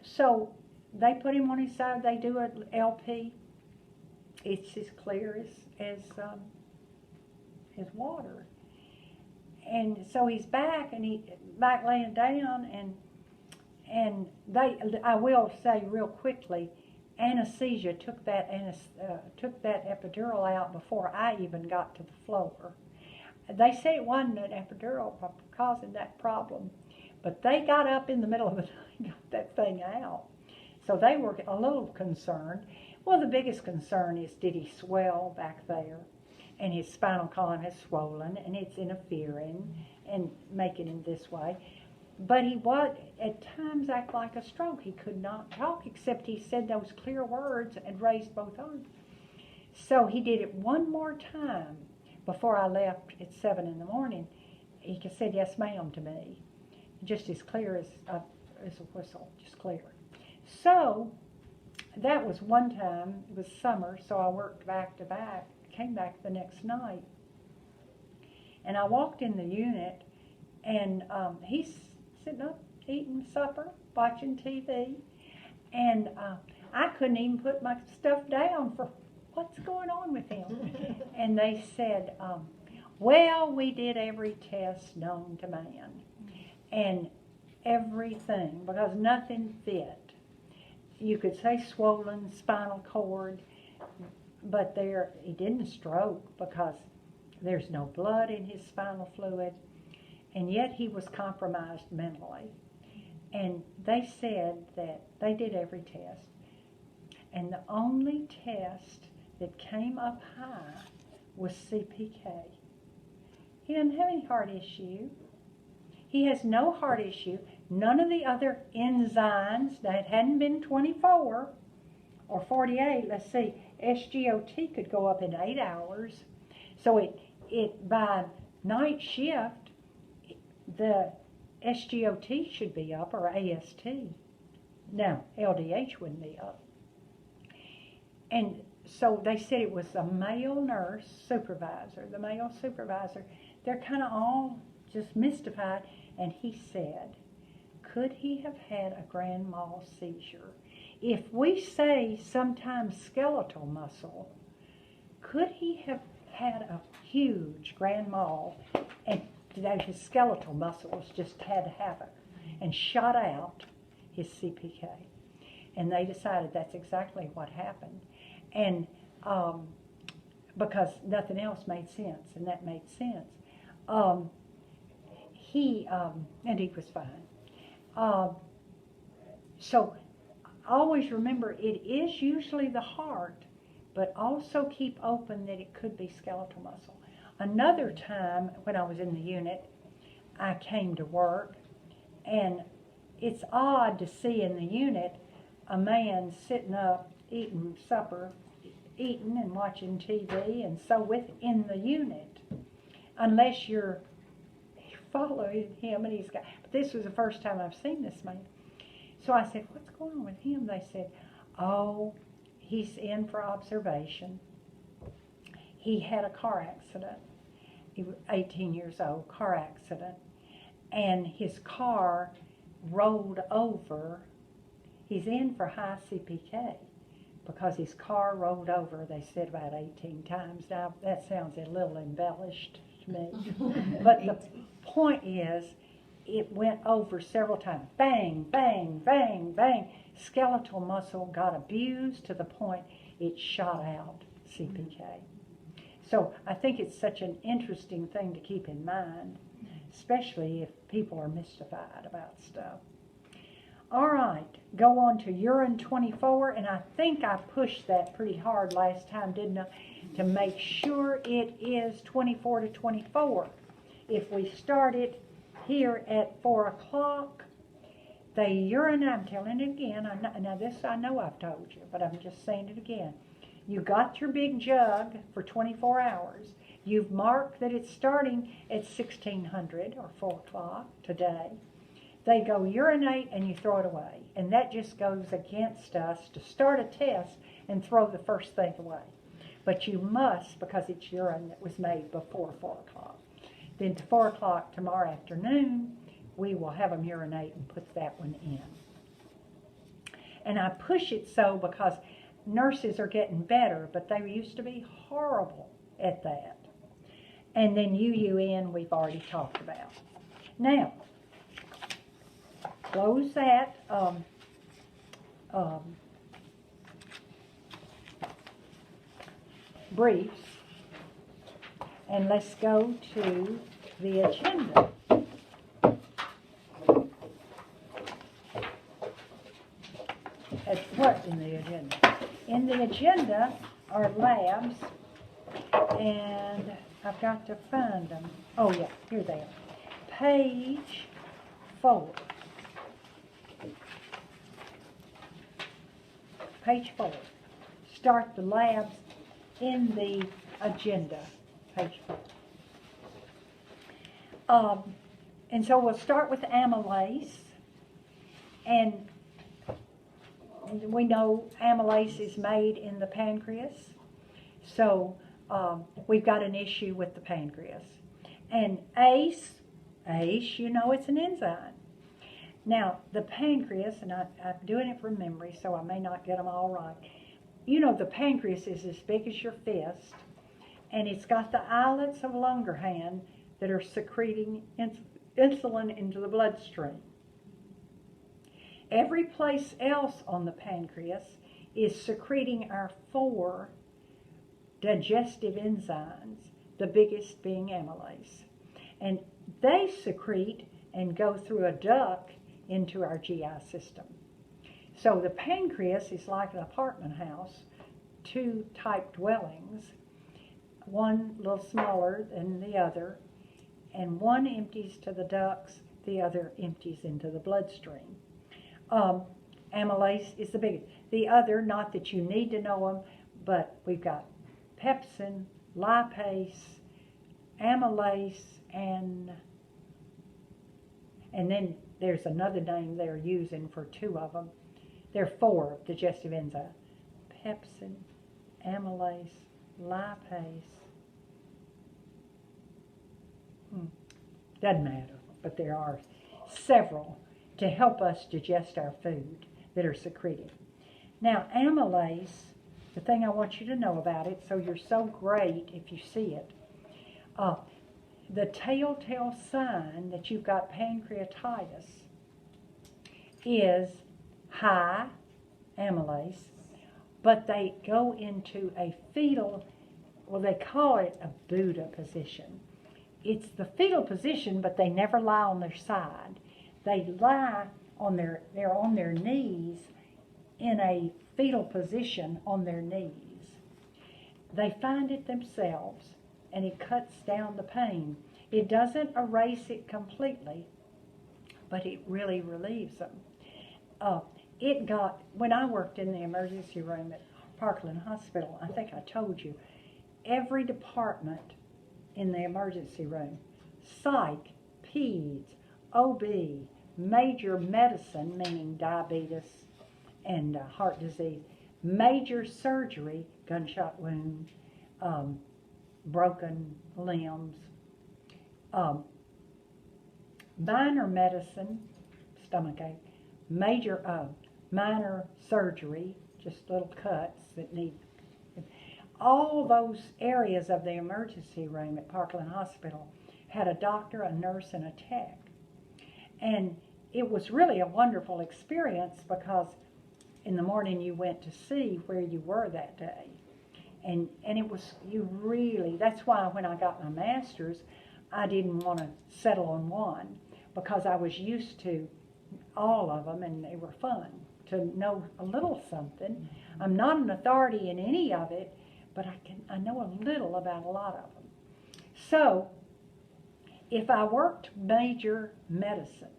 S1: So they put him on his side. They do an LP. It's as clear as water. And so he's back, and he back laying down, and I will say real quickly, anesthesia took that epidural out before I even got to the floor. They say it wasn't an epidural causing that problem, but they got up in the middle of the night and got that thing out. So they were a little concerned. Well, the biggest concern is, did he swell back there? And his spinal column has swollen, and it's interfering and making him this way. But he was, at times, act like a stroke. He could not talk, except he said those clear words and raised both arms. So he did it one more time before I left at 7 in the morning. He said, "Yes, ma'am," to me, just as clear as a whistle, just clear. So that was one time. It was summer, so I worked back to back. Came back the next night, and I walked in the unit, and he's sitting up eating supper, watching TV, and I couldn't even put my stuff down for what's going on with him. And they said, well, we did every test known to man, and everything, because nothing fit. You could say swollen spinal cord, but he didn't stroke, because there's no blood in his spinal fluid, and yet he was compromised mentally. And they said that they did every test, and the only test that came up high was CPK. He doesn't have any heart issue. He has no heart issue. None of the other enzymes that hadn't been 24 or 48, let's see, SGOT could go up in 8 hours. So it by night shift, the SGOT should be up, or AST. Now, LDH wouldn't be up. And so they said it was a male nurse supervisor, the male supervisor, they're kind of all just mystified. And he said, could he have had a grand mal seizure? If we say sometimes skeletal muscle, could he have had a huge grand mal and his skeletal muscles just had havoc and shot out his CPK? And they decided that's exactly what happened. And because nothing else made sense, and that made sense. And he was fine. So always remember, it is usually the heart, but also keep open that it could be skeletal muscle. Another time when I was in the unit, I came to work, and it's odd to see in the unit a man sitting up eating supper, eating and watching TV, and so within the unit, unless you're following him, and but this was the first time I've seen this man. So I said, what's going on with him? They said, oh, he's in for observation. He had a car accident. He was 18 years old, car accident. And his car rolled over. He's in for high CPK because his car rolled over, they said, about 18 times. Now, that sounds a little embellished to me. But the point is, it went over several times. Bang, bang, bang, bang. Skeletal muscle got abused to the point it shot out CPK. So I think it's such an interesting thing to keep in mind, especially if people are mystified about stuff. All right, go on to urine 24, and I think I pushed that pretty hard last time, didn't I? To make sure it is 24 to 24. If we start it here at 4 o'clock, the urine, I'm telling it again, now this I know I've told you, but I'm just saying it again. You got your big jug for 24 hours. You've marked that it's starting at 1600 or 4 o'clock today. They go urinate and you throw it away. And that just goes against us to start a test and throw the first thing away. But you must, because it's urine that was made before 4 o'clock. Then to 4 o'clock tomorrow afternoon, we will have them urinate and put that one in. And I push it so because nurses are getting better, but they used to be horrible at that. And then UUN we've already talked about. Now, close that briefs, and let's go to the agenda. That's what in the agenda? In the agenda are labs, and I've got to find them. Oh yeah, here they are. Page 4. Page 4. Start the labs in the agenda. Page 4. And so we'll start with amylase. And we know amylase is made in the pancreas. So we've got an issue with the pancreas. And ACE, you know it's an enzyme. Now, the pancreas, and I'm doing it from memory, so I may not get them all right. You know, the pancreas is as big as your fist, and it's got the islets of Langerhans that are secreting insulin into the bloodstream. Every place else on the pancreas is secreting our 4 digestive enzymes, the biggest being amylase. And they secrete and go through a duct into our GI system. So the pancreas is like an apartment house, 2 type dwellings, one a little smaller than the other, and one empties to the ducts, the other empties into the bloodstream. Amylase is the biggest. The other, not that you need to know them, but we've got pepsin, lipase, amylase, and then there's another name they're using for 2 of them. There are 4 digestive enzymes. Pepsin, amylase, lipase, doesn't matter, but there are several to help us digest our food that are secreted. Now, amylase, the thing I want you to know about it, so you're so great if you see it, the telltale sign that you've got pancreatitis is high amylase, but they go into a fetal, well, they call it a Buddha position. It's the fetal position, but they never lie on their side. They lie on they're on their knees in a fetal position on their knees. They find it themselves, and it cuts down the pain. It doesn't erase it completely, but it really relieves them. When I worked in the emergency room at Parkland Hospital, I think I told you, every department in the emergency room, psych, peds, OB, major medicine, meaning diabetes and heart disease, major surgery, gunshot wound, broken limbs, minor medicine, stomachache, minor surgery, just little cuts that need. All those areas of the emergency room at Parkland Hospital had a doctor, a nurse, and a tech. And it was really a wonderful experience because in the morning you went to see where you were that day. And it was, that's why when I got my master's, I didn't want to settle on one because I was used to all of them and they were fun to know a little something. I'm not an authority in any of it, but I know a little about a lot of them. So, if I worked major medicine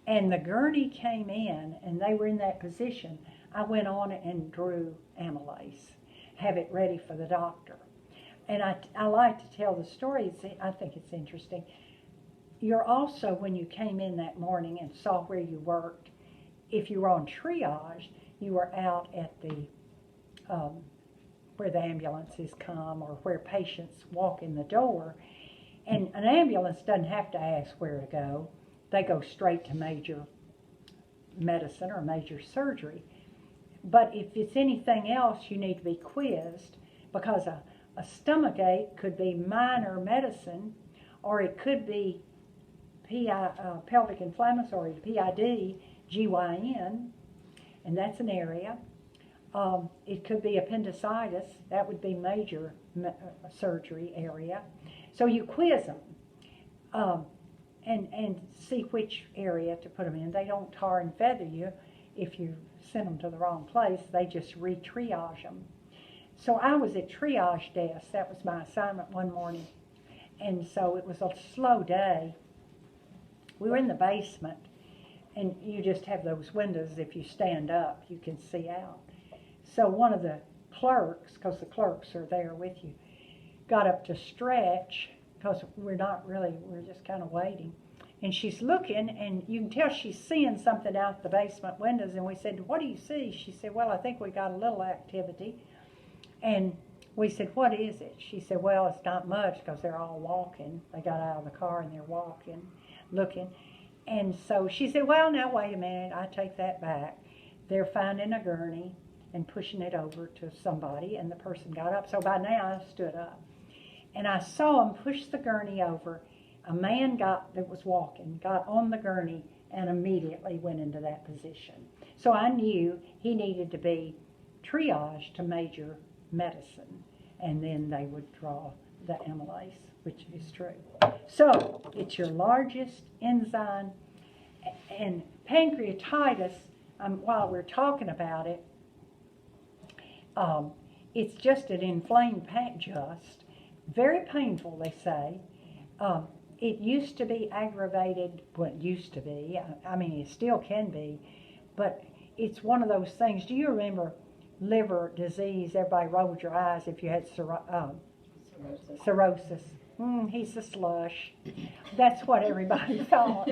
S1: and the gurney came in and they were in that position, I went on and drew amylase, have it ready for the doctor. And I like to tell the stories. I think it's interesting. You're also, when you came in that morning and saw where you worked, if you were on triage, you were out at the where the ambulances come or where patients walk in the door. And an ambulance doesn't have to ask where to go. They go straight to major medicine or major surgery. But if it's anything else, you need to be quizzed because a stomach ache could be minor medicine or it could be pelvic inflammatory, PID, GYN, and that's an area. It could be appendicitis. That would be major surgery area. So you quiz them and see which area to put them in. They don't tar and feather you if you send them to the wrong place. They just re-triage them. So I was at triage desk. That was my assignment one morning. And so it was a slow day. We were in the basement, and you just have those windows. If you stand up, you can see out. So one of the clerks, because the clerks are there with you, got up to stretch, because we're just kind of waiting. And she's looking, and you can tell she's seeing something out the basement windows. And we said, "What do you see?" She said, "Well, I think we got a little activity." And we said, "What is it?" She said, "Well, it's not much because they're all walking. They got out of the car and they're walking, looking." And so she said, "Well, now wait a minute. I take that back. They're finding a gurney and pushing it over to somebody." And the person got up. So by now I stood up. And I saw him push the gurney over. A man that was walking, got on the gurney and immediately went into that position. So I knew he needed to be triaged to major medicine. And then they would draw the amylase, which is true. So it's your largest enzyme. And pancreatitis, while we're talking about it, it's just an inflamed very painful, they say. It used to be aggravated, well, it used to be, I mean, it still can be, but it's one of those things. Do you remember liver disease? Everybody rolled your eyes if you had cirrhosis. He's a slush. That's what everybody thought.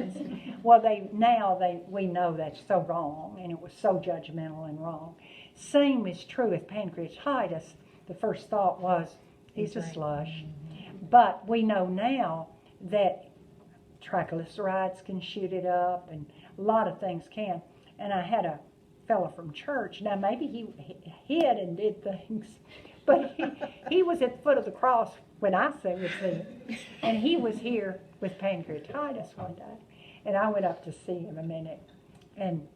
S1: Well, we know that's so wrong, and it was so judgmental and wrong. Same is true with pancreatitis. The first thought was, he's a slush. But we know now that triglycerides can shoot it up, and a lot of things can. And I had a fella from church. Now maybe he hid and did things, but he was at the foot of the cross when I was there, and he was here with pancreatitis one day, and I went up to see him a minute, and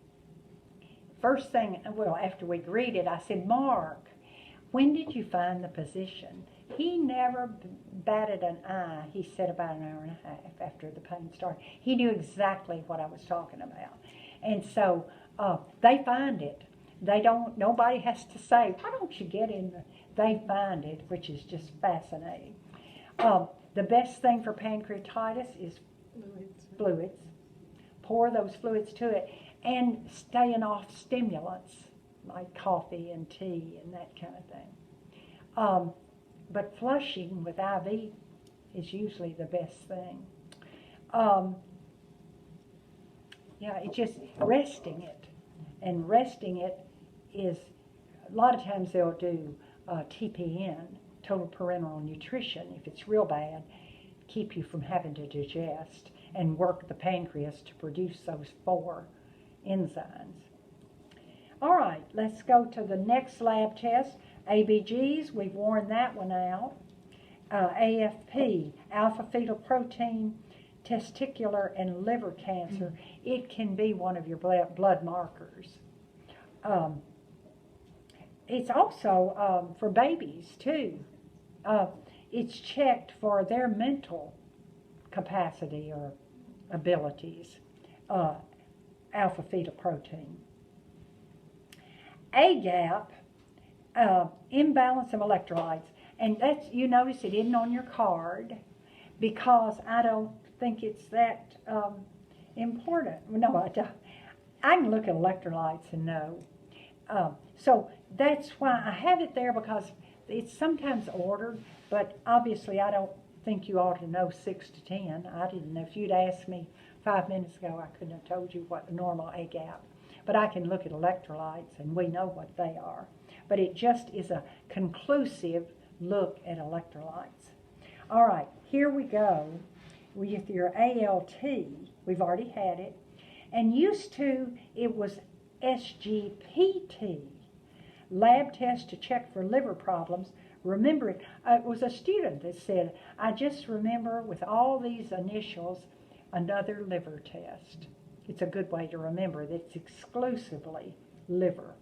S1: first thing, well, after we greeted, I said, Mark, when did you find the position? He never batted an eye. He said about an hour and a half after the pain started. He knew exactly what I was talking about. And so they find it. They don't, nobody has to say, why don't you get in the, they find it, which is just fascinating. The best thing for pancreatitis is fluids. Pour those fluids to it, and staying off stimulants like coffee and tea and that kind of thing. But flushing with IV is usually the best thing. Yeah, it's just resting it. And resting it is, a lot of times they'll do TPN, total parenteral nutrition, if it's real bad, keep you from having to digest and work the pancreas to produce those 4 enzymes. All right, let's go to the next lab test. ABGs, we've worn that one out. AFP, alpha fetoprotein, testicular and liver cancer. It can be one of your blood markers. It's also for babies too. It's checked for their mental capacity or abilities, alpha fetoprotein. AGAP, imbalance of electrolytes, and that's, you notice it isn't on your card because I don't think it's that important. No, I don't. I can look at electrolytes and know. So that's why I have it there, because it's sometimes ordered, but obviously I don't think you ought to know 6 to 10. I didn't know. If you'd asked me 5 minutes ago, I couldn't have told you what a normal AGAP. But I can look at electrolytes, and we know what they are. But it just is a conclusive look at electrolytes. All right, here we go with your ALT. We've already had it. And used to, it was SGPT, lab test to check for liver problems. Remember it. It was a student that said, I just remember with all these initials, another liver test. It's a good way to remember that it's exclusively liver.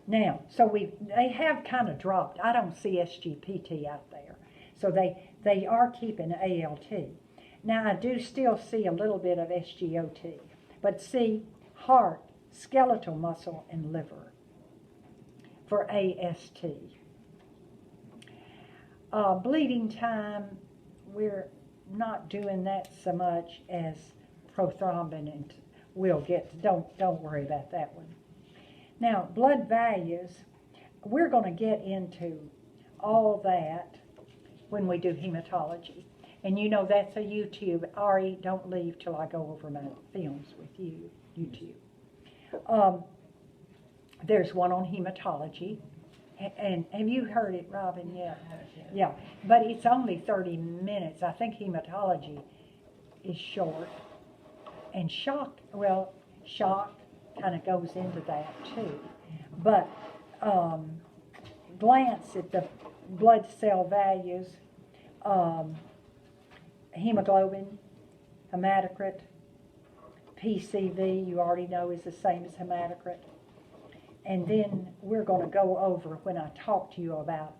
S1: Now, so they have kind of dropped. I don't see SGPT out there. So they are keeping ALT. Now, I do still see a little bit of SGOT. But see, heart, skeletal muscle, and liver for AST. Bleeding time, we're not doing that so much as prothrombin, and we'll get to, don't worry about that one. Now, blood values, we're going to get into all that when we do hematology. And you know that's a YouTube. Ari, don't leave till I go over my films with you, YouTube. There's one on hematology. And have you heard it, Robin, yet? Yeah, but it's only 30 minutes. I think hematology is short. And shock kind of goes into that too. But glance at the blood cell values, hemoglobin, hematocrit, PCV, you already know is the same as hematocrit. And then we're going to go over when I talk to you about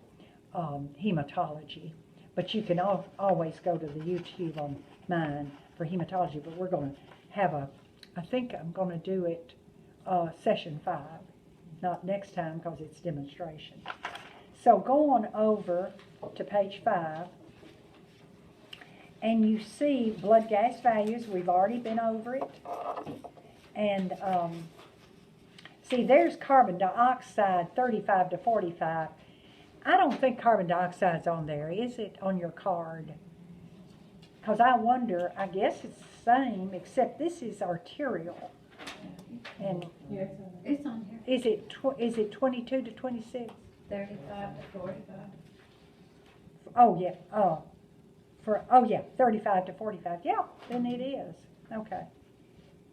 S1: hematology. But you can always go to the YouTube on mine for hematology. But we're going to have I think I'm going to do it session 5. Not next time because it's demonstration. So go on over to page 5. And you see blood gas values. We've already been over it. And see, there's carbon dioxide, 35 to 45. I don't think carbon dioxide's on there. Is it on your card? Because I wonder, I guess it's the same, except this is arterial. And
S6: It's on here.
S1: is it 22 to 26?
S6: 35 to 45.
S1: Oh, yeah, 35 to 45. Yeah, then it is. Okay.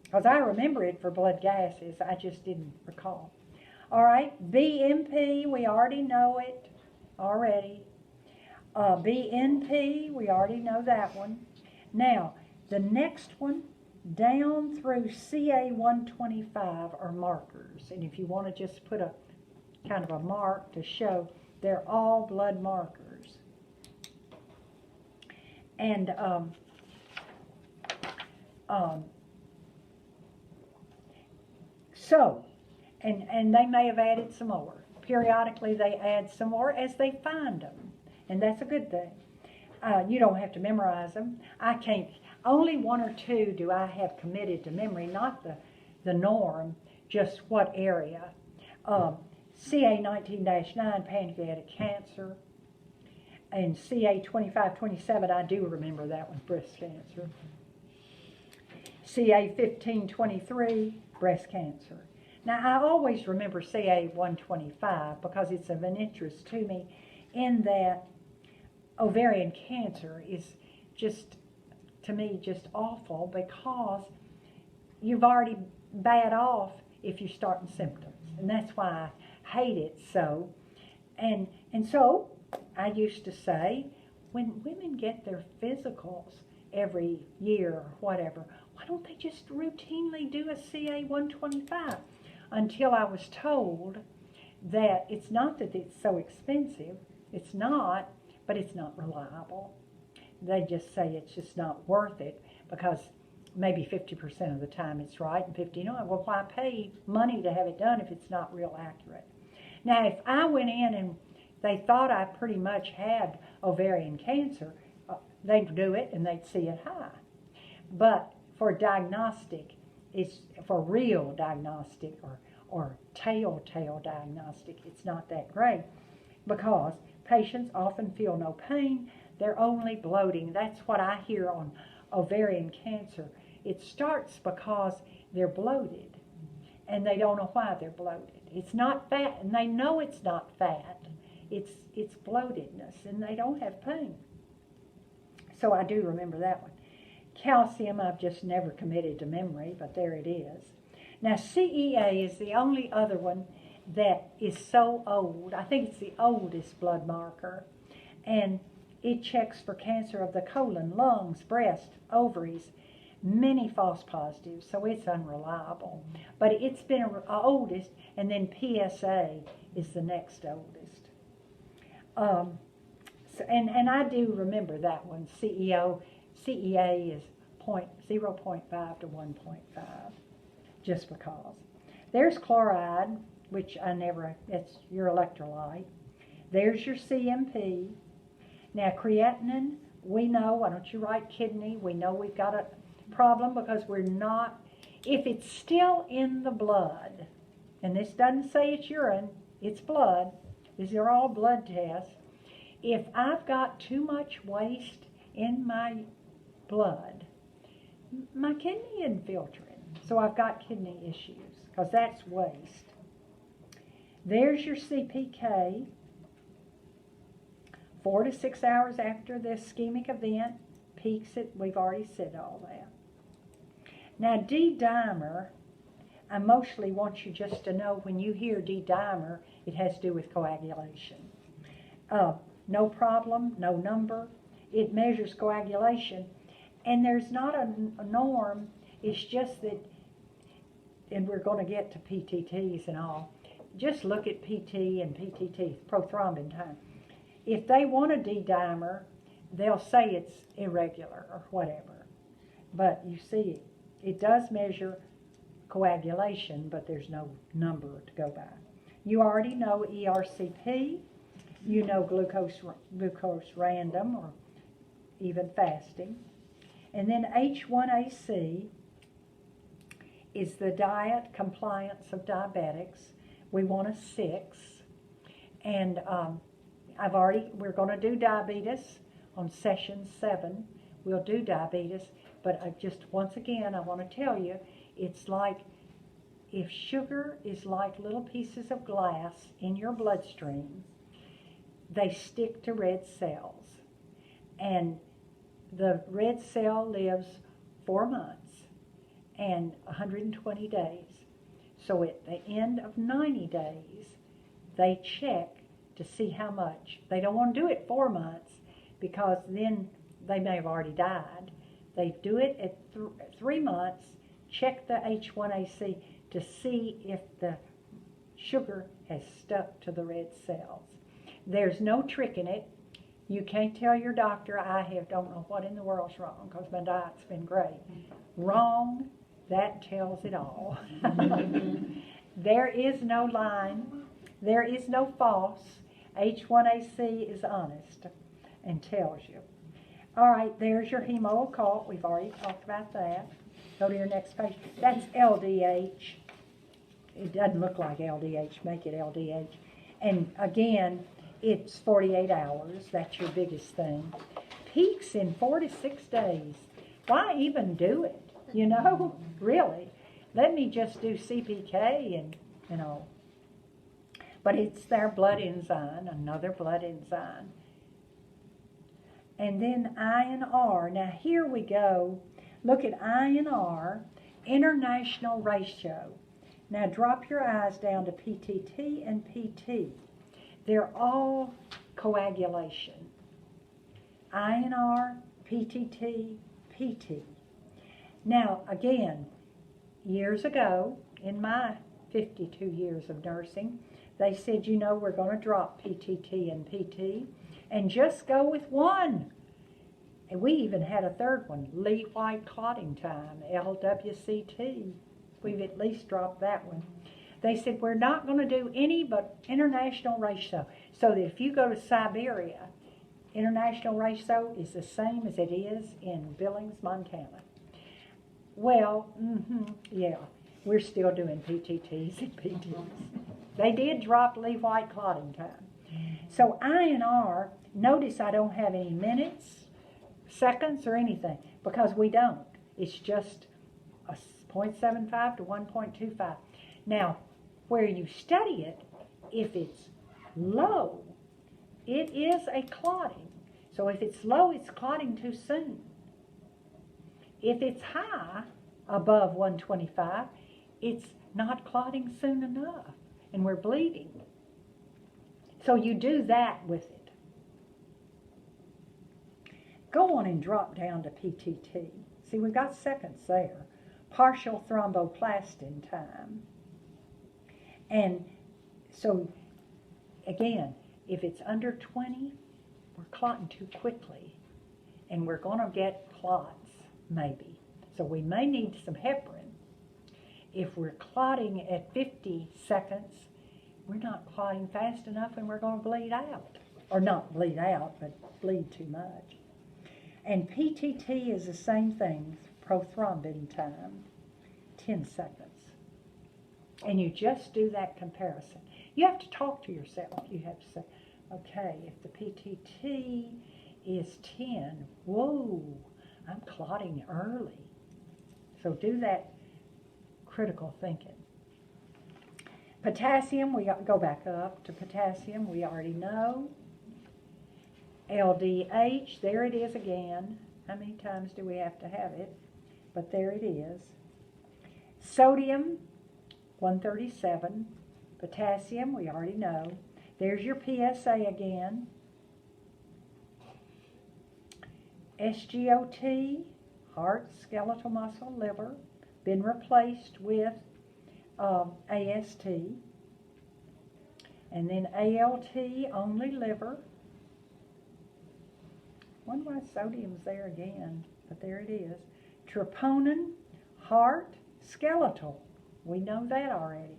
S1: Because I remember it for blood gases. I just didn't recall. All right, BMP, we already know it already. BNP, we already know that one. Now, the next one, down through CA 125 are markers. And if you want to just put a kind of a mark to show, they're all blood markers. And so, and they may have added some more. Periodically they add some more as they find them. And that's a good thing. You don't have to memorize them. I can't, only one or two do I have committed to memory, not the norm, just what area. CA 19-9, pancreatic cancer. And CA 2527, I do remember that one, breast cancer. CA 1523, breast cancer. Now, I always remember CA 125 because it's of an interest to me in that ovarian cancer is just, to me, just awful because you've already bad off if you're starting symptoms. And that's why I hate it so. And so I used to say, when women get their physicals every year or whatever, why don't they just routinely do a CA 125? Until I was told that it's not that it's so expensive, it's not, but it's not reliable. They just say it's just not worth it because maybe 50% of the time it's right and 50% no. Well, why pay money to have it done if it's not real accurate? Now, if I went in and they thought I pretty much had ovarian cancer, they'd do it and they'd see it high. But for diagnostic, it's for real diagnostic or telltale diagnostic, it's not that great because patients often feel no pain, they're only bloating. That's what I hear on ovarian cancer. It starts because they're bloated and they don't know why they're bloated. It's not fat and they know it's not fat. It's bloatedness and they don't have pain. So I do remember that one. Calcium, I've just never committed to memory, but there it is. Now, CEA is the only other one that is so old. I think it's the oldest blood marker. And it checks for cancer of the colon, lungs, breast, ovaries, many false positives, so it's unreliable. But it's been oldest, and then PSA is the next oldest. And I do remember that one. CEA is 0.5 to 1.5, just because. There's chloride, which it's your electrolyte. There's your CMP. Now, creatinine, we know, why don't you write kidney? We know we've got a problem because we're not, if it's still in the blood, and this doesn't say it's urine, it's blood. These are all blood tests. If I've got too much waste in my blood, my kidney isn't filtering. So I've got kidney issues because that's waste. There's your CPK. 4 to 6 hours after the ischemic event, peaks it. We've already said all that. Now, D-dimer, I mostly want you just to know when you hear D-dimer, it has to do with coagulation. No problem, no number. It measures coagulation. And there's not a norm. It's just that, and we're going to get to PTTs and all. Just look at PT and PTT, prothrombin time. If they want a D-dimer, they'll say it's irregular or whatever. But you see, it does measure coagulation, but there's no number to go by. You already know ERCP. You know glucose random or even fasting. And then H1AC is the diet compliance of diabetics. We want a 6. And we're going to do diabetes on session 7. We'll do diabetes, but once again, I want to tell you, it's like if sugar is like little pieces of glass in your bloodstream, they stick to red cells. And the red cell lives 4 months and 120 days. So at the end of 90 days, they check to see how much. They don't want to do it 4 months because then they may have already died. They do it at 3 months, check the H1AC to see if the sugar has stuck to the red cells. There's no trick in it. You can't tell your doctor, don't know what in the world's wrong because my diet's been great. Wrong, that tells it all. There is no line. There is no false. H1AC is honest and tells you. All right, there's your hemo occult. We've already talked about that. Go to your next page. That's LDH. It doesn't look like LDH. Make it LDH. And again, it's 48 hours. That's your biggest thing. Peaks in 4 to 6 days. Why even do it? You know, really. Let me just do CPK and, you know. But it's their blood enzyme, another blood enzyme. And then INR. Now here we go. Look at INR, international ratio. Now drop your eyes down to PTT and PT. They're all coagulation. INR, PTT, PT. Now again, years ago, in my 52 years of nursing, they said, you know, we're going to drop PTT and PT and just go with one. And we even had a third one, Lee White clotting time, LWCT. We've at least dropped that one. They said, we're not going to do any but international ratio. So that if you go to Siberia, international ratio is the same as it is in Billings, Montana. Well, yeah, we're still doing PTTs and PTs. They did drop Lee White clotting time. So INR, notice I don't have any minutes, seconds, or anything, because we don't. It's just a 0.75 to 1.25. Now, where you study it, if it's low, it is a clotting. So if it's low, it's clotting too soon. If it's high, above 125, it's not clotting soon enough, and we're bleeding. So you do that with it. Go on and drop down to PTT. See, we got seconds there. Partial thromboplastin time. And so, again, if it's under 20, we're clotting too quickly. And we're going to get clots, maybe. So we may need some heparin. If we're clotting at 50 seconds, we're not clotting fast enough and we're going to bleed out. Or not bleed out, but bleed too much. And PTT is the same thing, prothrombin time, 10 seconds. And you just do that comparison. You have to talk to yourself. You have to say, okay, if the PTT is 10, whoa, I'm clotting early. So do that critical thinking. Potassium, we go back up to potassium, we already know. LDH, there it is again. How many times do we have to have it? But there it is. Sodium, 137. Potassium, we already know. There's your PSA again. SGOT, heart, skeletal muscle, liver, been replaced with AST. And then ALT, only liver. Wonder why sodium's there again, but there it is. Troponin, heart, skeletal. We know that already.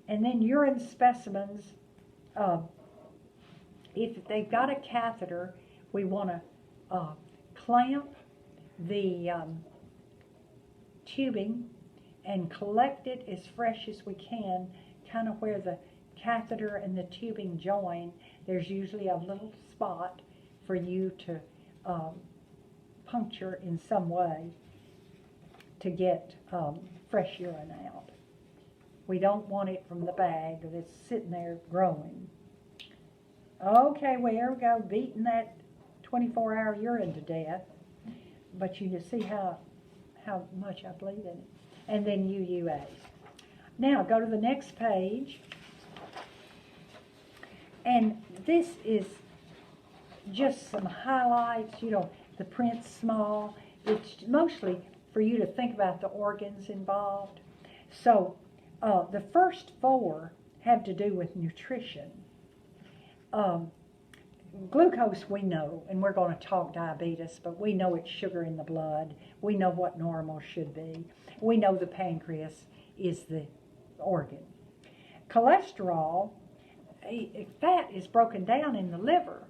S1: And then urine specimens, if they've got a catheter, we want to clamp the tubing and collect it as fresh as we can, kind of where the catheter and the tubing join. There's usually a little spot for you to puncture in some way to get fresh urine out. We don't want it from the bag that's sitting there growing. Okay, well, here we go, beating that 24-hour urine to death. But you just see how much I believe in it. And then UUAs. Now, go to the next page. And this is just some highlights. You know, the print's small. It's mostly for you to think about the organs involved. So, the first 4 have to do with nutrition. Glucose we know, and we're going to talk diabetes, but we know it's sugar in the blood. We know what normal should be. We know the pancreas is the organ. Cholesterol, fat is broken down in the liver.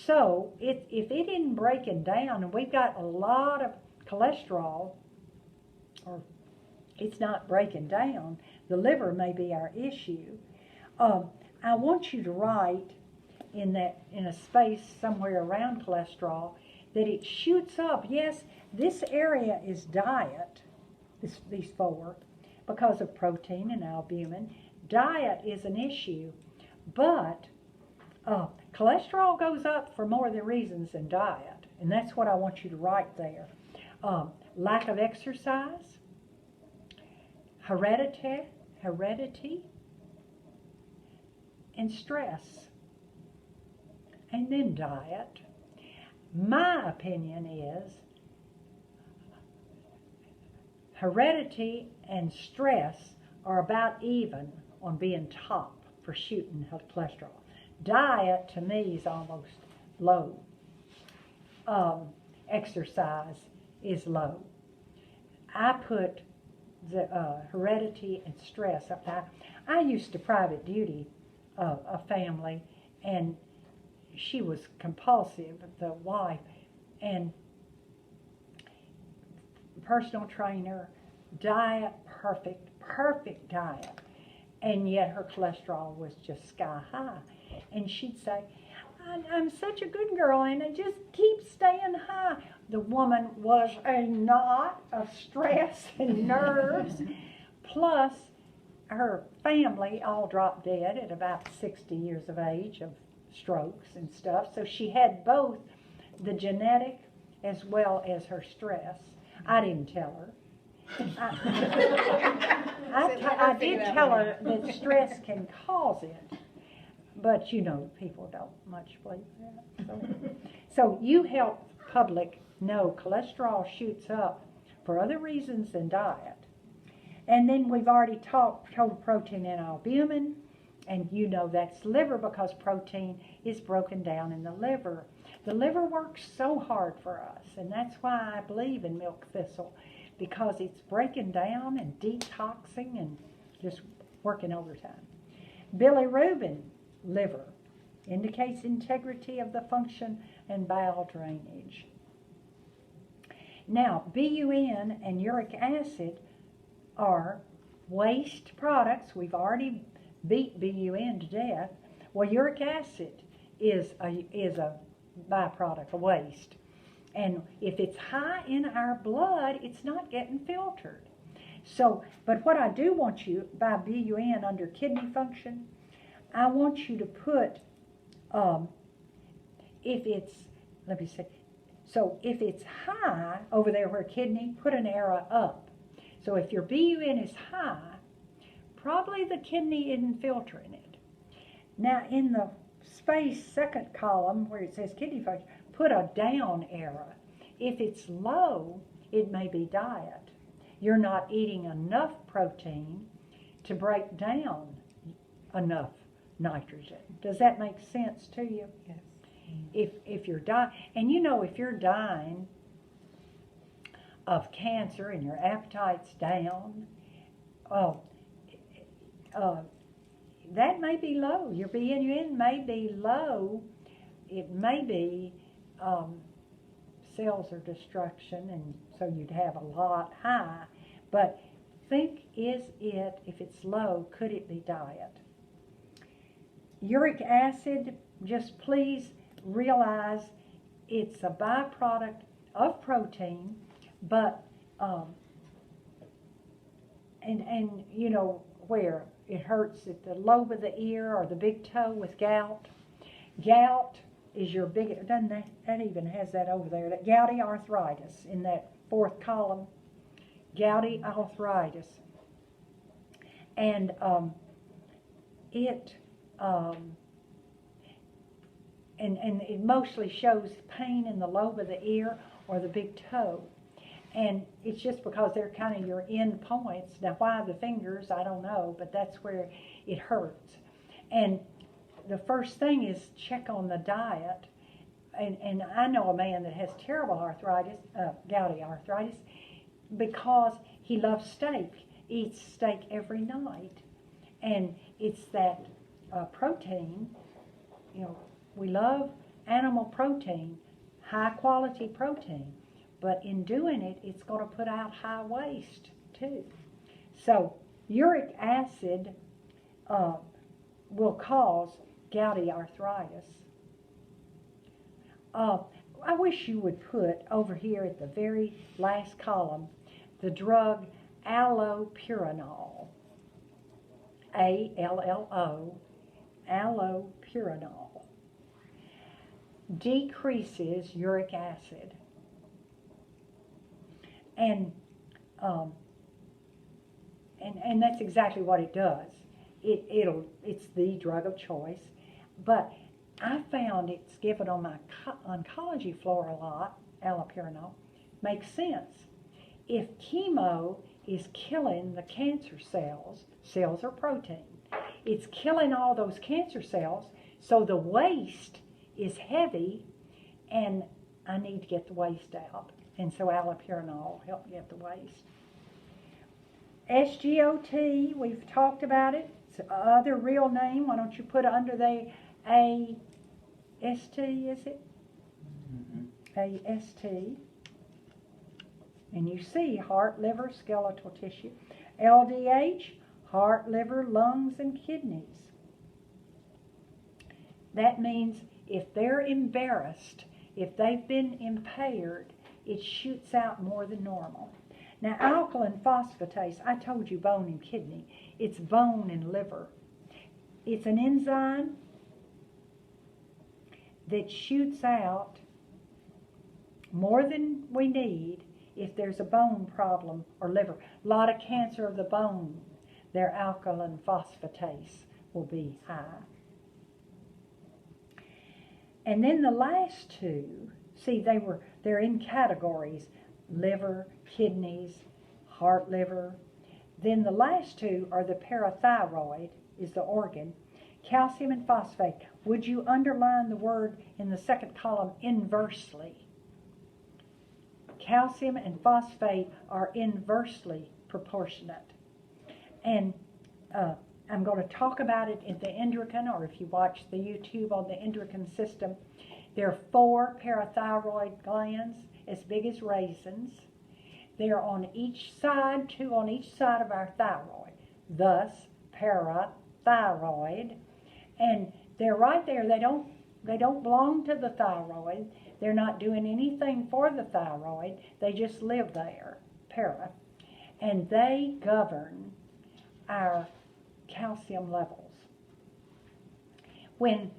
S1: So if it isn't breaking down, and we've got a lot of cholesterol, or it's not breaking down, the liver may be our issue. I want you to write in a space somewhere around cholesterol that it shoots up. Yes, this area is diet, these 4, because of protein and albumin. Diet is an issue, but cholesterol goes up for more than reasons than diet, and that's what I want you to write there. Lack of exercise, heredity, and stress, and then diet. My opinion is heredity and stress are about even on being top for shooting cholesterol. Diet, to me, is almost low. Exercise is low. I put the heredity and stress up there. I used to private duty a family, and she was compulsive, the wife, and personal trainer, diet, perfect diet, and yet her cholesterol was just sky high. And she'd say, I'm such a good girl, and it just keeps staying high. The woman was a knot of stress and nerves, plus her family all dropped dead at about 60 years of age of strokes and stuff. So she had both the genetic as well as her stress. I didn't tell her. I did tell her that stress can cause it, but you know, people don't much believe that. So you help public know cholesterol shoots up for other reasons than diet. And then we've already talked total protein and albumin, and you know that's liver because protein is broken down in the liver. The liver works so hard for us, and that's why I believe in milk thistle, because it's breaking down and detoxing and just working overtime. Bilirubin, liver, indicates integrity of the function and bowel drainage. Now, BUN and uric acid are waste products. We've already beat BUN to death. Well, uric acid is a byproduct of waste. And if it's high in our blood, it's not getting filtered. So, but what I do want you, by BUN under kidney function, I want you to put, if it's high over there where kidney, put an arrow up. So if your BUN is high, probably the kidney isn't filtering it. Now in the space second column where it says kidney function, put a down arrow. If it's low, it may be diet. You're not eating enough protein to break down enough nitrogen. Does that make sense to you?
S3: Yes.
S1: If you're dying, and you know, if you're dying of cancer and your appetite's down, that may be low. Your BUN may be low. It may be cells or destruction, and so you'd have a lot high. But think, if it's low, could it be diet? Uric acid, just please realize it's a byproduct of protein, but and you know, where it hurts at the lobe of the ear or the big toe with gout. Gout is your big, doesn't that even has that over there, that gouty arthritis in that fourth column. Gouty arthritis. And it mostly shows pain in the lobe of the ear or the big toe. And it's just because they're kind of your end points. Now, why the fingers, I don't know, but that's where it hurts. And the first thing is check on the diet. And I know a man that has terrible arthritis, gouty arthritis, because he loves steak, eats steak every night. And it's that protein, you know, we love animal protein, high quality protein. But in doing it, it's going to put out high waste too. So uric acid will cause gouty arthritis. I wish you would put over here at the very last column the drug allopurinol. A-L-L-O, allopurinol. Decreases uric acid. And that's exactly what it does. It's the drug of choice. But I found it's given on my oncology floor a lot, allopurinol. Makes sense. If chemo is killing the cancer cells, cells are protein, it's killing all those cancer cells, so the waste is heavy, and I need to get the waste out. And so allopurinol will help get the waste. SGOT, we've talked about it. It's other real name. Why don't you put under the AST, is it? AST. And you see heart, liver, skeletal tissue. LDH, heart, liver, lungs, and kidneys. That means if they're embarrassed, if they've been impaired, it shoots out more than normal. Now, alkaline phosphatase, I told you bone and kidney. It's bone and liver. It's an enzyme that shoots out more than we need if there's a bone problem or liver. A lot of cancer of the bone, their alkaline phosphatase will be high. And then the last two, see, they're in categories: liver, kidneys, heart, liver. Then the last two are the parathyroid, is the organ, calcium and phosphate. Would you underline the word in the second column, inversely? Calcium and phosphate are inversely proportionate. And I'm going to talk about it in the endocrine, or if you watch the YouTube on the endocrine system. There are 4 parathyroid glands as big as raisins. They're on each side, 2 on each side of our thyroid, thus parathyroid. And they're right there. They don't belong to the thyroid. They're not doing anything for the thyroid. They just live there, para. And they govern our calcium levels. When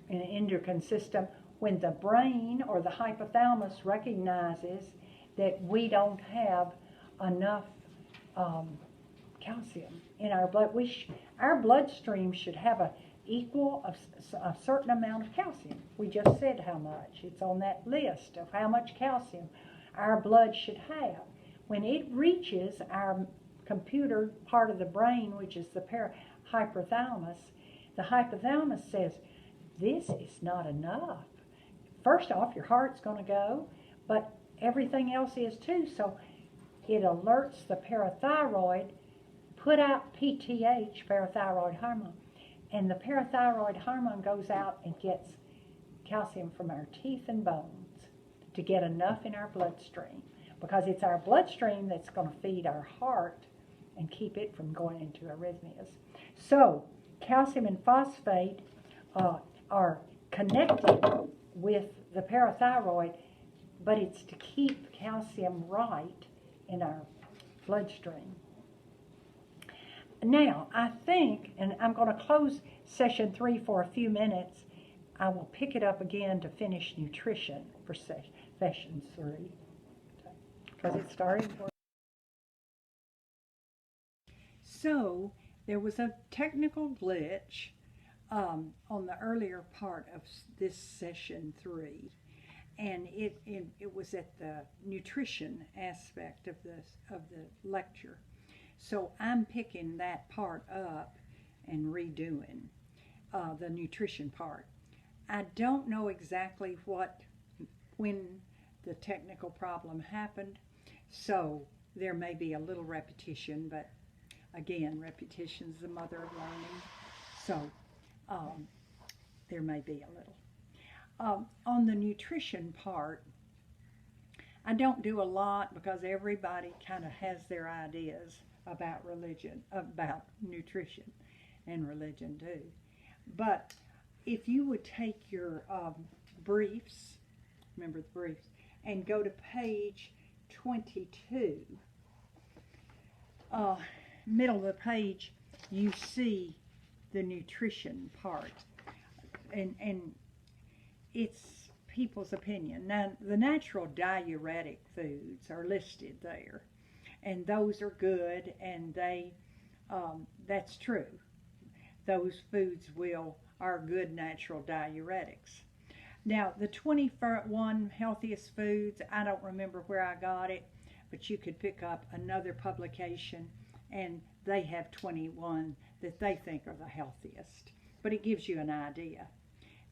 S1: in the endocrine system, when the brain or the hypothalamus recognizes that we don't have enough calcium in our blood, our bloodstream should have a certain amount of calcium. We just said how much. It's on that list of how much calcium our blood should have. When it reaches our computer part of the brain, which is the hypothalamus, the hypothalamus says, this is not enough. First off, your heart's going to go, but everything else is too. So it alerts the parathyroid, put out PTH, parathyroid hormone, and the parathyroid hormone goes out and gets calcium from our teeth and bones to get enough in our bloodstream, because it's our bloodstream that's going to feed our heart and keep it from going into arrhythmias. So calcium and phosphate are connected with the parathyroid, but it's to keep calcium right in our bloodstream. Now, I think, and I'm going to close session 3 for a few minutes. I will pick it up again to finish nutrition for session 3. Because it started. So, there was a technical glitch on the earlier part of this session 3. And it was at the nutrition aspect of the lecture. So I'm picking that part up and redoing the nutrition part. I don't know exactly when the technical problem happened, so there may be a little repetition, but again, repetition's the mother of learning, so there may be a little. On the nutrition part, I don't do a lot because everybody kind of has their ideas about religion, about nutrition and religion too. But if you would take your briefs, remember the briefs, and go to page 22, middle of the page, you see the nutrition part. And it's people's opinion. Now, the natural diuretic foods are listed there, and those are good, and that's true. Those foods are good natural diuretics. Now, the 21 healthiest foods, I don't remember where I got it, but you could pick up another publication, and they have 21 that they think are the healthiest. But it gives you an idea.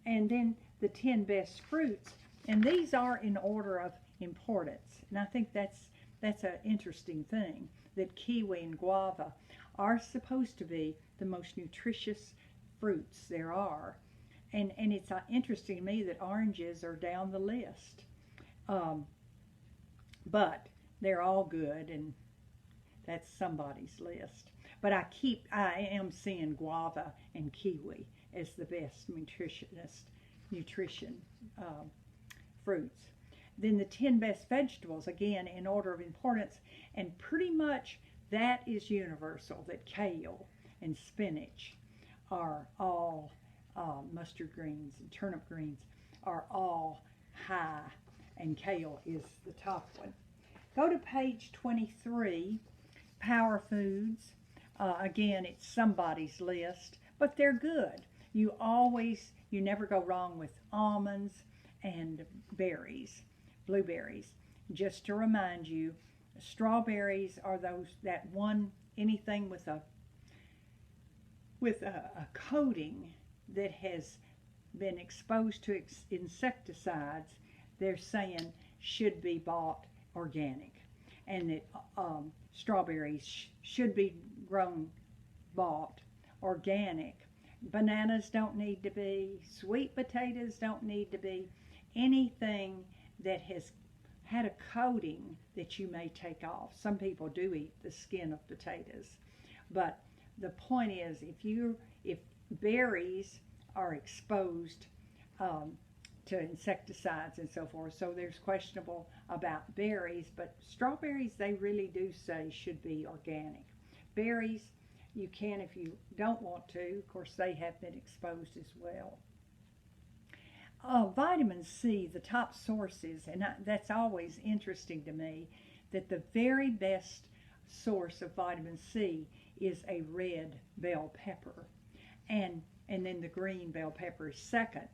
S1: And then the 10 best fruits, and these are in order of importance. And I think that's an interesting thing, that kiwi and guava are supposed to be the most nutritious fruits there are. And it's interesting to me that oranges are down the list. But they're all good, and that's somebody's list. But I am seeing guava and kiwi as the best nutrition fruits. Then the 10 best vegetables, again, in order of importance, and pretty much that is universal, that kale and spinach are all, mustard greens and turnip greens are all high, and kale is the top one. Go to page 23, power foods. Again, it's somebody's list, but they're good. You never go wrong with almonds and berries, blueberries. Just to remind you, strawberries are anything with a coating that has been exposed to insecticides, they're saying should be bought organic, and that strawberries should be bought organic. Bananas don't need to be, sweet potatoes don't need to be, anything that has had a coating that you may take off. Some people do eat the skin of potatoes, but the point is, if berries are exposed to insecticides and so forth, so there's questionable about berries, but strawberries, they really do say should be organic. Berries, you can if you don't want to. Of course, they have been exposed as well. Vitamin C, the top sources, and that's always interesting to me, that the very best source of vitamin C is a red bell pepper, and then the green bell pepper is second.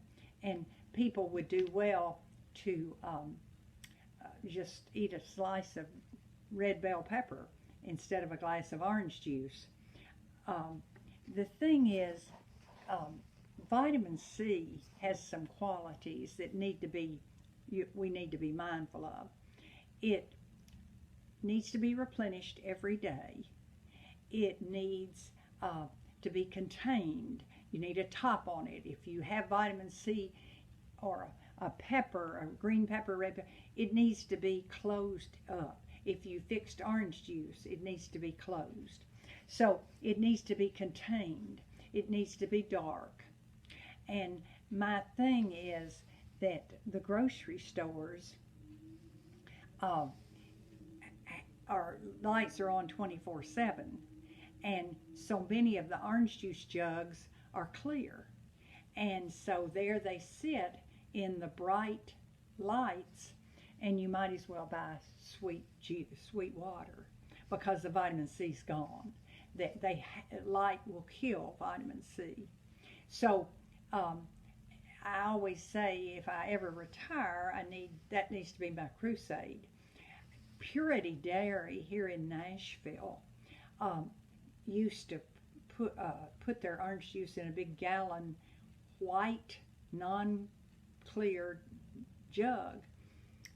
S1: And people would do well to just eat a slice of red bell pepper instead of a glass of orange juice. The thing is, vitamin C has some qualities that we need to be mindful of. It needs to be replenished every day. It needs to be contained. You need a top on it. If you have vitamin C or a pepper, a green pepper, red pepper, it needs to be closed up. If you fixed orange juice, it needs to be closed. So it needs to be contained. It needs to be dark. And my thing is that the grocery stores, our lights are on 24/7, And so many of the orange juice jugs are clear. And so there they sit in the bright lights, and you might as well buy sweet juice, sweet water, because the vitamin C's gone. Light will kill vitamin C. So I always say, if I ever retire, that needs to be my crusade. Purity Dairy here in Nashville used to put their orange juice in a big gallon white non-clear jug,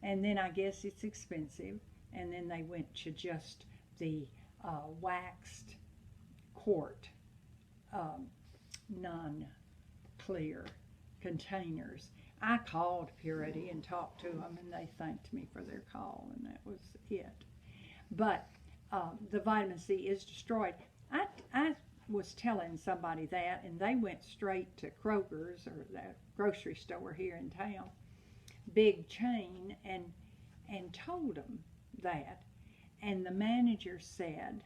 S1: and then I guess it's expensive, and then they went to just the waxed quart non-clear containers. I called Purity and talked to them, and they thanked me for their call, and that was it. But the vitamin C is destroyed. I was telling somebody that, and they went straight to Kroger's, or that grocery store here in town, big chain, and told them that. And the manager said,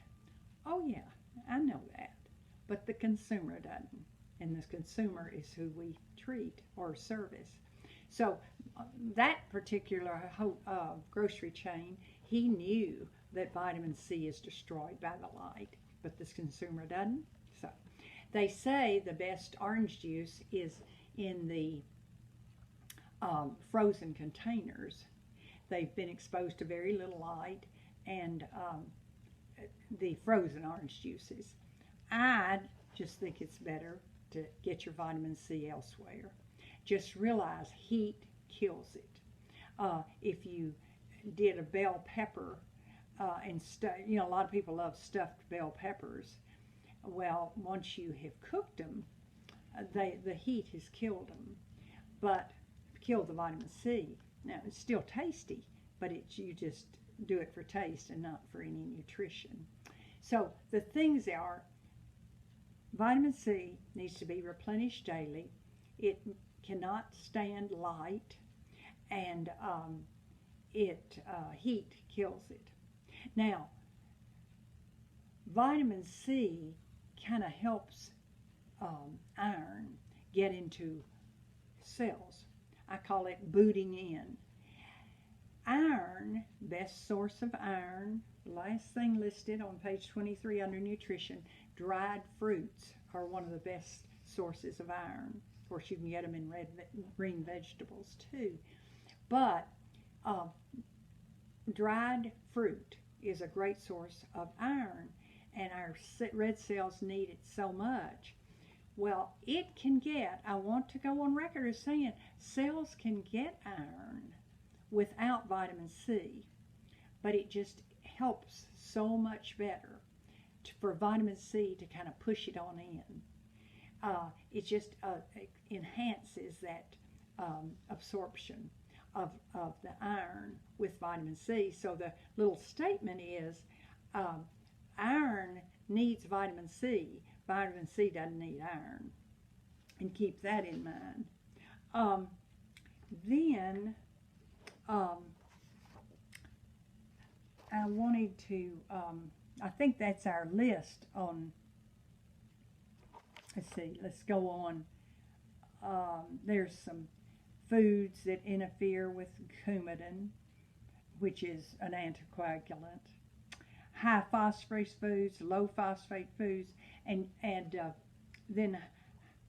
S1: "Oh yeah, I know that, but the consumer doesn't, and the consumer is who we treat or service." So that particular grocery chain, he knew that vitamin C is destroyed by the light, but this consumer doesn't. So they say the best orange juice is in the frozen containers. They've been exposed to very little light, and the frozen orange juices. I just think it's better to get your vitamin C elsewhere. Just realize heat kills it. If you did a bell pepper and a lot of people love stuffed bell peppers. Well, once you have cooked them, the heat has killed them, but killed the vitamin C. Now it's still tasty, but you just do it for taste and not for any nutrition. So the things are, vitamin C needs to be replenished daily. It cannot stand light, and heat kills it. Now, vitamin C kind of helps iron get into cells. I call it booting in. Iron, best source of iron, last thing listed on page 23 under nutrition, dried fruits are one of the best sources of iron. Of course, you can get them in green vegetables too. But dried fruit is a great source of iron, and our red cells need it so much. Well, I want to go on record as saying cells can get iron without vitamin C, but it just helps so much better for vitamin C to kind of push it on in. It just enhances that absorption of the iron with vitamin C. So the little statement is, iron needs vitamin C. Vitamin C doesn't need iron. And keep that in mind. Then I wanted to, I think that's our list on, let's see, let's go on. There's some foods that interfere with Coumadin, which is an anticoagulant. High phosphorus foods, low phosphate foods, and then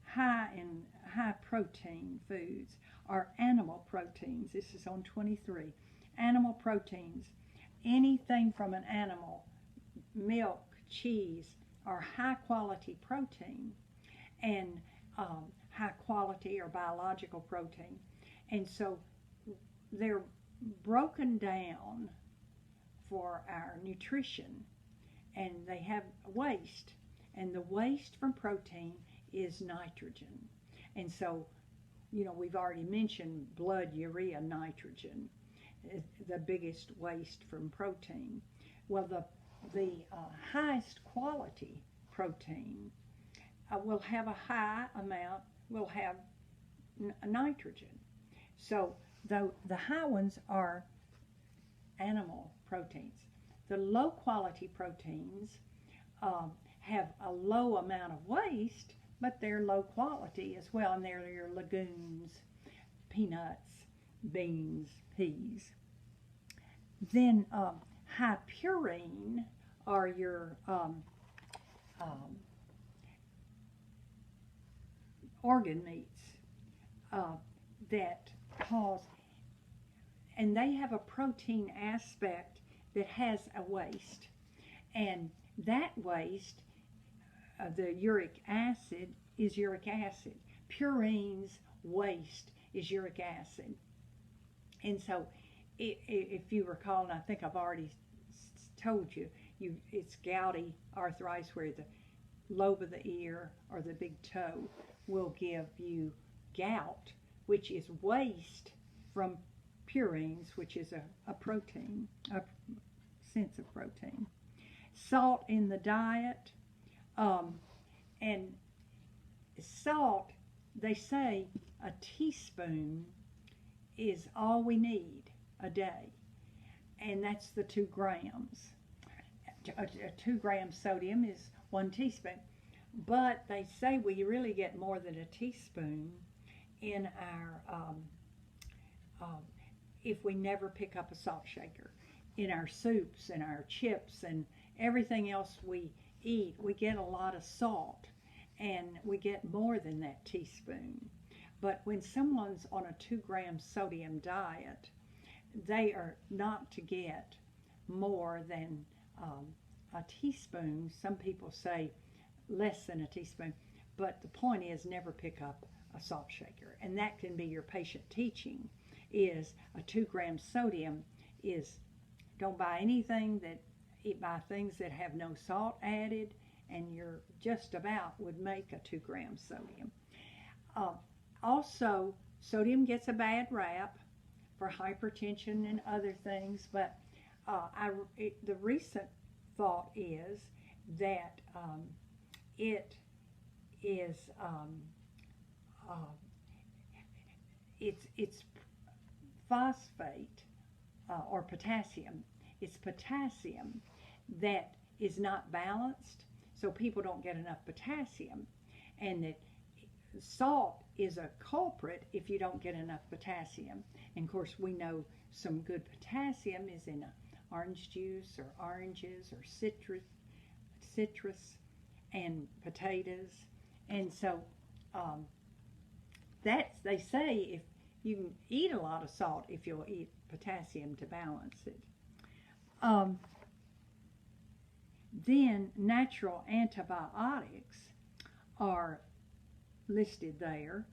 S1: high protein foods are animal proteins. This is on 23. Animal proteins, anything from an animal, milk, cheese, are high quality protein, and high quality or biological protein. And so they're broken down for our nutrition, and they have waste, and the waste from protein is nitrogen. And so, we've already mentioned blood urea nitrogen, the biggest waste from protein. Well, the highest quality protein will have a high amount, will have nitrogen. So the high ones are animal proteins. The low quality proteins have a low amount of waste, but they're low quality as well, and they're your legumes, peanuts, beans, peas. Then high purine are your organ meats that cause, and they have a protein aspect that has a waste, and that waste, the uric acid, is uric acid. Purine's waste is uric acid. And so if you recall, and I think I've already told you, it's gouty arthritis where the lobe of the ear or the big toe will give you gout, which is waste from purines, which is a protein, a sense of protein. Salt in the diet, and salt, they say a teaspoon is all we need a day, and that's the 2 grams. A 2 gram sodium is 1 teaspoon, but they say we really get more than a teaspoon in our if we never pick up a salt shaker. In our soups and our chips and everything else we eat, we get a lot of salt, and we get more than that teaspoon. But when someone's on a 2 gram sodium diet, they are not to get more than a teaspoon. Some people say less than a teaspoon, but the point is never pick up a salt shaker. And that can be your patient teaching, is a 2 gram sodium is, don't buy anything that, buy things that have no salt added, and you're just about would make a 2 gram sodium. Also, sodium gets a bad rap for hypertension and other things, but the recent thought is that it is it's phosphate or potassium. It's potassium that is not balanced, so people don't get enough potassium, and that salt is a culprit if you don't get enough potassium. And of course, we know some good potassium is in orange juice or oranges or citrus and potatoes. And so they say if you can eat a lot of salt if you'll eat potassium to balance it. Then natural antibiotics are listed there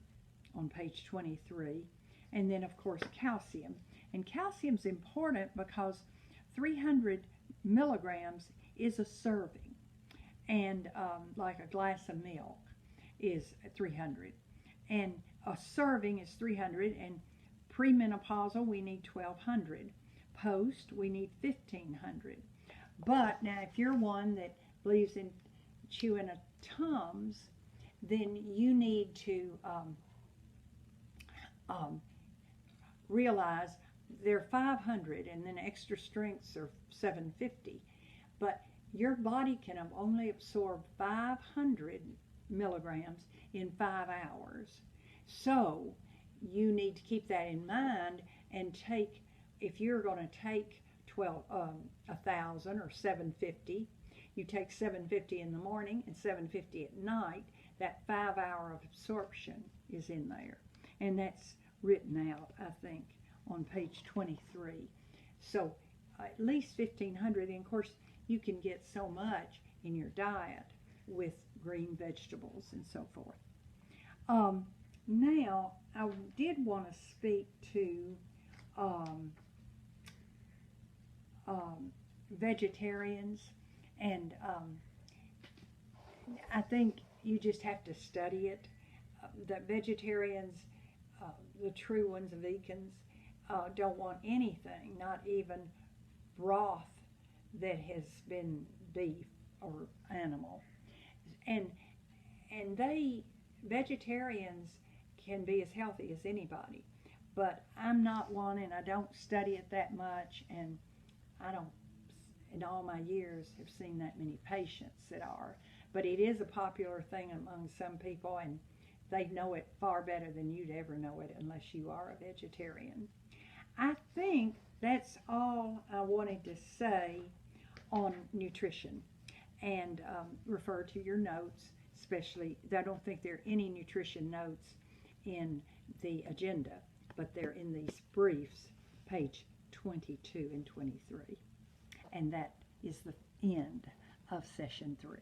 S1: on page 23. And then, of course, calcium. And calcium's important because 300 milligrams is a serving. And like a glass of milk is 300. And a serving is 300. And premenopausal, we need 1,200. Post, we need 1,500. But now, if you're one that believes in chewing a Tums, then you need to realize they're 500, and then extra strengths are 750. But your body can only absorb 500 milligrams in 5 hours. So you need to keep that in mind and take, if you're going to take 1,000 or 750, you take 750 in the morning and 750 at night. That 5 hour of absorption is in there, and that's written out, I think, on page 23. So at least 1,500, and of course you can get so much in your diet with green vegetables and so forth. Now I did want to speak to vegetarians, and I think you just have to study it. The vegetarians, the true ones, vegans, don't want anything, not even broth that has been beef or animal. And vegetarians can be as healthy as anybody, but I'm not one, and I don't study it that much, and I don't, in all my years, have seen that many patients that are. But it is a popular thing among some people, and they know it far better than you'd ever know it unless you are a vegetarian. I think that's all I wanted to say on nutrition. And refer to your notes, especially, I don't think there are any nutrition notes in the agenda, but they're in these briefs, page 22 and 23. And that is the end of session 3.